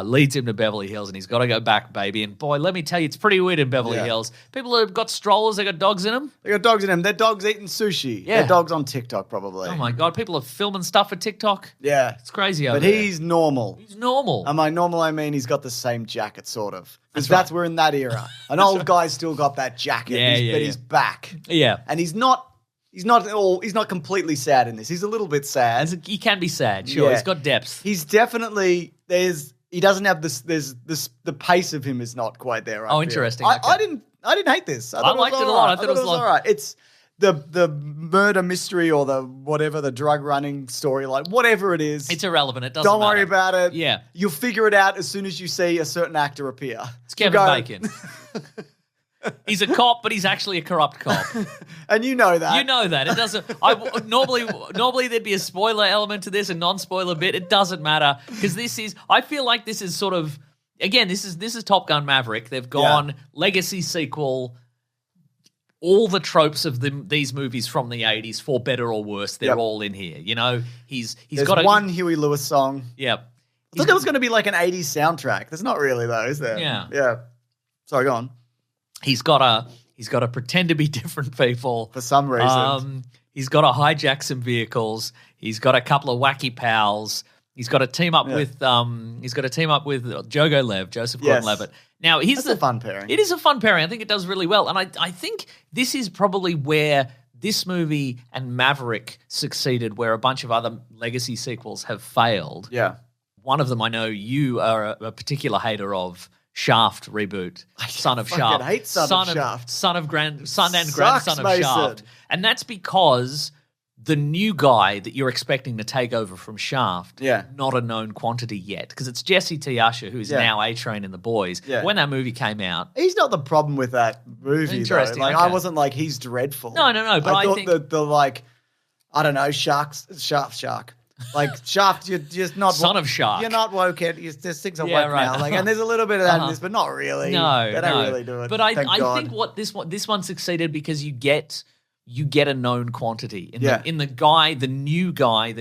[SPEAKER 2] leads him to Beverly Hills, and he's got to go back, baby. And boy, let me tell you, it's pretty weird in Beverly Hills. People have got strollers, they got dogs in them.
[SPEAKER 1] They got dogs in them. Their dogs eating sushi.
[SPEAKER 2] Yeah.
[SPEAKER 1] Their dogs on TikTok, probably.
[SPEAKER 2] Oh my God, people are filming stuff for TikTok.
[SPEAKER 1] Yeah.
[SPEAKER 2] It's crazy out there.
[SPEAKER 1] But he's normal.
[SPEAKER 2] He's normal.
[SPEAKER 1] And by normal, I mean he's got the same jacket, sort of. Because we're in that era. An old guy's still got that jacket, but he's back.
[SPEAKER 2] Yeah.
[SPEAKER 1] And he's not completely sad in this. He's a little bit sad.
[SPEAKER 2] He can be sad, sure.
[SPEAKER 1] Yeah.
[SPEAKER 2] He's got depth.
[SPEAKER 1] He's definitely he doesn't have the pace of him is not quite there.
[SPEAKER 2] Interesting.
[SPEAKER 1] I didn't hate this.
[SPEAKER 2] I liked it a lot. I thought it was
[SPEAKER 1] all right. It's the murder mystery or the drug running storyline, whatever it is.
[SPEAKER 2] It's irrelevant. It doesn't
[SPEAKER 1] Don't
[SPEAKER 2] matter.
[SPEAKER 1] worry about it.
[SPEAKER 2] Yeah.
[SPEAKER 1] You'll figure it out as soon as you see a certain actor appear.
[SPEAKER 2] It's Kevin Bacon. He's a cop, but he's actually a corrupt cop.
[SPEAKER 1] And you know that.
[SPEAKER 2] You know that. It doesn't. Normally there'd be a spoiler element to this, a non-spoiler bit. It doesn't matter because I feel like this is sort of, again, this is Top Gun Maverick. They've gone legacy sequel. All the tropes of these movies from the 80s, for better or worse, they're all in here. You know, he's got
[SPEAKER 1] one Huey Lewis song.
[SPEAKER 2] Yep.
[SPEAKER 1] I thought there was going to be like an 80s soundtrack. There's not really though, is there?
[SPEAKER 2] Yeah.
[SPEAKER 1] Yeah. Sorry, go on.
[SPEAKER 2] He's got to pretend to be different people
[SPEAKER 1] for some reason.
[SPEAKER 2] He's got to hijack some vehicles. He's got a couple of wacky pals. He's got to team up with Jogo Lev, Joseph Gordon-Levitt. Now that's
[SPEAKER 1] a fun pairing.
[SPEAKER 2] It is a fun pairing. I think it does really well, and I think this is probably where this movie and Maverick succeeded, where a bunch of other legacy sequels have failed.
[SPEAKER 1] Yeah,
[SPEAKER 2] one of them I know you are a particular hater of. Shaft reboot, Son of Shaft.
[SPEAKER 1] I hate Son of Shaft.
[SPEAKER 2] Son and grandson of Shaft. And that's because the new guy that you're expecting to take over from Shaft, not a known quantity yet. Because it's Jesse T. Usher, who's now A-Train in The Boys. Yeah. When that movie came out.
[SPEAKER 1] He's not the problem with that movie,
[SPEAKER 2] interesting,
[SPEAKER 1] though. Like,
[SPEAKER 2] okay.
[SPEAKER 1] I wasn't like, he's dreadful.
[SPEAKER 2] No, but I
[SPEAKER 1] thought
[SPEAKER 2] think...
[SPEAKER 1] the like, I don't know, shark. Like Shaft, you're just not
[SPEAKER 2] Son of Shark.
[SPEAKER 1] You're not woke yet. There's things are woke now. Like, and there's a little bit of that in this, but not really.
[SPEAKER 2] No,
[SPEAKER 1] they don't really do it.
[SPEAKER 2] But I think what this one succeeded because you get a known quantity in the new guy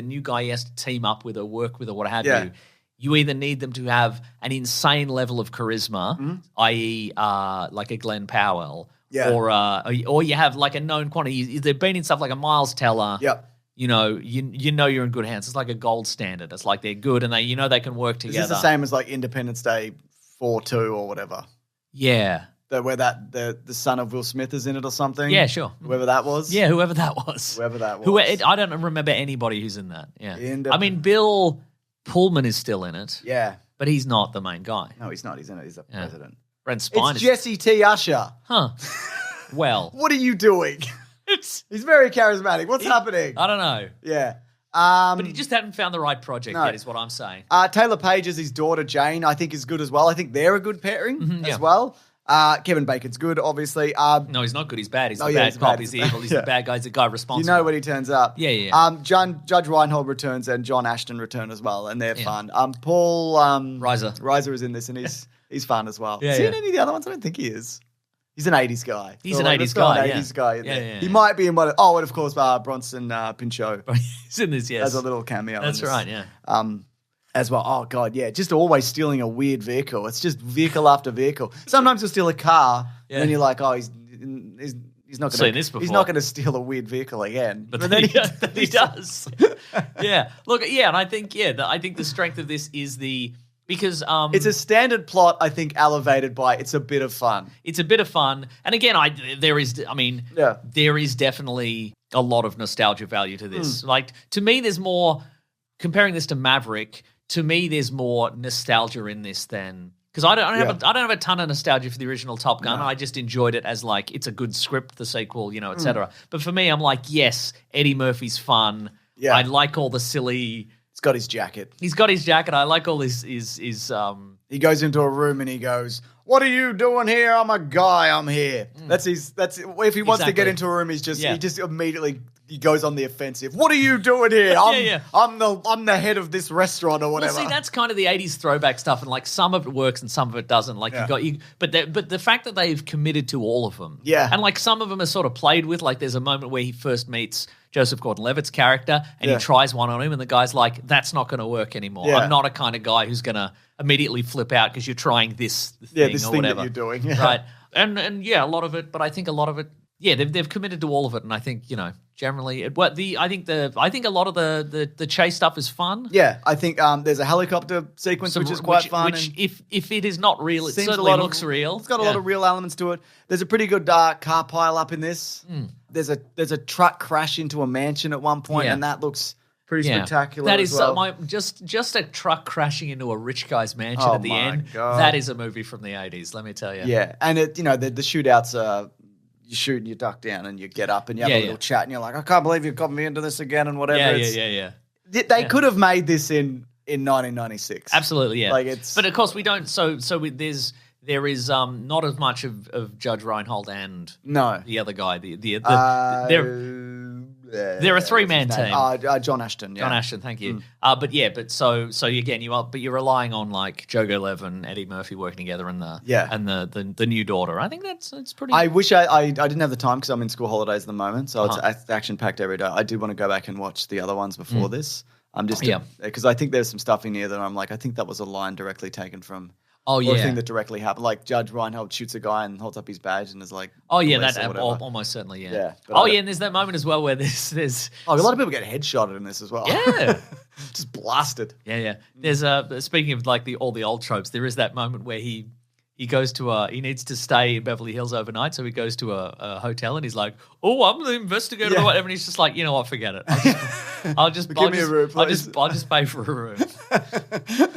[SPEAKER 2] he has to team up with or work with or what have you. You either need them to have an insane level of charisma, i.e., like a Glenn Powell, or you have like a known quantity. They've been in stuff like a Miles Teller.
[SPEAKER 1] Yep.
[SPEAKER 2] You know you're in good hands. It's like a gold standard. It's like they're good and they can work together.
[SPEAKER 1] Is this the same as like Independence Day 4-2 or whatever?
[SPEAKER 2] Yeah.
[SPEAKER 1] Where the son of Will Smith is in it or something?
[SPEAKER 2] Yeah, sure.
[SPEAKER 1] Whoever that was?
[SPEAKER 2] Yeah, whoever that was. I don't remember anybody who's in that. Yeah. I mean, Bill Pullman is still in it.
[SPEAKER 1] Yeah.
[SPEAKER 2] But he's not the main guy.
[SPEAKER 1] No, he's not. He's in it. He's the president.
[SPEAKER 2] Brent Spine
[SPEAKER 1] it's Jesse T. Usher.
[SPEAKER 2] Huh. Well.
[SPEAKER 1] What are you doing? He's very charismatic. What's happening?
[SPEAKER 2] I don't know.
[SPEAKER 1] Yeah.
[SPEAKER 2] But he just hadn't found the right project yet, is what I'm saying.
[SPEAKER 1] Taylor Page as his daughter, Jane, I think is good as well. I think they're a good pairing as well. Kevin Bacon's good, obviously.
[SPEAKER 2] No, he's not good. He's bad. He's the bad cop. He's the evil. He's the bad guy. He's the guy responsible.
[SPEAKER 1] You know when he turns up.
[SPEAKER 2] Yeah.
[SPEAKER 1] Judge Reinhold returns and John Ashton return as well, and they're fun. Paul Reiser is in this, and he's fun as well. Is he in any of the other ones? I don't think he is. He's an 80s guy.
[SPEAKER 2] He's an 80s guy.
[SPEAKER 1] An 80s guy in there. He might be in one. Oh, and of course, Bronson Pinchot.
[SPEAKER 2] He's in this, yes.
[SPEAKER 1] As a little cameo.
[SPEAKER 2] That's right, yeah.
[SPEAKER 1] As well. Oh, God, yeah. Just always stealing a weird vehicle. It's just vehicle after vehicle. Sometimes he'll steal a car, and then you're like, oh, he's not going to steal a weird vehicle again.
[SPEAKER 2] But then he does. Yeah. Look, and I think the strength of this is because
[SPEAKER 1] it's a standard plot, I think, elevated by it's a bit of fun.
[SPEAKER 2] It's a bit of fun. And again, there is definitely a lot of nostalgia value to this. Like, to me, there's more, comparing this to Maverick, to me, there's more nostalgia in this than, because I don't have a ton of nostalgia for the original Top Gun. No. I just enjoyed it as like, it's a good script, the sequel, et cetera. But for me, I'm like, yes, Eddie Murphy's fun. Yeah. I like all the silly...
[SPEAKER 1] He's got his jacket.
[SPEAKER 2] I like all his
[SPEAKER 1] He goes into a room and he goes, "What are you doing here? I'm a guy. I'm here." That's if he wants to get into a room, he just immediately he goes on the offensive. "What are you doing here? I'm the head of this restaurant or whatever."
[SPEAKER 2] Well, see, that's kind of the 80s throwback stuff, and like some of it works and some of it doesn't. Like but the fact that they've committed to all of them, and like some of them are sort of played with. Like there's a moment where he first meets Joseph Gordon-Levitt's character, and he tries one on him, and the guy's like, "That's not going to work anymore. I'm not a kind of guy who's going to immediately flip out because you're trying this thing
[SPEAKER 1] this
[SPEAKER 2] or
[SPEAKER 1] thing
[SPEAKER 2] whatever
[SPEAKER 1] that you're doing,
[SPEAKER 2] right?" And a lot of it, but I think a lot of it, they've committed to all of it, and I think generally, I think a lot of the chase stuff is fun.
[SPEAKER 1] Yeah, I think there's a helicopter sequence which is quite fun.
[SPEAKER 2] Which if it is not real, it certainly looks real.
[SPEAKER 1] It's got a lot of real elements to it. There's a pretty good car pile up in this. There's a truck crash into a mansion at one point, and that looks pretty spectacular.
[SPEAKER 2] That is
[SPEAKER 1] as well.
[SPEAKER 2] just a truck crashing into a rich guy's mansion at the end. God. That is a movie from the 80s. Let me tell you.
[SPEAKER 1] Yeah, and the shootouts are. You shoot and you duck down and you get up and you have a little chat and you're like, "I can't believe you got me into this again," and whatever. They could have made this in 1996.
[SPEAKER 2] Absolutely, yeah.
[SPEAKER 1] But
[SPEAKER 2] of course we don't. There is not as much of Judge Reinhold and the other guy. They're a three-man team.
[SPEAKER 1] John Ashton. Yeah.
[SPEAKER 2] John Ashton, thank you. But again, you're relying on like Jogo Lev and Eddie Murphy working together and the new daughter. I think that's pretty.
[SPEAKER 1] I wish I didn't have the time because I'm in school holidays at the moment, so it's action packed every day. I do want to go back and watch the other ones before this. I'm just because I think there's some stuff in here that I'm like, I think that was a line directly taken from. Or a thing that directly happened. Like Judge Reinhold shoots a guy and holds up his badge and is like,
[SPEAKER 2] that almost certainly, and there's that moment as well where there's
[SPEAKER 1] a lot of people get headshotted in this as well.
[SPEAKER 2] Yeah.
[SPEAKER 1] Just blasted.
[SPEAKER 2] Yeah. There's speaking of like all the old tropes, there is that moment where he goes to he needs to stay in Beverly Hills overnight, so he goes to a hotel and he's like, "Oh, I'm the investigator," or whatever, and he's just like, "You know what? Forget it. I'll just
[SPEAKER 1] give me a room, please.
[SPEAKER 2] I'll just pay for a room."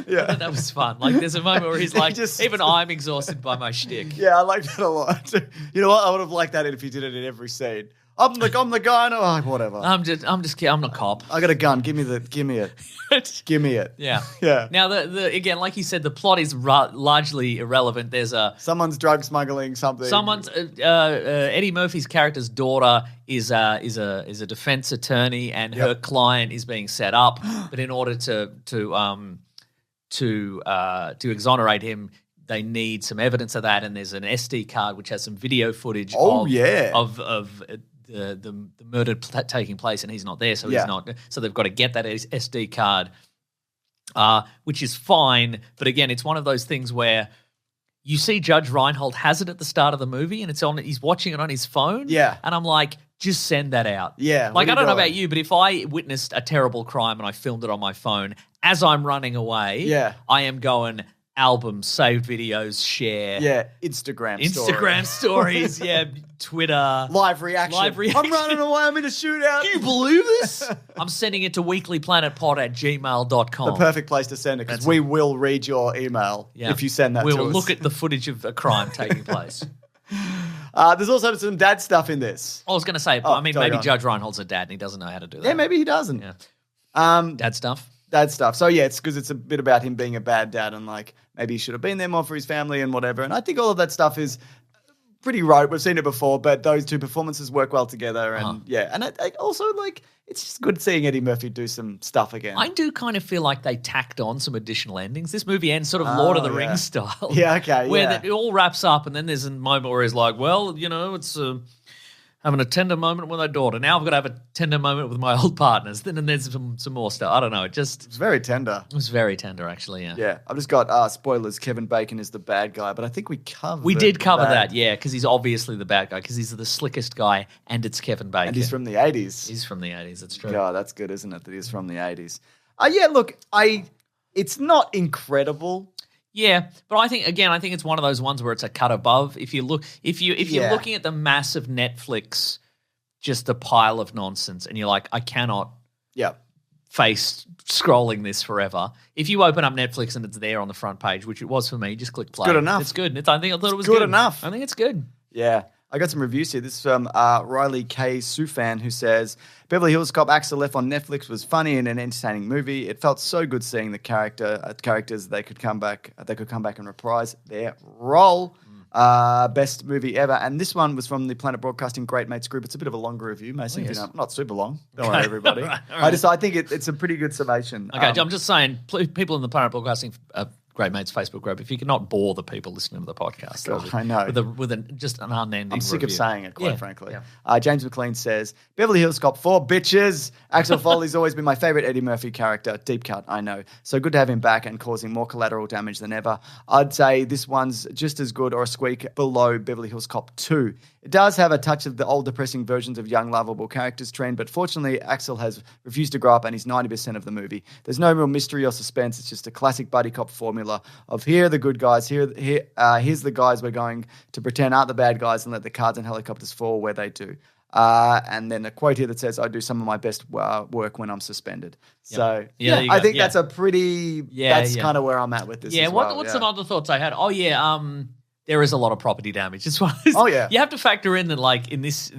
[SPEAKER 1] Yeah,
[SPEAKER 2] that was fun. Like, there's a moment where he's like, "Even I'm exhausted by my shtick."
[SPEAKER 1] Yeah, I like that a lot. You know what? I would have liked that if he did it in every scene. I'm the guy. No, whatever.
[SPEAKER 2] I'm the cop.
[SPEAKER 1] I got a gun. Give me it. Give me it.
[SPEAKER 2] Yeah. Now the again, like you said, the plot is largely irrelevant. There's
[SPEAKER 1] someone's drug smuggling something.
[SPEAKER 2] Someone's Eddie Murphy's character's daughter is a defense attorney, and her client is being set up. But in order to exonerate him, they need some evidence of that, and there's an SD card which has some video footage of the murder taking place, and he's not there, so he's not. So they've got to get that SD card, which is fine. But again, it's one of those things where you see Judge Reinhold has it at the start of the movie, and he's watching it on his phone.
[SPEAKER 1] Yeah,
[SPEAKER 2] and I'm like, just send that out.
[SPEAKER 1] Yeah,
[SPEAKER 2] like I don't know about you, but if I witnessed a terrible crime and I filmed it on my phone as I'm running away, I am going. Albums, saved videos, share.
[SPEAKER 1] Yeah, Instagram
[SPEAKER 2] stories, Twitter.
[SPEAKER 1] Live reaction. I'm running away, I'm in a shootout.
[SPEAKER 2] Can you believe this? I'm sending it to weeklyplanetpod@gmail.com.
[SPEAKER 1] The perfect place to send it because we will read your email if you send that to us.
[SPEAKER 2] We'll look at the footage of a crime taking place.
[SPEAKER 1] There's also some dad stuff in this.
[SPEAKER 2] I was going to say, maybe Judge Reinhold's a dad and he doesn't know how to do that.
[SPEAKER 1] Yeah, maybe he doesn't.
[SPEAKER 2] Yeah. Dad stuff.
[SPEAKER 1] So it's because it's a bit about him being a bad dad and like maybe he should have been there more for his family and whatever. And I think all of that stuff is pretty rote. We've seen it before, but those two performances work well together. And and I also like it's just good seeing Eddie Murphy do some stuff again.
[SPEAKER 2] I do kind of feel like they tacked on some additional endings. This movie ends sort of Lord of the Rings style.
[SPEAKER 1] Yeah, okay.
[SPEAKER 2] Where it all wraps up, and then there's a moment where he's like, "Well, it's." Having a tender moment with my daughter. Now I've got to have a tender moment with my old partners. Then there's some more stuff. I don't know. It was
[SPEAKER 1] very tender.
[SPEAKER 2] It was very tender, actually, yeah.
[SPEAKER 1] Yeah. I've just got spoilers. Kevin Bacon is the bad guy, but I think we
[SPEAKER 2] did cover that, because he's obviously the bad guy because he's the slickest guy and it's Kevin Bacon.
[SPEAKER 1] And he's from the 80s.
[SPEAKER 2] He's from the 80s, that's true.
[SPEAKER 1] God, that's good, isn't it, that he's from the 80s? Look, it's not incredible.
[SPEAKER 2] Yeah, but I think it's one of those ones where it's a cut above. If you're looking at the massive Netflix, just a pile of nonsense, and you're like, I cannot face scrolling this forever. If you open up Netflix and it's there on the front page, which it was for me, just click play.
[SPEAKER 1] Good enough.
[SPEAKER 2] It's good. I thought it was
[SPEAKER 1] good enough.
[SPEAKER 2] I think it's good.
[SPEAKER 1] Yeah. I got some reviews here. This is from Riley K. Sufan, who says, Beverly Hills Cop Axel F on Netflix was funny and an entertaining movie. It felt so good seeing the characters they could come back and reprise their role. Best movie ever. And this one was from the Planet Broadcasting Great Mates group. It's a bit of a longer review, Mason. Not super long. Don't worry, everybody. Right. I think it's a pretty good summation.
[SPEAKER 2] Okay, I'm just saying, people in the Planet Broadcasting Great Mates Facebook group, if you cannot bore the people listening to the podcast.
[SPEAKER 1] God, I know.
[SPEAKER 2] Just an unending
[SPEAKER 1] I'm sick
[SPEAKER 2] review.
[SPEAKER 1] of saying it, quite frankly.
[SPEAKER 2] Yeah.
[SPEAKER 1] James McLean says, Beverly Hills Cop 4, bitches. Axel Foley's always been my favourite Eddie Murphy character. Deep cut, I know. So good to have him back and causing more collateral damage than ever. I'd say this one's just as good or a squeak below Beverly Hills Cop 2. It does have a touch of the old depressing versions of young lovable characters trend, but fortunately Axel has refused to grow up and he's 90% of the movie. There's no real mystery or suspense. It's just a classic buddy cop formula of here are the good guys, here's the guys we're going to pretend aren't the bad guys and let the cards and helicopters fall where they do. And then a quote here that says, I do some of my best work when I'm suspended. Yep. So I think that's a pretty, that's kind of where I'm at with this as well.
[SPEAKER 2] What's some other thoughts I had? There is a lot of property damage. You have to factor in that, like, in this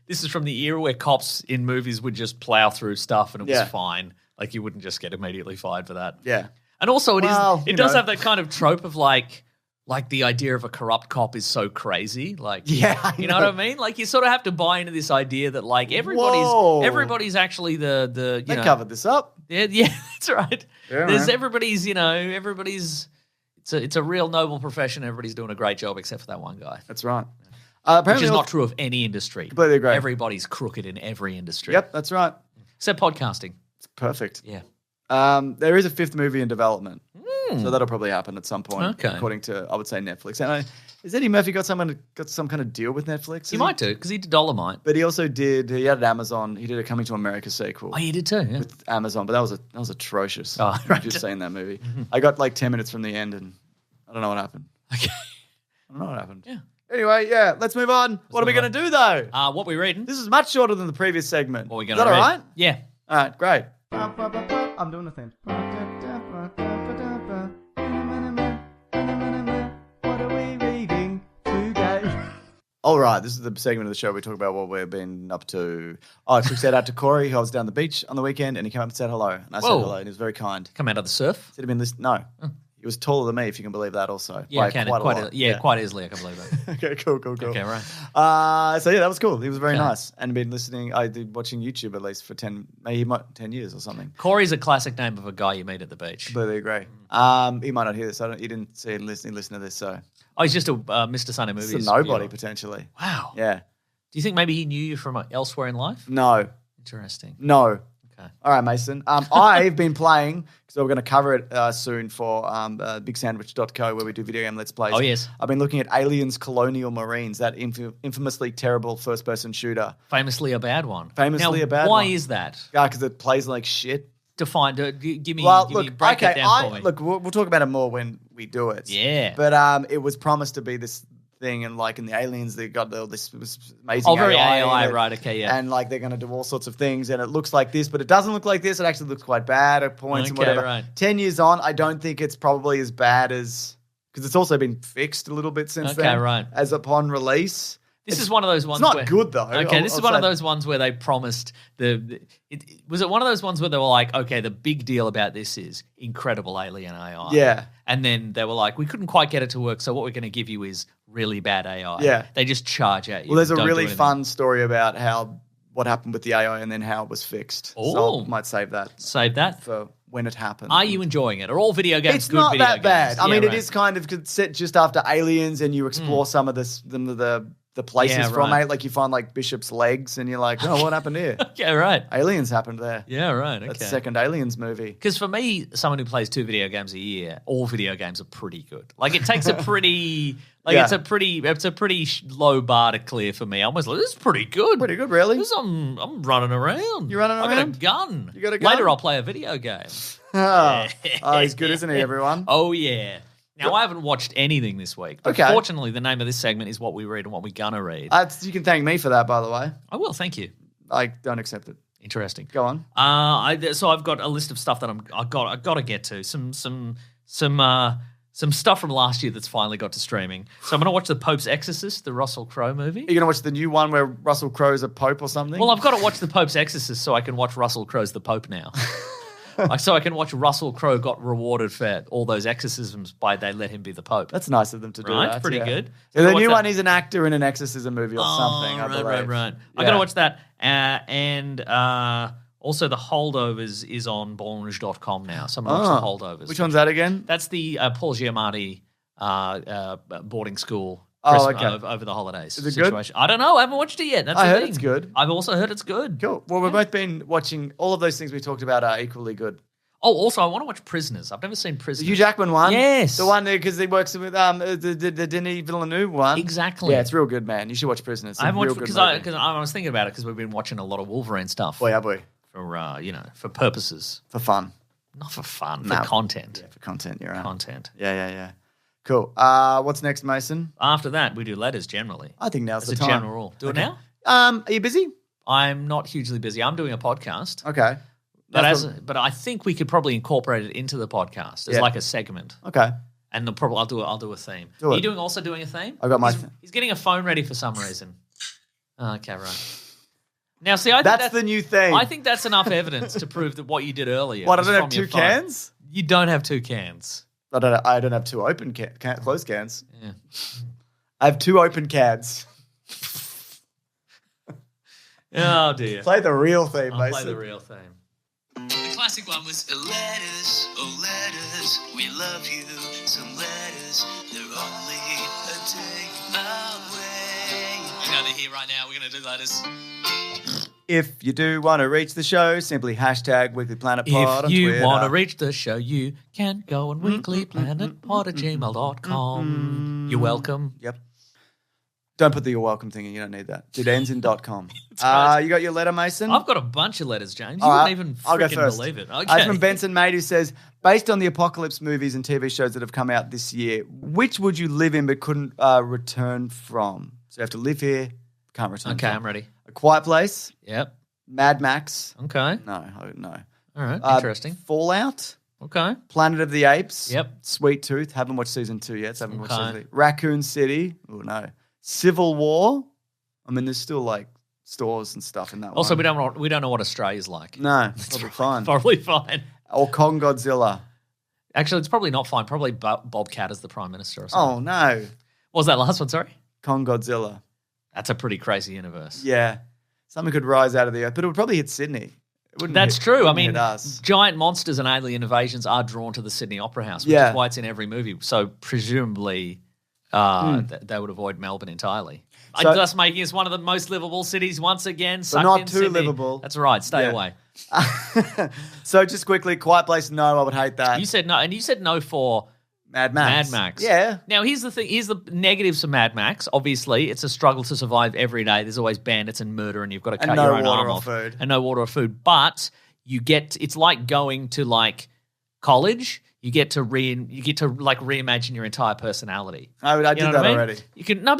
[SPEAKER 2] is from the era where cops in movies would just plow through stuff and it was fine. Like, you wouldn't just get immediately fired for that.
[SPEAKER 1] Yeah.
[SPEAKER 2] And also it does have that kind of trope of like the idea of a corrupt cop is so crazy. Like, you know what I mean? Like, you sort of have to buy into this idea that, like, everybody's actually the
[SPEAKER 1] they covered this up.
[SPEAKER 2] Yeah, that's right. Yeah, there's everybody's It's a real noble profession. Everybody's doing a great job except for that one guy.
[SPEAKER 1] That's right.
[SPEAKER 2] Which is not true of any industry.
[SPEAKER 1] Completely agree.
[SPEAKER 2] Everybody's crooked in every industry.
[SPEAKER 1] Yep, that's right.
[SPEAKER 2] Except podcasting.
[SPEAKER 1] It's perfect.
[SPEAKER 2] Yeah.
[SPEAKER 1] There is a 5th movie in development. So that'll probably happen at some point, according to, I would say, Netflix. And has Eddie Murphy got some kind of deal with Netflix?
[SPEAKER 2] He might do, because he did Dolomite.
[SPEAKER 1] But he also he had Amazon. He did a Coming to America sequel.
[SPEAKER 2] Oh, he did too, yeah.
[SPEAKER 1] With Amazon, but that was atrocious.
[SPEAKER 2] Oh, right.
[SPEAKER 1] Just saying that movie. I got like 10 minutes from the end and I don't know what happened.
[SPEAKER 2] Okay.
[SPEAKER 1] I don't know what happened.
[SPEAKER 2] Yeah.
[SPEAKER 1] Anyway, let's move on. What are we going to do, though?
[SPEAKER 2] What we reading?
[SPEAKER 1] This is much shorter than the previous segment.
[SPEAKER 2] What are we going
[SPEAKER 1] to read? Is that all right?
[SPEAKER 2] Yeah.
[SPEAKER 1] All right, great. I'm doing the thing. What are we reading today? All right, this is the segment of the show where we talk about what we've been up to. Oh, I took shout out to Corey, who I was down the beach on the weekend, and he came up and said hello. And I said hello, and he was very kind.
[SPEAKER 2] Come out of the surf?
[SPEAKER 1] Said he'd been listening. No. Oh. He was taller than me, if you can believe that also.
[SPEAKER 2] Yeah, quite easily, I can believe that.
[SPEAKER 1] Okay, cool.
[SPEAKER 2] Okay, right.
[SPEAKER 1] So that was cool. He was very nice. And been listening, I did watching YouTube at least for 10 years or something.
[SPEAKER 2] Corey's a classic name of a guy you meet at the beach.
[SPEAKER 1] Completely agree. He might not hear this. He didn't see and listen to this, so.
[SPEAKER 2] Oh, he's just a Mr. Sunny Movies.
[SPEAKER 1] It's a nobody, potentially.
[SPEAKER 2] Wow.
[SPEAKER 1] Yeah.
[SPEAKER 2] Do you think maybe he knew you from elsewhere in life?
[SPEAKER 1] No.
[SPEAKER 2] Interesting.
[SPEAKER 1] No.
[SPEAKER 2] Okay.
[SPEAKER 1] All right, Mason. I've been playing, because we're going to cover it soon for bigsandwich.co, where we do video game Let's Plays.
[SPEAKER 2] Oh, yes.
[SPEAKER 1] I've been looking at Aliens Colonial Marines, that infamously terrible first-person shooter.
[SPEAKER 2] Famously a bad one.
[SPEAKER 1] Why
[SPEAKER 2] is that?
[SPEAKER 1] Yeah, because it plays like shit.
[SPEAKER 2] Give me break it down for me.
[SPEAKER 1] Look, we'll talk about it more when we do it.
[SPEAKER 2] Yeah.
[SPEAKER 1] But it was promised to be this thing, and like in the Aliens, they got all this amazing
[SPEAKER 2] very AI, right? Okay, yeah.
[SPEAKER 1] And like they're going to do all sorts of things, and it looks like this, but it doesn't look like this. It actually looks quite bad at points and whatever.
[SPEAKER 2] Right.
[SPEAKER 1] 10 years on, I don't think it's probably as bad as, because it's also been fixed a little bit since then.
[SPEAKER 2] Right.
[SPEAKER 1] As upon release.
[SPEAKER 2] This is one of those ones.
[SPEAKER 1] It's not good though.
[SPEAKER 2] Okay, this is one of those ones where they promised was it one of those ones where they were like, okay, the big deal about this is incredible alien AI.
[SPEAKER 1] Yeah.
[SPEAKER 2] And then they were like, we couldn't quite get it to work, so what we're going to give you is really bad AI.
[SPEAKER 1] Yeah.
[SPEAKER 2] They just charge at you.
[SPEAKER 1] Well, there's a really fun story about what happened with the AI and then how it was fixed.
[SPEAKER 2] Oh.
[SPEAKER 1] So I might save that.
[SPEAKER 2] Save that
[SPEAKER 1] for when it happens.
[SPEAKER 2] Are you enjoying it? Are all video games
[SPEAKER 1] it's
[SPEAKER 2] good
[SPEAKER 1] not
[SPEAKER 2] video
[SPEAKER 1] that bad.
[SPEAKER 2] games?
[SPEAKER 1] I mean, it is kind of set just after Aliens, and you explore some of the places from it. Like you find like Bishop's legs, and you're like, oh, what happened here?
[SPEAKER 2] Yeah, right.
[SPEAKER 1] Aliens happened there.
[SPEAKER 2] Yeah, right. Okay.
[SPEAKER 1] That's the second Aliens movie.
[SPEAKER 2] Because for me, someone who plays 2 video games a year, all video games are pretty good. Like it takes a pretty, it's a pretty low bar to clear for me. I'm almost like, this is pretty good.
[SPEAKER 1] Pretty good, really.
[SPEAKER 2] I'm running around.
[SPEAKER 1] You're running around?
[SPEAKER 2] I got a gun.
[SPEAKER 1] You got a gun?
[SPEAKER 2] Later, I'll play a video game.
[SPEAKER 1] Oh, he's good, isn't he, everyone?
[SPEAKER 2] Oh, yeah. Now, I haven't watched anything this week, but fortunately, the name of this segment is what we read and what we're gonna read.
[SPEAKER 1] You can thank me for that, by the way.
[SPEAKER 2] I will, thank you.
[SPEAKER 1] I don't accept it.
[SPEAKER 2] Interesting.
[SPEAKER 1] Go on.
[SPEAKER 2] So I've got a list of stuff that I got to get to. Some some stuff from last year that's finally got to streaming. So I'm going to watch The Pope's Exorcist, the Russell Crowe movie.
[SPEAKER 1] Are you going to watch the new one where Russell Crowe's a pope or something?
[SPEAKER 2] Well, I've got to watch The Pope's Exorcist so I can watch Russell Crowe's The Pope now. So I can watch Russell Crowe got rewarded for all those exorcisms by they let him be the Pope.
[SPEAKER 1] That's nice of them to do
[SPEAKER 2] right?
[SPEAKER 1] that.
[SPEAKER 2] Pretty good.
[SPEAKER 1] So the new one, he's an actor in an exorcism movie or something, I believe.
[SPEAKER 2] Right. Yeah. I got to watch that. And also The Holdovers is on Bonge.com now. So I'm going to watch The Holdovers.
[SPEAKER 1] Which one's that again?
[SPEAKER 2] That's the Paul Giamatti boarding school over the holidays.
[SPEAKER 1] Is it
[SPEAKER 2] situation.
[SPEAKER 1] good?
[SPEAKER 2] I don't know. I haven't watched it yet. That's
[SPEAKER 1] I
[SPEAKER 2] the
[SPEAKER 1] heard
[SPEAKER 2] thing.
[SPEAKER 1] it's good.
[SPEAKER 2] I've also heard it's good.
[SPEAKER 1] Cool. Well, we've both been watching all of those things we talked about are equally good.
[SPEAKER 2] Oh, also, I want to watch Prisoners. I've never seen Prisoners.
[SPEAKER 1] The Hugh Jackman one?
[SPEAKER 2] Yes.
[SPEAKER 1] The one because he works with the Denis Villeneuve one.
[SPEAKER 2] Exactly.
[SPEAKER 1] Yeah, it's real good, man. You should watch Prisoners.
[SPEAKER 2] I haven't watched because I was thinking about it because we've been watching a lot of Wolverine stuff.
[SPEAKER 1] Boy, have we.
[SPEAKER 2] For purposes.
[SPEAKER 1] For fun.
[SPEAKER 2] Not for fun, for content.
[SPEAKER 1] Yeah, for content, you're right.
[SPEAKER 2] Content.
[SPEAKER 1] Yeah. Cool. What's next, Mason?
[SPEAKER 2] After that, we do letters generally.
[SPEAKER 1] I think now's the
[SPEAKER 2] As
[SPEAKER 1] time.
[SPEAKER 2] a general rule. Do it now?
[SPEAKER 1] Are you busy?
[SPEAKER 2] I'm not hugely busy. I'm doing a podcast.
[SPEAKER 1] Okay.
[SPEAKER 2] But I think we could probably incorporate it into the podcast as like a segment.
[SPEAKER 1] Okay.
[SPEAKER 2] And I'll do a theme. Are you also doing a theme?
[SPEAKER 1] I got my
[SPEAKER 2] He's getting a phone ready for some reason. Okay, right. Now, see, I think
[SPEAKER 1] that's the new thing.
[SPEAKER 2] I think that's enough evidence to prove that what you did earlier.
[SPEAKER 1] What, I don't have two cans?
[SPEAKER 2] You don't have two cans.
[SPEAKER 1] I don't have two open closed cans.
[SPEAKER 2] Yeah.
[SPEAKER 1] I have two open cans.
[SPEAKER 2] Oh, dear.
[SPEAKER 1] Play the real theme, Mason.
[SPEAKER 2] Play the real theme.
[SPEAKER 5] The classic one was letters, oh letters, we love you. Some letters, they're only a day away. You know they're here right now. We're going to do letters.
[SPEAKER 1] If you do want to reach the show, simply hashtag Weekly Planet Pod on
[SPEAKER 2] If you
[SPEAKER 1] Twitter.
[SPEAKER 2] want to reach the show, you can go on weeklyplanetpod@gmail.com. You're welcome.
[SPEAKER 1] Yep. Don't put the you're welcome thing in. You don't need that. It ends in .com.
[SPEAKER 2] Right.
[SPEAKER 1] You got your letter, Mason?
[SPEAKER 2] I've got a bunch of letters, James. You wouldn't even freaking believe it. Okay.
[SPEAKER 1] From Benson Mate, who says, based on the apocalypse movies and TV shows that have come out this year, which would you live in but couldn't return from? So you have to live here, can't return
[SPEAKER 2] Okay,
[SPEAKER 1] from.
[SPEAKER 2] I'm ready.
[SPEAKER 1] A Quiet Place.
[SPEAKER 2] Yep.
[SPEAKER 1] Mad Max.
[SPEAKER 2] Okay.
[SPEAKER 1] No.
[SPEAKER 2] All right, interesting.
[SPEAKER 1] Fallout.
[SPEAKER 2] Okay.
[SPEAKER 1] Planet of the Apes.
[SPEAKER 2] Yep.
[SPEAKER 1] Sweet Tooth. Haven't watched season 2 yet. So haven't watched season 3. Raccoon City. Oh, no. Civil War. I mean, there's still like stores and stuff in that one.
[SPEAKER 2] Also, we don't know what Australia's like.
[SPEAKER 1] No, probably fine.
[SPEAKER 2] Probably fine.
[SPEAKER 1] Or Kong Godzilla.
[SPEAKER 2] Actually, it's probably not fine. Probably Bobcat as the Prime Minister or something.
[SPEAKER 1] Oh, no.
[SPEAKER 2] What was that last one, sorry?
[SPEAKER 1] Kong Godzilla.
[SPEAKER 2] That's a pretty crazy universe.
[SPEAKER 1] Yeah. Something could rise out of the earth, but it would probably hit Sydney.
[SPEAKER 2] That's true. I mean,
[SPEAKER 1] hit us.
[SPEAKER 2] Giant monsters and alien invasions are drawn to the Sydney Opera House, which is why it's in every movie. So presumably they would avoid Melbourne entirely.
[SPEAKER 1] So,
[SPEAKER 2] thus making us one of the most livable cities once again.
[SPEAKER 1] So not
[SPEAKER 2] in
[SPEAKER 1] too
[SPEAKER 2] Sydney.
[SPEAKER 1] livable.
[SPEAKER 2] That's right. Stay away.
[SPEAKER 1] So just quickly, Quiet Place, no, I would hate that.
[SPEAKER 2] You said no, and you said no for
[SPEAKER 1] Mad Max. Yeah.
[SPEAKER 2] Now, here's the thing. Here's the negatives of Mad Max. Obviously, it's a struggle to survive every day. There's always bandits and murder, and you've got to cut your own arm off. And no water or food. But it's like going to like college. You get to reimagine your entire personality.
[SPEAKER 1] I did that already.
[SPEAKER 2] But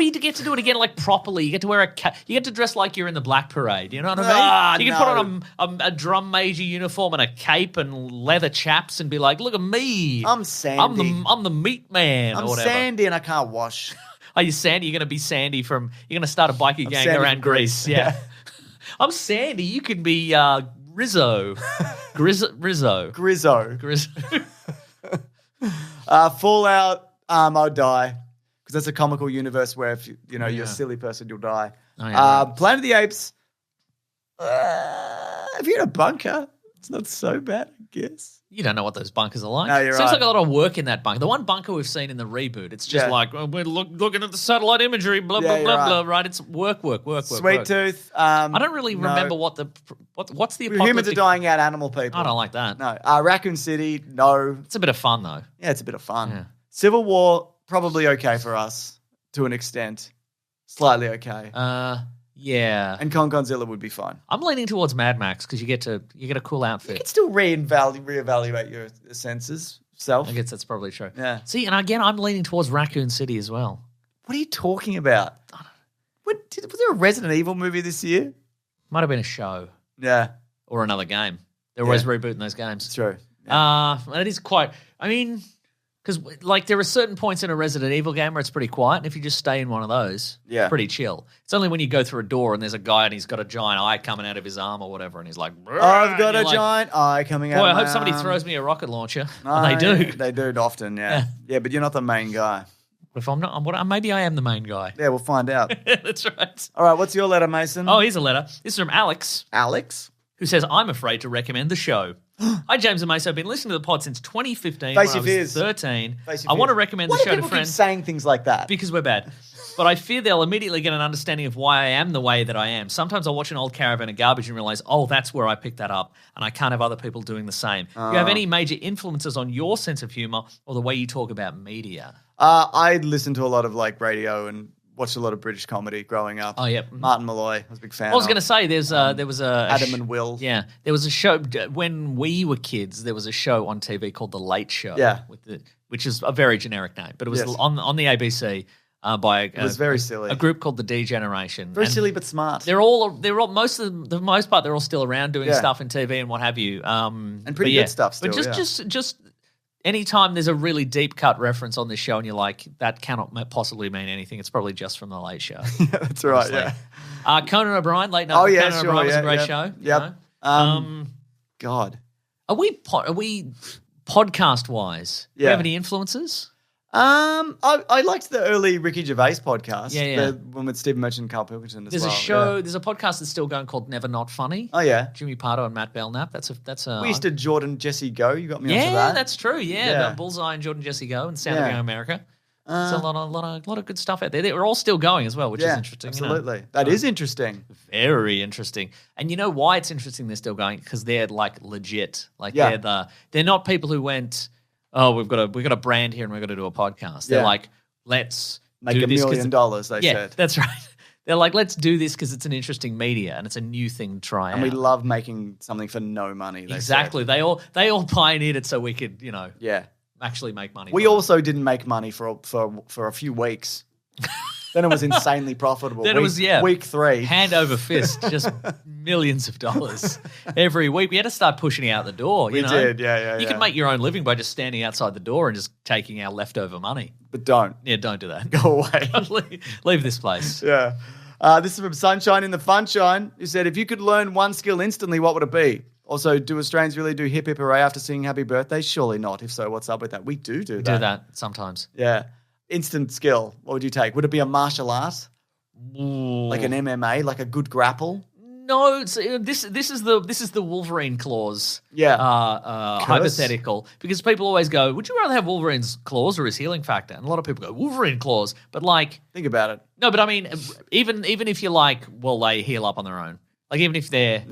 [SPEAKER 2] you get to do it again like properly. You get to wear you get to dress like you're in the Black Parade. You know what I mean? You can put on a drum major uniform and a cape and leather chaps and be like, "Look at me,
[SPEAKER 1] I'm Sandy.
[SPEAKER 2] I'm the meat man."
[SPEAKER 1] I'm
[SPEAKER 2] or whatever.
[SPEAKER 1] Sandy and I can't wash.
[SPEAKER 2] Are you Sandy? You're going to be Sandy you're going to start a bikie gang
[SPEAKER 1] Sandy
[SPEAKER 2] around Greece. Yeah. I'm Sandy. You can be Rizzo. Grizzo.
[SPEAKER 1] Fallout, I'll die because that's a comical universe where if you're a silly person, you'll die.
[SPEAKER 2] Oh, yeah, right.
[SPEAKER 1] Planet of the Apes. If you're in a bunker, it's not so bad, I guess.
[SPEAKER 2] You don't know what those bunkers are like.
[SPEAKER 1] No, you're
[SPEAKER 2] Seems
[SPEAKER 1] right.
[SPEAKER 2] like a lot of work in that bunker. The one bunker we've seen in the reboot, it's just like we're looking at the satellite imagery, blah blah blah blah. Right? It's work.
[SPEAKER 1] Sweet Tooth.
[SPEAKER 2] I don't really remember what's the apocalyptic.
[SPEAKER 1] Humans are dying out, animal people.
[SPEAKER 2] I don't like that.
[SPEAKER 1] No. Raccoon City. No.
[SPEAKER 2] It's a bit of fun though.
[SPEAKER 1] Yeah, it's a bit of fun.
[SPEAKER 2] Yeah.
[SPEAKER 1] Civil War probably okay for us to an extent, slightly okay.
[SPEAKER 2] Yeah.
[SPEAKER 1] And Kong Godzilla would be fine.
[SPEAKER 2] I'm leaning towards Mad Max because you get a cool outfit.
[SPEAKER 1] You can still reevaluate your senses, self.
[SPEAKER 2] I guess that's probably true.
[SPEAKER 1] Yeah.
[SPEAKER 2] See, and again, I'm leaning towards Raccoon City as well.
[SPEAKER 1] What are you talking about? Was there a Resident Evil movie this year?
[SPEAKER 2] Might have been a show.
[SPEAKER 1] Yeah.
[SPEAKER 2] Or another game. They're always rebooting those games.
[SPEAKER 1] It's true. Yeah.
[SPEAKER 2] That is quite. I mean, Because, like, there are certain points in a Resident Evil game where it's pretty quiet, and if you just stay in one of those, it's pretty chill. It's only when you go through a door and there's a guy and he's got a giant eye coming out of his arm or whatever, and he's like,
[SPEAKER 1] I've got a giant eye coming out
[SPEAKER 2] boy,
[SPEAKER 1] of my
[SPEAKER 2] I hope somebody
[SPEAKER 1] arm.
[SPEAKER 2] throws me a rocket launcher.
[SPEAKER 1] No,
[SPEAKER 2] And they do.
[SPEAKER 1] They do often, yeah. Yeah, but you're not the main guy.
[SPEAKER 2] If I'm not, maybe I am the main guy.
[SPEAKER 1] Yeah, we'll find out.
[SPEAKER 2] That's right.
[SPEAKER 1] All right, what's your letter, Mason?
[SPEAKER 2] Oh, here's a letter. This is from Alex.
[SPEAKER 1] Alex?
[SPEAKER 2] Who says, I'm afraid to recommend the show. Hi, James and Mason. I've been listening to the pod since 2015
[SPEAKER 1] Face
[SPEAKER 2] when I
[SPEAKER 1] your
[SPEAKER 2] was
[SPEAKER 1] fears.
[SPEAKER 2] 13.
[SPEAKER 1] Face your
[SPEAKER 2] I want to
[SPEAKER 1] fears.
[SPEAKER 2] recommend
[SPEAKER 1] Why
[SPEAKER 2] the
[SPEAKER 1] do
[SPEAKER 2] show to
[SPEAKER 1] people
[SPEAKER 2] friends.
[SPEAKER 1] keep saying things like that?
[SPEAKER 2] Because we're bad. But I fear they'll immediately get an understanding of why I am the way that I am. Sometimes I'll watch an old caravan of garbage and realize, oh, that's where I picked that up, and I can't have other people doing the same. Do you have any major influences on your sense of humor or the way you talk about media?
[SPEAKER 1] I listened to a lot of like radio and watched a lot of British comedy growing up.
[SPEAKER 2] Oh, yeah.
[SPEAKER 1] Martin Malloy, I was a big fan
[SPEAKER 2] I was
[SPEAKER 1] of.
[SPEAKER 2] going to say there was a
[SPEAKER 1] Adam and Will.
[SPEAKER 2] Yeah, there was a show when we were kids. There was a show on TV called The Late Show.
[SPEAKER 1] Yeah.
[SPEAKER 2] Which is a very generic name, but it was
[SPEAKER 1] Yes.
[SPEAKER 2] on the ABC by
[SPEAKER 1] It was very silly.
[SPEAKER 2] a group called the D Generation.
[SPEAKER 1] Very
[SPEAKER 2] And
[SPEAKER 1] silly but smart.
[SPEAKER 2] They're all most part they're all still around doing
[SPEAKER 1] Yeah.
[SPEAKER 2] stuff in TV and what have you.
[SPEAKER 1] And
[SPEAKER 2] but
[SPEAKER 1] pretty
[SPEAKER 2] yeah.
[SPEAKER 1] good stuff still,
[SPEAKER 2] But just anytime there's a really deep cut reference on this show and you're like, that cannot possibly mean anything, it's probably just from the Late Show.
[SPEAKER 1] Yeah, that's right,
[SPEAKER 2] honestly.
[SPEAKER 1] yeah.
[SPEAKER 2] Conan O'Brien, late night.
[SPEAKER 1] Oh,
[SPEAKER 2] with
[SPEAKER 1] yeah,
[SPEAKER 2] Conan
[SPEAKER 1] sure,
[SPEAKER 2] O'Brien was a
[SPEAKER 1] yeah,
[SPEAKER 2] great
[SPEAKER 1] yeah.
[SPEAKER 2] show.
[SPEAKER 1] Yep.
[SPEAKER 2] You know?
[SPEAKER 1] God.
[SPEAKER 2] Are we podcast wise? Do you
[SPEAKER 1] Yeah.
[SPEAKER 2] have any influences?
[SPEAKER 1] I liked the early Ricky Gervais podcast.
[SPEAKER 2] Yeah.
[SPEAKER 1] The one with Stephen Merchant and Carl Pilkington as
[SPEAKER 2] There's
[SPEAKER 1] well.
[SPEAKER 2] a show.
[SPEAKER 1] Yeah.
[SPEAKER 2] There's a podcast that's still going called Never Not Funny.
[SPEAKER 1] Oh, yeah.
[SPEAKER 2] Jimmy Pardo and Matt Belknap. That's a.
[SPEAKER 1] We used to Jordan Jesse Go. You got me onto
[SPEAKER 2] Yeah,
[SPEAKER 1] that.
[SPEAKER 2] that's true. Yeah,
[SPEAKER 1] Yeah.
[SPEAKER 2] About Bullseye and Jordan Jesse Go and Sound of
[SPEAKER 1] Yeah.
[SPEAKER 2] Young America. There's a lot of good stuff out there. They're all still going as well, which is interesting.
[SPEAKER 1] Absolutely.
[SPEAKER 2] You know?
[SPEAKER 1] That is interesting.
[SPEAKER 2] Very interesting. And you know why it's interesting they're still going? Because they're like legit. Like
[SPEAKER 1] Yeah.
[SPEAKER 2] they're not people who went, oh, we've got a brand here and we've got to do a podcast. They're
[SPEAKER 1] Yeah.
[SPEAKER 2] like, let's
[SPEAKER 1] Make
[SPEAKER 2] do
[SPEAKER 1] $1
[SPEAKER 2] this
[SPEAKER 1] million, they
[SPEAKER 2] yeah,
[SPEAKER 1] said.
[SPEAKER 2] that's right. They're like, let's do this because it's an interesting media and it's a new thing to try
[SPEAKER 1] And
[SPEAKER 2] out.
[SPEAKER 1] we love making something for no money. They
[SPEAKER 2] exactly.
[SPEAKER 1] said.
[SPEAKER 2] They all pioneered it so we could,
[SPEAKER 1] Yeah.
[SPEAKER 2] actually make money.
[SPEAKER 1] We
[SPEAKER 2] from it.
[SPEAKER 1] also didn't make money for a few weeks. Then it was insanely profitable.
[SPEAKER 2] Then it was,
[SPEAKER 1] week 3.
[SPEAKER 2] hand over fist, just millions of dollars every week. We had to start pushing it out the door.
[SPEAKER 1] We did, yeah.
[SPEAKER 2] You can make your own living by just standing outside the door and just taking our leftover money.
[SPEAKER 1] But don't.
[SPEAKER 2] Yeah, don't do that.
[SPEAKER 1] Go away.
[SPEAKER 2] Leave this place.
[SPEAKER 1] Yeah. This is from Sunshine in the Funshine, who said, if you could learn one skill instantly, what would it be? Also, do Australians really do hip hip hooray after singing happy birthday? Surely not. If so, what's up with that? We do that.
[SPEAKER 2] We do that sometimes.
[SPEAKER 1] Yeah. Instant skill. What would you take? Would it be a martial art? Like an MMA? Like a good grapple?
[SPEAKER 2] No, this is the Wolverine clause.
[SPEAKER 1] Yeah.
[SPEAKER 2] Hypothetical, because people always go, "Would you rather have Wolverine's claws or his healing factor?" And a lot of people go, "Wolverine claws," but like,
[SPEAKER 1] think about it.
[SPEAKER 2] No, but I mean, even if you're like, well, they heal up on their own. Like even if they're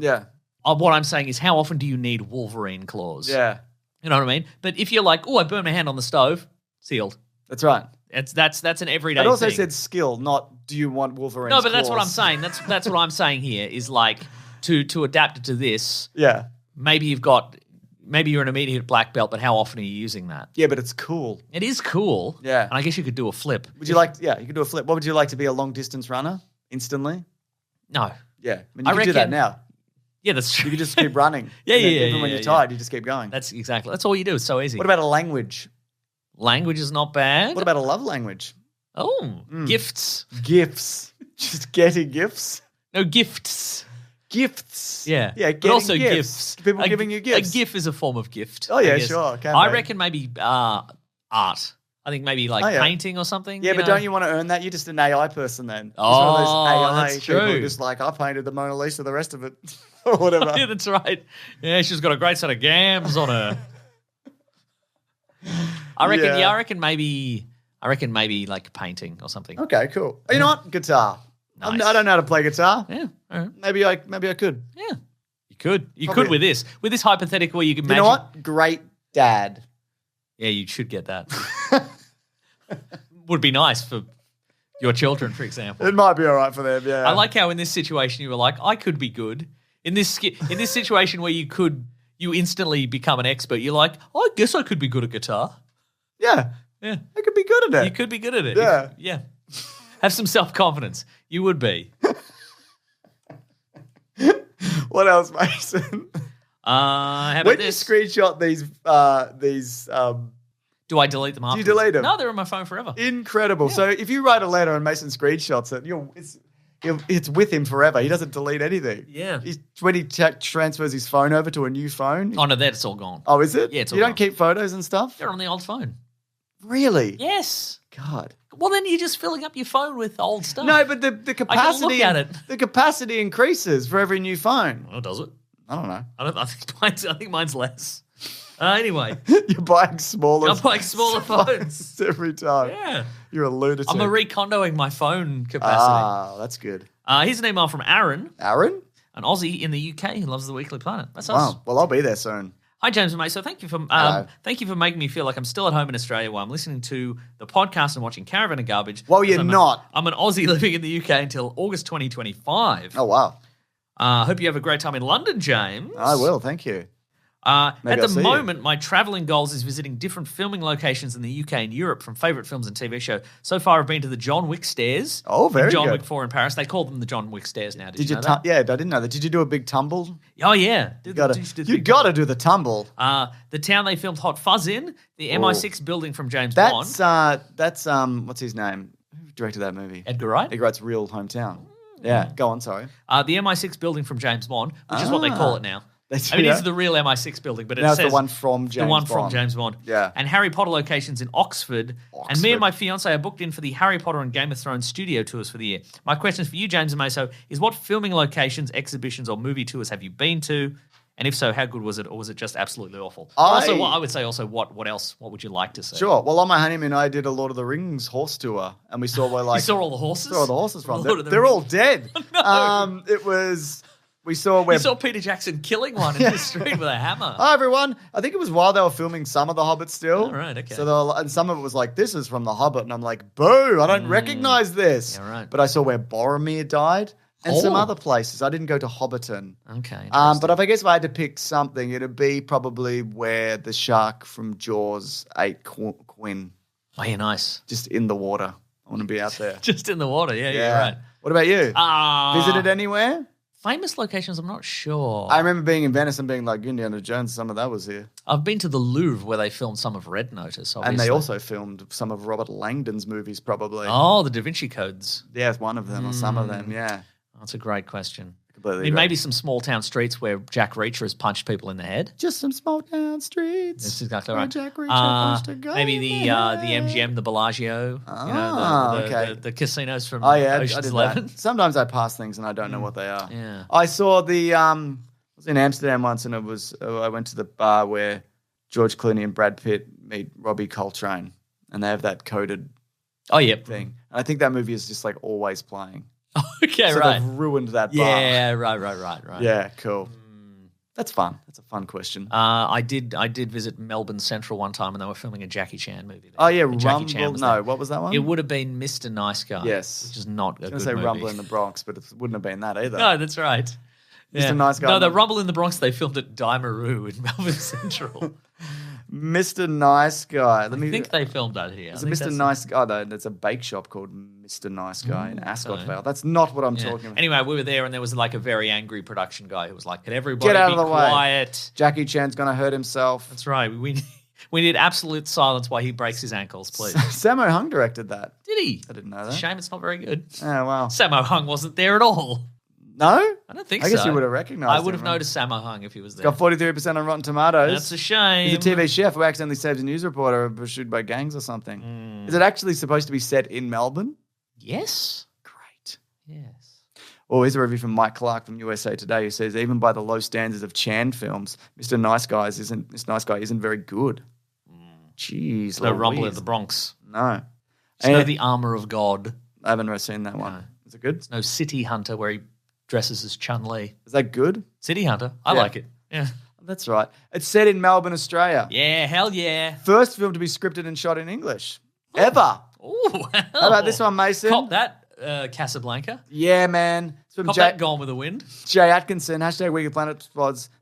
[SPEAKER 2] what I'm saying is, how often do you need Wolverine claws?
[SPEAKER 1] Yeah.
[SPEAKER 2] You know what I mean? But if you're like, oh, I burned my hand on the stove, sealed.
[SPEAKER 1] That's right.
[SPEAKER 2] That's an everyday.
[SPEAKER 1] It also
[SPEAKER 2] thing.
[SPEAKER 1] said skill, not do you want Wolverine's
[SPEAKER 2] No, but that's what I'm
[SPEAKER 1] claws?
[SPEAKER 2] saying. That's what I'm saying here is like to adapt it to this.
[SPEAKER 1] Yeah.
[SPEAKER 2] Maybe you're an immediate black belt, but how often are you using that?
[SPEAKER 1] Yeah, but it's cool.
[SPEAKER 2] It is cool.
[SPEAKER 1] Yeah.
[SPEAKER 2] And I guess you could do a flip.
[SPEAKER 1] Would you like? Yeah, you could do a flip. What would you like to be? A long distance runner instantly?
[SPEAKER 2] No.
[SPEAKER 1] Yeah, I mean, you can do that now.
[SPEAKER 2] Yeah, that's true.
[SPEAKER 1] You can just keep running.
[SPEAKER 2] Yeah.
[SPEAKER 1] Even when you're tired, you just keep going.
[SPEAKER 2] That's all you do. It's so easy.
[SPEAKER 1] What about a language?
[SPEAKER 2] Language is not bad.
[SPEAKER 1] What about a love language?
[SPEAKER 2] Oh, gifts.
[SPEAKER 1] Gifts. Just getting gifts.
[SPEAKER 2] No, gifts.
[SPEAKER 1] Gifts.
[SPEAKER 2] Yeah.
[SPEAKER 1] Yeah,
[SPEAKER 2] but also gifts.
[SPEAKER 1] People giving you gifts.
[SPEAKER 2] A GIF is a form of gift.
[SPEAKER 1] Oh, yeah,
[SPEAKER 2] I guess.
[SPEAKER 1] sure.
[SPEAKER 2] I reckon maybe art. I think maybe like painting or something.
[SPEAKER 1] Yeah, but don't you want to earn that? You're just an AI person then.
[SPEAKER 2] Oh,
[SPEAKER 1] one of those AI
[SPEAKER 2] that's
[SPEAKER 1] people
[SPEAKER 2] true.
[SPEAKER 1] who just like, I painted the Mona Lisa, the rest of it. Or whatever.
[SPEAKER 2] Yeah, that's right. Yeah, she's got a great set of gams on her. I reckon maybe like painting or something.
[SPEAKER 1] Okay, cool. You know what? Guitar.
[SPEAKER 2] Nice.
[SPEAKER 1] I don't know how to play guitar.
[SPEAKER 2] Yeah. All right.
[SPEAKER 1] Maybe I could.
[SPEAKER 2] Yeah. You could. You
[SPEAKER 1] Probably.
[SPEAKER 2] could with this. With this hypothetical where you can
[SPEAKER 1] You know what? Great dad.
[SPEAKER 2] Yeah, you should get that. Would be nice for your children, for example.
[SPEAKER 1] It might be all right for them, yeah.
[SPEAKER 2] I like how in this situation you were like, I could be good. In this situation where you instantly become an expert, you're like, I guess I could be good at guitar.
[SPEAKER 1] Yeah.
[SPEAKER 2] Yeah.
[SPEAKER 1] I could be good at it.
[SPEAKER 2] You could be good at it.
[SPEAKER 1] Yeah.
[SPEAKER 2] Yeah. Have some self-confidence. You would be.
[SPEAKER 1] What else, Mason?
[SPEAKER 2] How about
[SPEAKER 1] When you
[SPEAKER 2] this?
[SPEAKER 1] screenshot these
[SPEAKER 2] Do I delete them
[SPEAKER 1] Do
[SPEAKER 2] afterwards?
[SPEAKER 1] you delete them?
[SPEAKER 2] No, they're on my phone forever.
[SPEAKER 1] Incredible. Yeah. So if you write a letter and Mason screenshots it, it's with him forever. He doesn't delete anything.
[SPEAKER 2] Yeah.
[SPEAKER 1] When he transfers his phone over to a new phone.
[SPEAKER 2] Oh, no, that's all gone.
[SPEAKER 1] Oh, is it?
[SPEAKER 2] Yeah, it's all
[SPEAKER 1] You
[SPEAKER 2] gone.
[SPEAKER 1] don't keep photos and stuff?
[SPEAKER 2] They're on the old phone.
[SPEAKER 1] Really?
[SPEAKER 2] Yes.
[SPEAKER 1] God.
[SPEAKER 2] Well, then you're just filling up your phone with old stuff.
[SPEAKER 1] No, but the capacity.
[SPEAKER 2] look at it.
[SPEAKER 1] The capacity increases for every new phone.
[SPEAKER 2] Oh, does it?
[SPEAKER 1] I don't know.
[SPEAKER 2] I think mine's less. Anyway.
[SPEAKER 1] You're buying smaller.
[SPEAKER 2] I'm buying smaller phones.
[SPEAKER 1] Every time.
[SPEAKER 2] Yeah.
[SPEAKER 1] You're a lunatic.
[SPEAKER 2] I'm recondoing my phone capacity.
[SPEAKER 1] Ah, that's good.
[SPEAKER 2] Here's an email from Aaron.
[SPEAKER 1] Aaron?
[SPEAKER 2] An Aussie in the UK who loves the Weekly Planet. That's us.
[SPEAKER 1] Wow. Well, I'll be there soon.
[SPEAKER 2] Hi, James and Mate. So thank you for making me feel like I'm still at home in Australia while I'm listening to the podcast and watching Caravan of Garbage.
[SPEAKER 1] Well, you're not.
[SPEAKER 2] I'm an Aussie living in the UK until August 2025.
[SPEAKER 1] Oh, wow.
[SPEAKER 2] Hope you have a great time in London, James.
[SPEAKER 1] I will. Thank you.
[SPEAKER 2] At the moment, my travelling goals is visiting different filming locations in the UK and Europe from favourite films and TV show. So far, I've been to the John Wick stairs.
[SPEAKER 1] Oh, very
[SPEAKER 2] John
[SPEAKER 1] good.
[SPEAKER 2] Wick 4 in Paris. They call them the John Wick stairs now. Did you know that?
[SPEAKER 1] Yeah, I didn't know that. Did you do a big tumble?
[SPEAKER 2] Oh, yeah.
[SPEAKER 1] You got to do the tumble.
[SPEAKER 2] The town they filmed Hot Fuzz in, the MI6 building from James
[SPEAKER 1] Bond.
[SPEAKER 2] That's
[SPEAKER 1] what's his name? Who directed that movie?
[SPEAKER 2] Edgar Wright.
[SPEAKER 1] Edgar Wright's real hometown. Yeah, go on, sorry.
[SPEAKER 2] The MI6 building from James Bond, which is what they call it now.
[SPEAKER 1] It
[SPEAKER 2] is the real MI6 building, but
[SPEAKER 1] now
[SPEAKER 2] says
[SPEAKER 1] it's the one from James Bond.
[SPEAKER 2] The one from James Bond.
[SPEAKER 1] Yeah.
[SPEAKER 2] And Harry Potter locations in Oxford. And me and my fiance are booked in for the Harry Potter and Game of Thrones studio tours for the year. My question for you, James and Meso, is what filming locations, exhibitions, or movie tours have you been to? And if so, how good was it, or was it just absolutely awful? I would say what else? What would you like to see?
[SPEAKER 1] Sure. Well, on my honeymoon, I did a Lord of the Rings horse tour, and we saw where
[SPEAKER 2] you saw all the horses.
[SPEAKER 1] Saw all the horses from. They're all dead.
[SPEAKER 2] No.
[SPEAKER 1] It was. We saw where
[SPEAKER 2] you saw Peter Jackson killing one in the street with a hammer.
[SPEAKER 1] Hi everyone! I think it was while they were filming some of The Hobbit still.
[SPEAKER 2] All right, okay.
[SPEAKER 1] So and some of it was like, "This is from The Hobbit," and I'm like, "Boo! I don't recognize this."
[SPEAKER 2] Yeah, right.
[SPEAKER 1] But I saw where Boromir died and some other places. I didn't go to Hobbiton.
[SPEAKER 2] Okay.
[SPEAKER 1] But I guess if I had to pick something, it'd be probably where the shark from Jaws ate Quinn.
[SPEAKER 2] Oh, yeah, nice.
[SPEAKER 1] Just in the water. I want to be out there.
[SPEAKER 2] Just in the water. Yeah, you're right.
[SPEAKER 1] What about you? Visited anywhere?
[SPEAKER 2] Famous locations, I'm not sure.
[SPEAKER 1] I remember being in Venice and being like, Indiana Jones, some of that was here.
[SPEAKER 2] I've been to the Louvre where they filmed some of Red Notice, obviously.
[SPEAKER 1] And they also filmed some of Robert Langdon's movies, probably.
[SPEAKER 2] Oh, the Da Vinci Codes.
[SPEAKER 1] Yeah, it's one of them, or some of them, yeah.
[SPEAKER 2] That's a great question.
[SPEAKER 1] Completely
[SPEAKER 2] maybe some small town streets where Jack Reacher has punched people in the head.
[SPEAKER 1] Just some small town streets.
[SPEAKER 2] That's exactly right.
[SPEAKER 1] Jack Reacher punched a guy
[SPEAKER 2] maybe the MGM, the Bellagio,
[SPEAKER 1] okay.
[SPEAKER 2] the casinos from
[SPEAKER 1] I
[SPEAKER 2] Ocean's
[SPEAKER 1] did
[SPEAKER 2] 11.
[SPEAKER 1] That. Sometimes I pass things and I don't know what they are.
[SPEAKER 2] Yeah.
[SPEAKER 1] I saw I was in Amsterdam once and I went to the bar where George Clooney and Brad Pitt meet Robbie Coltrane and they have that coded thing. And I think that movie is just like always playing.
[SPEAKER 2] Okay,
[SPEAKER 1] so
[SPEAKER 2] right.
[SPEAKER 1] they've ruined that bar.
[SPEAKER 2] Yeah, right.
[SPEAKER 1] Yeah, cool. That's fun. That's a fun question.
[SPEAKER 2] I did visit Melbourne Central one time and they were filming a Jackie Chan movie there.
[SPEAKER 1] Oh, yeah,
[SPEAKER 2] Jackie Chan
[SPEAKER 1] Rumble.
[SPEAKER 2] was
[SPEAKER 1] No,
[SPEAKER 2] there.
[SPEAKER 1] what was that one?
[SPEAKER 2] It would have been Mr. Nice Guy.
[SPEAKER 1] Yes.
[SPEAKER 2] Which is not a good movie.
[SPEAKER 1] I was going to say Rumble in the Bronx, but it wouldn't have been that either.
[SPEAKER 2] No, that's right.
[SPEAKER 1] Mr. Nice Guy.
[SPEAKER 2] No, the Rumble in the Bronx, they filmed at Dimaroo in Melbourne Central.
[SPEAKER 1] Mr. Nice Guy.
[SPEAKER 2] I think they filmed that here.
[SPEAKER 1] It's a Mr. Nice Guy. No, there's a bake shop called Mr. Nice Guy in Ascot Vale. That's not what I'm talking about.
[SPEAKER 2] Anyway, we were there and there was like a very angry production guy who was like, "Can everybody
[SPEAKER 1] Get out
[SPEAKER 2] be
[SPEAKER 1] of the
[SPEAKER 2] quiet?
[SPEAKER 1] Way. Jackie Chan's going to hurt himself."
[SPEAKER 2] That's right. We need absolute silence while he breaks his ankles, please.
[SPEAKER 1] Sammo Hung directed that.
[SPEAKER 2] Did he?
[SPEAKER 1] I didn't know that.
[SPEAKER 2] Shame it's not very good.
[SPEAKER 1] Oh, wow.
[SPEAKER 2] Sammo Hung wasn't there at all.
[SPEAKER 1] No?
[SPEAKER 2] I don't think so.
[SPEAKER 1] I guess you would have recognized him.
[SPEAKER 2] I would have noticed Sammo Hung if he was there.
[SPEAKER 1] Got 43% on Rotten Tomatoes.
[SPEAKER 2] That's a shame.
[SPEAKER 1] He's a TV chef who accidentally saves a news reporter pursued by gangs or something. Is it actually supposed to be set in Melbourne?
[SPEAKER 2] Yes.
[SPEAKER 1] Great.
[SPEAKER 2] Yes.
[SPEAKER 1] Well, here's a review from Mike Clark from USA Today who says, even by the low standards of Chan films, Mr. Nice Guy isn't very good. Jeez.
[SPEAKER 2] No Rumble in the Bronx.
[SPEAKER 1] No.
[SPEAKER 2] It's no The Armour of God.
[SPEAKER 1] I haven't seen that one.
[SPEAKER 2] No.
[SPEAKER 1] Is it good?
[SPEAKER 2] It's no City Hunter where he dresses as Chun-Li.
[SPEAKER 1] Is that good?
[SPEAKER 2] City Hunter. I like it. Yeah.
[SPEAKER 1] That's right. It's set in Melbourne, Australia.
[SPEAKER 2] Yeah, hell yeah.
[SPEAKER 1] First film to be scripted and shot in English. Ever.
[SPEAKER 2] Oh, wow.
[SPEAKER 1] How about this one, Mason?
[SPEAKER 2] Cop that, Casablanca.
[SPEAKER 1] Yeah, man. It's from
[SPEAKER 2] Cop that Gone with the Wind.
[SPEAKER 1] Jay Atkinson, #Weekly Planet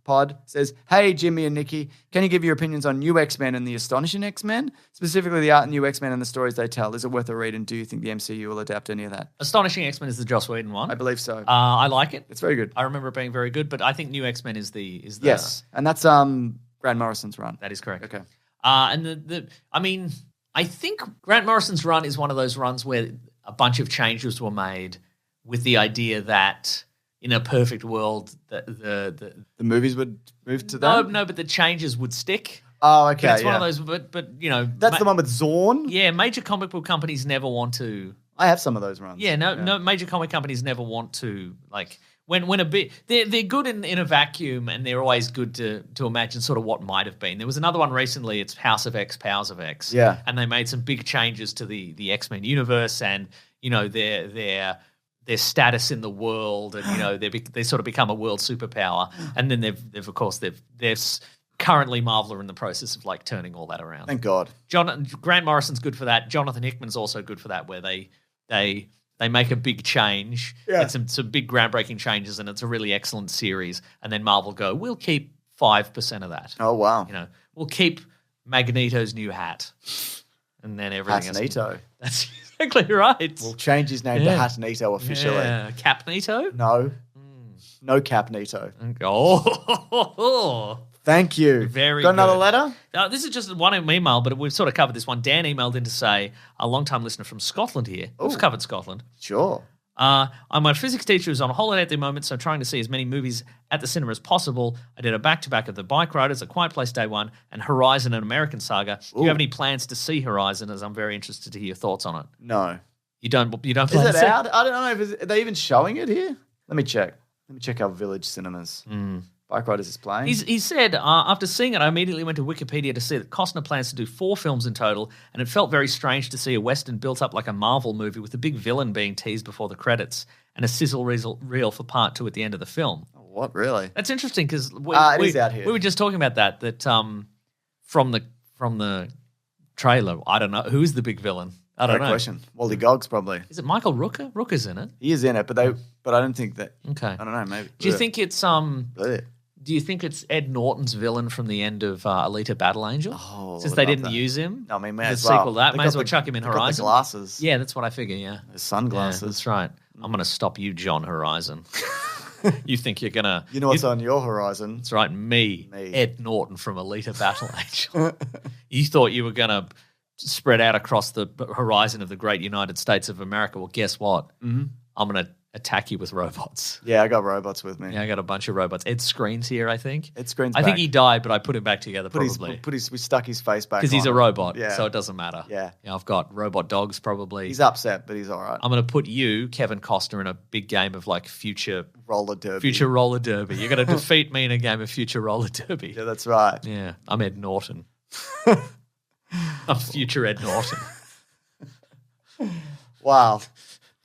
[SPEAKER 1] Pod, says, "Hey, Jimmy and Nikki, can you give your opinions on New X-Men and the Astonishing X-Men? Specifically the art in New X-Men and the stories they tell. Is it worth a read, and do you think the MCU will adapt any of that?"
[SPEAKER 2] Astonishing X-Men is the Joss Whedon one.
[SPEAKER 1] I believe so.
[SPEAKER 2] I like it.
[SPEAKER 1] It's very good.
[SPEAKER 2] I remember it being very good, but I think New X-Men is the
[SPEAKER 1] Yes, and that's Grant Morrison's run.
[SPEAKER 2] That is correct.
[SPEAKER 1] Okay.
[SPEAKER 2] And I think Grant Morrison's run is one of those runs where a bunch of changes were made with the idea that in a perfect world, the
[SPEAKER 1] movies would move to them?
[SPEAKER 2] No, but the changes would stick.
[SPEAKER 1] Oh, okay.
[SPEAKER 2] But it's one of those, but
[SPEAKER 1] that's the one with Zorn.
[SPEAKER 2] Yeah, major comic book companies never want to.
[SPEAKER 1] I have some of those runs.
[SPEAKER 2] Yeah, no, major comic companies never want to when a bit they're good in a vacuum, and they're always good to imagine sort of what might have been. There was another one recently. It's House of X, Powers of X.
[SPEAKER 1] Yeah,
[SPEAKER 2] and they made some big changes to the X-Men universe, and their status in the world, and they sort of become a world superpower, and then they've currently Marvel are in the process of turning all that around.
[SPEAKER 1] Thank God.
[SPEAKER 2] Grant Morrison's good for that. Jonathan Hickman's also good for that, where they make a big change, and some big groundbreaking changes, and it's a really excellent series. And then Marvel go, we'll keep 5% of that.
[SPEAKER 1] Oh wow!
[SPEAKER 2] We'll keep Magneto's new hat, and then everything.
[SPEAKER 1] Hatnito.
[SPEAKER 2] That's exactly right.
[SPEAKER 1] We'll change his name to Hatnito officially.
[SPEAKER 2] Yeah. Capnito?
[SPEAKER 1] No, no Capnito.
[SPEAKER 2] Oh.
[SPEAKER 1] Thank you.
[SPEAKER 2] Very
[SPEAKER 1] Got another
[SPEAKER 2] good.
[SPEAKER 1] letter?
[SPEAKER 2] This is just one email, but we've sort of covered this one. Dan emailed in to say, a long-time listener from Scotland here. We've covered Scotland.
[SPEAKER 1] Sure.
[SPEAKER 2] I'm a physics teacher who's on holiday at the moment, so trying to see as many movies at the cinema as possible. I did a back-to-back of The Bike Riders, A Quiet Place Day 1, and Horizon and American Saga. Do you have any plans to see Horizon, as I'm very interested to hear your thoughts on it?
[SPEAKER 1] No.
[SPEAKER 2] You don't plan
[SPEAKER 1] to see it? Is it out? I don't know. Are they even showing it here? Let me check. Our Village cinemas. Bike Riders is playing.
[SPEAKER 2] He said, after seeing it, I immediately went to Wikipedia to see that Costner plans to do 4 films in total, and it felt very strange to see a Western built up like a Marvel movie with the big villain being teased before the credits and a sizzle reel for part 2 at the end of the film.
[SPEAKER 1] What, really?
[SPEAKER 2] That's interesting because
[SPEAKER 1] it is out here.
[SPEAKER 2] We were just talking about that from the trailer. I don't know. Who's the big villain? I don't know.
[SPEAKER 1] Great question. Wally Goggs probably.
[SPEAKER 2] Is it Michael Rooker? Rooker's in it.
[SPEAKER 1] He is in it, but I don't think that.
[SPEAKER 2] Okay.
[SPEAKER 1] I don't know. Maybe.
[SPEAKER 2] Do you think it's Do you think it's Ed Norton's villain from the end of Alita Battle Angel? Since they didn't use him.
[SPEAKER 1] I mean,
[SPEAKER 2] the sequel to that, may as well chuck him in Horizon.
[SPEAKER 1] The glasses.
[SPEAKER 2] Yeah, that's what I figure. Yeah,
[SPEAKER 1] the sunglasses.
[SPEAKER 2] Yeah, that's right. I'm going to stop you, John Horizon. You think you're gonna?
[SPEAKER 1] You know what's on your horizon?
[SPEAKER 2] That's right, me, Ed Norton from Alita Battle Angel. You thought you were gonna spread out across the horizon of the great United States of America. Well, guess what? I'm gonna attack you with robots.
[SPEAKER 1] Yeah, I got robots with me.
[SPEAKER 2] Yeah, I got a bunch of robots. Ed Screen's here, I think.
[SPEAKER 1] Ed Screen's
[SPEAKER 2] I think he died, but I put him back together probably.
[SPEAKER 1] We stuck his face back
[SPEAKER 2] because he's a robot, so it doesn't matter.
[SPEAKER 1] Yeah.
[SPEAKER 2] I've got robot dogs probably.
[SPEAKER 1] He's upset, but he's all right.
[SPEAKER 2] I'm going to put you, Kevin Costner, in a big game of future
[SPEAKER 1] roller derby.
[SPEAKER 2] Future roller derby. You're going to defeat me in a game of future roller derby.
[SPEAKER 1] Yeah, that's right.
[SPEAKER 2] Yeah, I'm Ed Norton. I'm future Ed Norton.
[SPEAKER 1] Wow.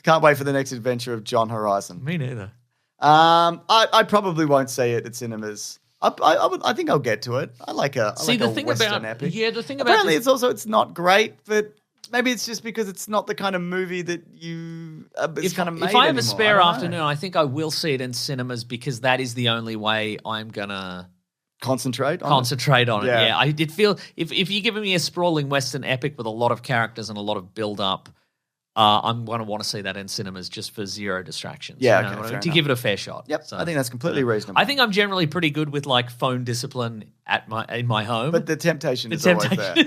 [SPEAKER 1] Can't wait for the next adventure of John Horizon.
[SPEAKER 2] Me neither.
[SPEAKER 1] I probably won't see it at cinemas. I think I'll get to it. I like a Western epic.
[SPEAKER 2] Yeah, the thing
[SPEAKER 1] apparently it's not great, but maybe it's just because it's not the kind of movie that it's kind of made
[SPEAKER 2] if I have
[SPEAKER 1] anymore.
[SPEAKER 2] a spare afternoon, I think I will see it in cinemas because that is the only way I'm gonna
[SPEAKER 1] concentrate on
[SPEAKER 2] it. Yeah, I did feel if you're giving me a sprawling Western epic with a lot of characters and a lot of build up. I'm going to want to see that in cinemas just for zero distractions.
[SPEAKER 1] Yeah,
[SPEAKER 2] to give it a fair shot.
[SPEAKER 1] Yep, so, I think that's completely reasonable.
[SPEAKER 2] I think I'm generally pretty good with phone discipline in my home.
[SPEAKER 1] But the temptation is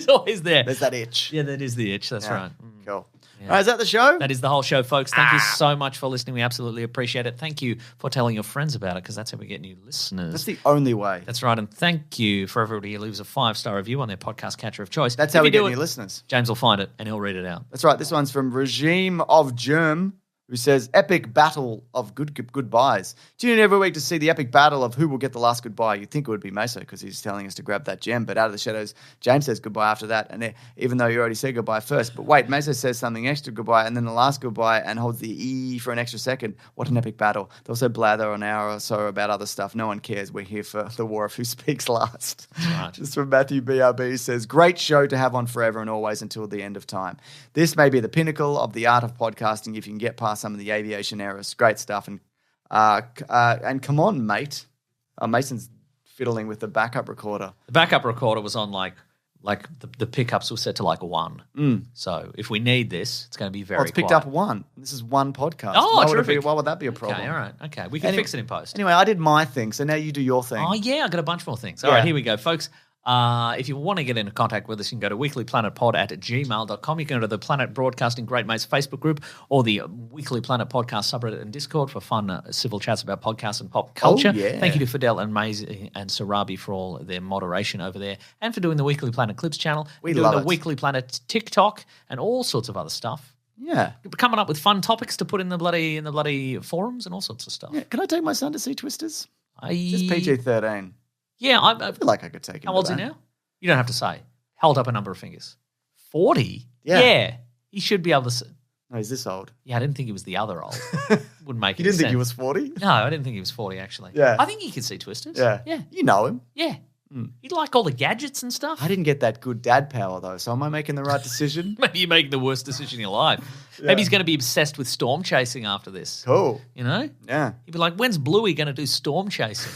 [SPEAKER 1] always there. There's that itch.
[SPEAKER 2] Yeah, that is the itch. That's right.
[SPEAKER 1] Cool. Yeah. All right, is that the show?
[SPEAKER 2] That is the whole show, folks. Thank you so much for listening. We absolutely appreciate it. Thank you for telling your friends about it because that's how we get new listeners.
[SPEAKER 1] That's the only way.
[SPEAKER 2] That's right. And thank you for everybody who leaves a 5-star review on their podcast catcher of choice.
[SPEAKER 1] That's how we get new listeners.
[SPEAKER 2] James will find it and he'll read it out.
[SPEAKER 1] That's right. This one's from Regime of Germ, who says, epic battle of goodbyes. Tune in every week to see the epic battle of who will get the last goodbye. You'd think it would be Mesa because he's telling us to grab that gem, but out of the shadows, James says goodbye after that, and even though you already said goodbye first. But wait, Mesa says something extra goodbye, and then the last goodbye, and holds the E for an extra second. What an epic battle. They also blather an hour or so about other stuff. No one cares. We're here for the war of who speaks last.
[SPEAKER 2] Right.
[SPEAKER 1] Just from Matthew BRB says, great show to have on forever and always until the end of time. This may be the pinnacle of the art of podcasting if you can get past some of the aviation errors. Great stuff. And come on, mate. Mason's fiddling with the backup recorder.
[SPEAKER 2] The backup recorder was on the pickups were set to 1. So if we need this, it's going to be very
[SPEAKER 1] it's picked
[SPEAKER 2] quiet.
[SPEAKER 1] up 1. This is one podcast.
[SPEAKER 2] Terrific.
[SPEAKER 1] Why would that be a problem?
[SPEAKER 2] Okay, all right. Okay, we can fix it in post.
[SPEAKER 1] Anyway, I did my thing, so now you do your thing.
[SPEAKER 2] Oh, yeah, I got a bunch more things. All right, here we go, folks. If you want to get into contact with us, you can go to weeklyplanetpod@gmail.com. You can go to the Planet Broadcasting Great Mates Facebook group or the Weekly Planet Podcast subreddit and Discord for fun civil chats about podcasts and pop culture. Thank you to Fidel and Maisie and Sarabi for all their moderation over there and for doing the Weekly Planet Clips channel.
[SPEAKER 1] We love
[SPEAKER 2] the
[SPEAKER 1] it.
[SPEAKER 2] Weekly Planet TikTok and all sorts of other stuff.
[SPEAKER 1] Yeah.
[SPEAKER 2] Coming up with fun topics to put in the bloody forums and all sorts of stuff.
[SPEAKER 1] Yeah. Can I take my son to see Twisters?
[SPEAKER 2] Just
[SPEAKER 1] Just PG-13.
[SPEAKER 2] Yeah,
[SPEAKER 1] I feel like I could take him.
[SPEAKER 2] How old's he now? You don't have to say. Hold up a number of fingers. 40?
[SPEAKER 1] Yeah.
[SPEAKER 2] He should be able to see.
[SPEAKER 1] No, he's this old.
[SPEAKER 2] Yeah, I didn't think he was the other old. Wouldn't make
[SPEAKER 1] You
[SPEAKER 2] any
[SPEAKER 1] didn't think he
[SPEAKER 2] sense.
[SPEAKER 1] was 40?
[SPEAKER 2] No, I didn't think he was 40, actually.
[SPEAKER 1] Yeah.
[SPEAKER 2] I think he could see Twisters.
[SPEAKER 1] Yeah.
[SPEAKER 2] Yeah.
[SPEAKER 1] You know him.
[SPEAKER 2] Yeah. He'd like all the gadgets and stuff.
[SPEAKER 1] I didn't get that good dad power, though, so am I making the right decision?
[SPEAKER 2] Maybe you're making the worst decision in your life. Maybe he's going to be obsessed with storm chasing after this.
[SPEAKER 1] Cool.
[SPEAKER 2] You know?
[SPEAKER 1] Yeah.
[SPEAKER 2] He'd be like, when's Bluey going to do storm chasing?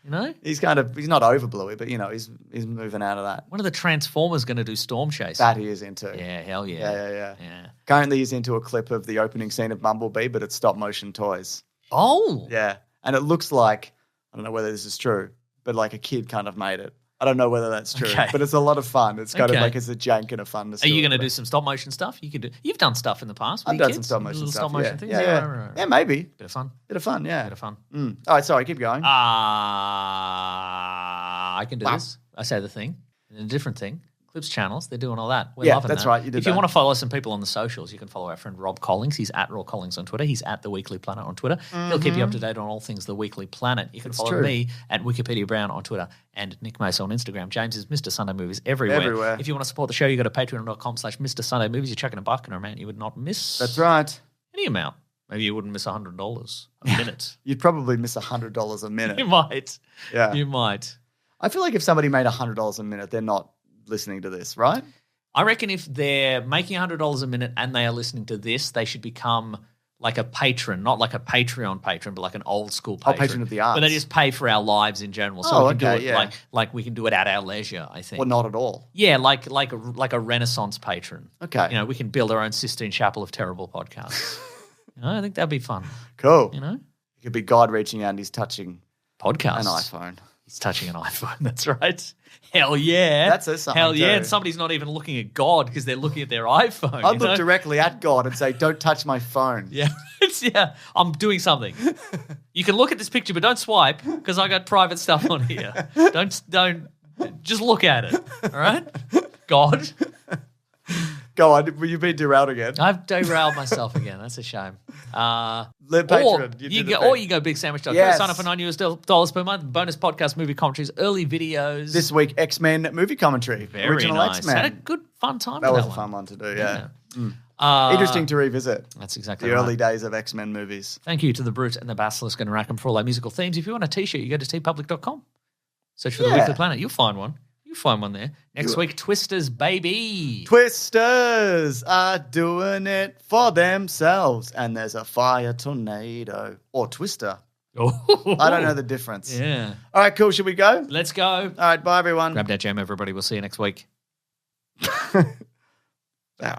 [SPEAKER 2] You know?
[SPEAKER 1] He's not over Bluey, but, he's moving out of that.
[SPEAKER 2] When are the Transformers going to do storm chasing?
[SPEAKER 1] That he is into.
[SPEAKER 2] Yeah, hell yeah.
[SPEAKER 1] Yeah. Currently, he's into a clip of the opening scene of Bumblebee, but it's stop-motion toys.
[SPEAKER 2] Oh.
[SPEAKER 1] Yeah. And it looks like, I don't know whether this is true, but like a kid kind of made it. I don't know whether that's true, but it's a lot of fun. It's kind of like it's a jank and a funness.
[SPEAKER 2] Are you going to do some stop motion stuff? You've done stuff in the past.
[SPEAKER 1] I've done some stop motion stuff.
[SPEAKER 2] Things.
[SPEAKER 1] Yeah, maybe.
[SPEAKER 2] Bit of fun.
[SPEAKER 1] Yeah.
[SPEAKER 2] Bit of fun.
[SPEAKER 1] All right, sorry, keep going.
[SPEAKER 2] I can do this. I say the thing. And a different thing. Clips channels, they're doing all that. We're loving
[SPEAKER 1] that's
[SPEAKER 2] that.
[SPEAKER 1] right. You did
[SPEAKER 2] if you want to follow some people on the socials, you can follow our friend Rob Collings. He's at Raw Collings on Twitter. He's at The Weekly Planet on Twitter. He'll keep you up to date on all things The Weekly Planet. You can follow me at Wikipedia Brown on Twitter and Nick Mace on Instagram. James is Mr. Sunday Movies everywhere. If you want to support the show, you go to patreon.com/Mr. Sunday Movies. You're chucking $1 and an amount you would not miss.
[SPEAKER 1] That's right.
[SPEAKER 2] Any amount. Maybe you wouldn't miss $100 a minute.
[SPEAKER 1] You'd probably miss $100 a minute.
[SPEAKER 2] You might.
[SPEAKER 1] Yeah.
[SPEAKER 2] You might.
[SPEAKER 1] I feel like if somebody made $100 a minute, they're not listening to this, right?
[SPEAKER 2] I reckon if they're making $100 a minute and they are listening to this, they should become like a patron, not like a Patreon patron, but like an old school patron.
[SPEAKER 1] Patron of the arts.
[SPEAKER 2] But they just pay for our lives in general. So we can do it
[SPEAKER 1] yeah.
[SPEAKER 2] like we can do it at our leisure, I think.
[SPEAKER 1] Or not at all.
[SPEAKER 2] Yeah, like a Renaissance patron.
[SPEAKER 1] Okay.
[SPEAKER 2] We can build our own Sistine Chapel of terrible podcasts. I think that'd be fun.
[SPEAKER 1] Cool.
[SPEAKER 2] It
[SPEAKER 1] could be God reaching out and he's touching
[SPEAKER 2] podcasts.
[SPEAKER 1] An iPhone.
[SPEAKER 2] He's touching an iPhone. That's right. Hell yeah.
[SPEAKER 1] That says something.
[SPEAKER 2] Hell yeah.
[SPEAKER 1] Too.
[SPEAKER 2] And somebody's not even looking at God because they're looking at their iPhone.
[SPEAKER 1] I'd look directly at God and say, don't touch my phone.
[SPEAKER 2] Yeah. I'm doing something. You can look at this picture, but don't swipe because I got private stuff on here. Don't just look at it. All right? God.
[SPEAKER 1] Go on, you've been derailed again.
[SPEAKER 2] I've derailed myself again. That's a shame.
[SPEAKER 1] Patreon.
[SPEAKER 2] Or you go bigsandwich.com.
[SPEAKER 1] Yes.
[SPEAKER 2] Sign up for $9 per month. Bonus podcast, movie commentaries, early videos.
[SPEAKER 1] This week, X-Men movie commentary.
[SPEAKER 2] Very
[SPEAKER 1] Original
[SPEAKER 2] nice.
[SPEAKER 1] X-Men.
[SPEAKER 2] Had a good fun time.
[SPEAKER 1] That
[SPEAKER 2] with
[SPEAKER 1] was a fun one to do, yeah.
[SPEAKER 2] Interesting
[SPEAKER 1] to revisit.
[SPEAKER 2] That's exactly
[SPEAKER 1] the
[SPEAKER 2] right.
[SPEAKER 1] early days of X-Men movies.
[SPEAKER 2] Thank you to the Brute and the Basilisk and Arkham for all our musical themes. If you want a t-shirt, you go to tpublic.com. Search for The Weekly Planet. You'll find one. Find one there. Next week, Twisters, baby.
[SPEAKER 1] Twisters are doing it for themselves. And there's a fire tornado. Or Twister.
[SPEAKER 2] Oh.
[SPEAKER 1] I don't know the difference.
[SPEAKER 2] Yeah.
[SPEAKER 1] All right, cool. Should we go?
[SPEAKER 2] Let's go.
[SPEAKER 1] All right, bye, everyone.
[SPEAKER 2] Grab that jam, everybody. We'll see you next week.
[SPEAKER 1] Yeah.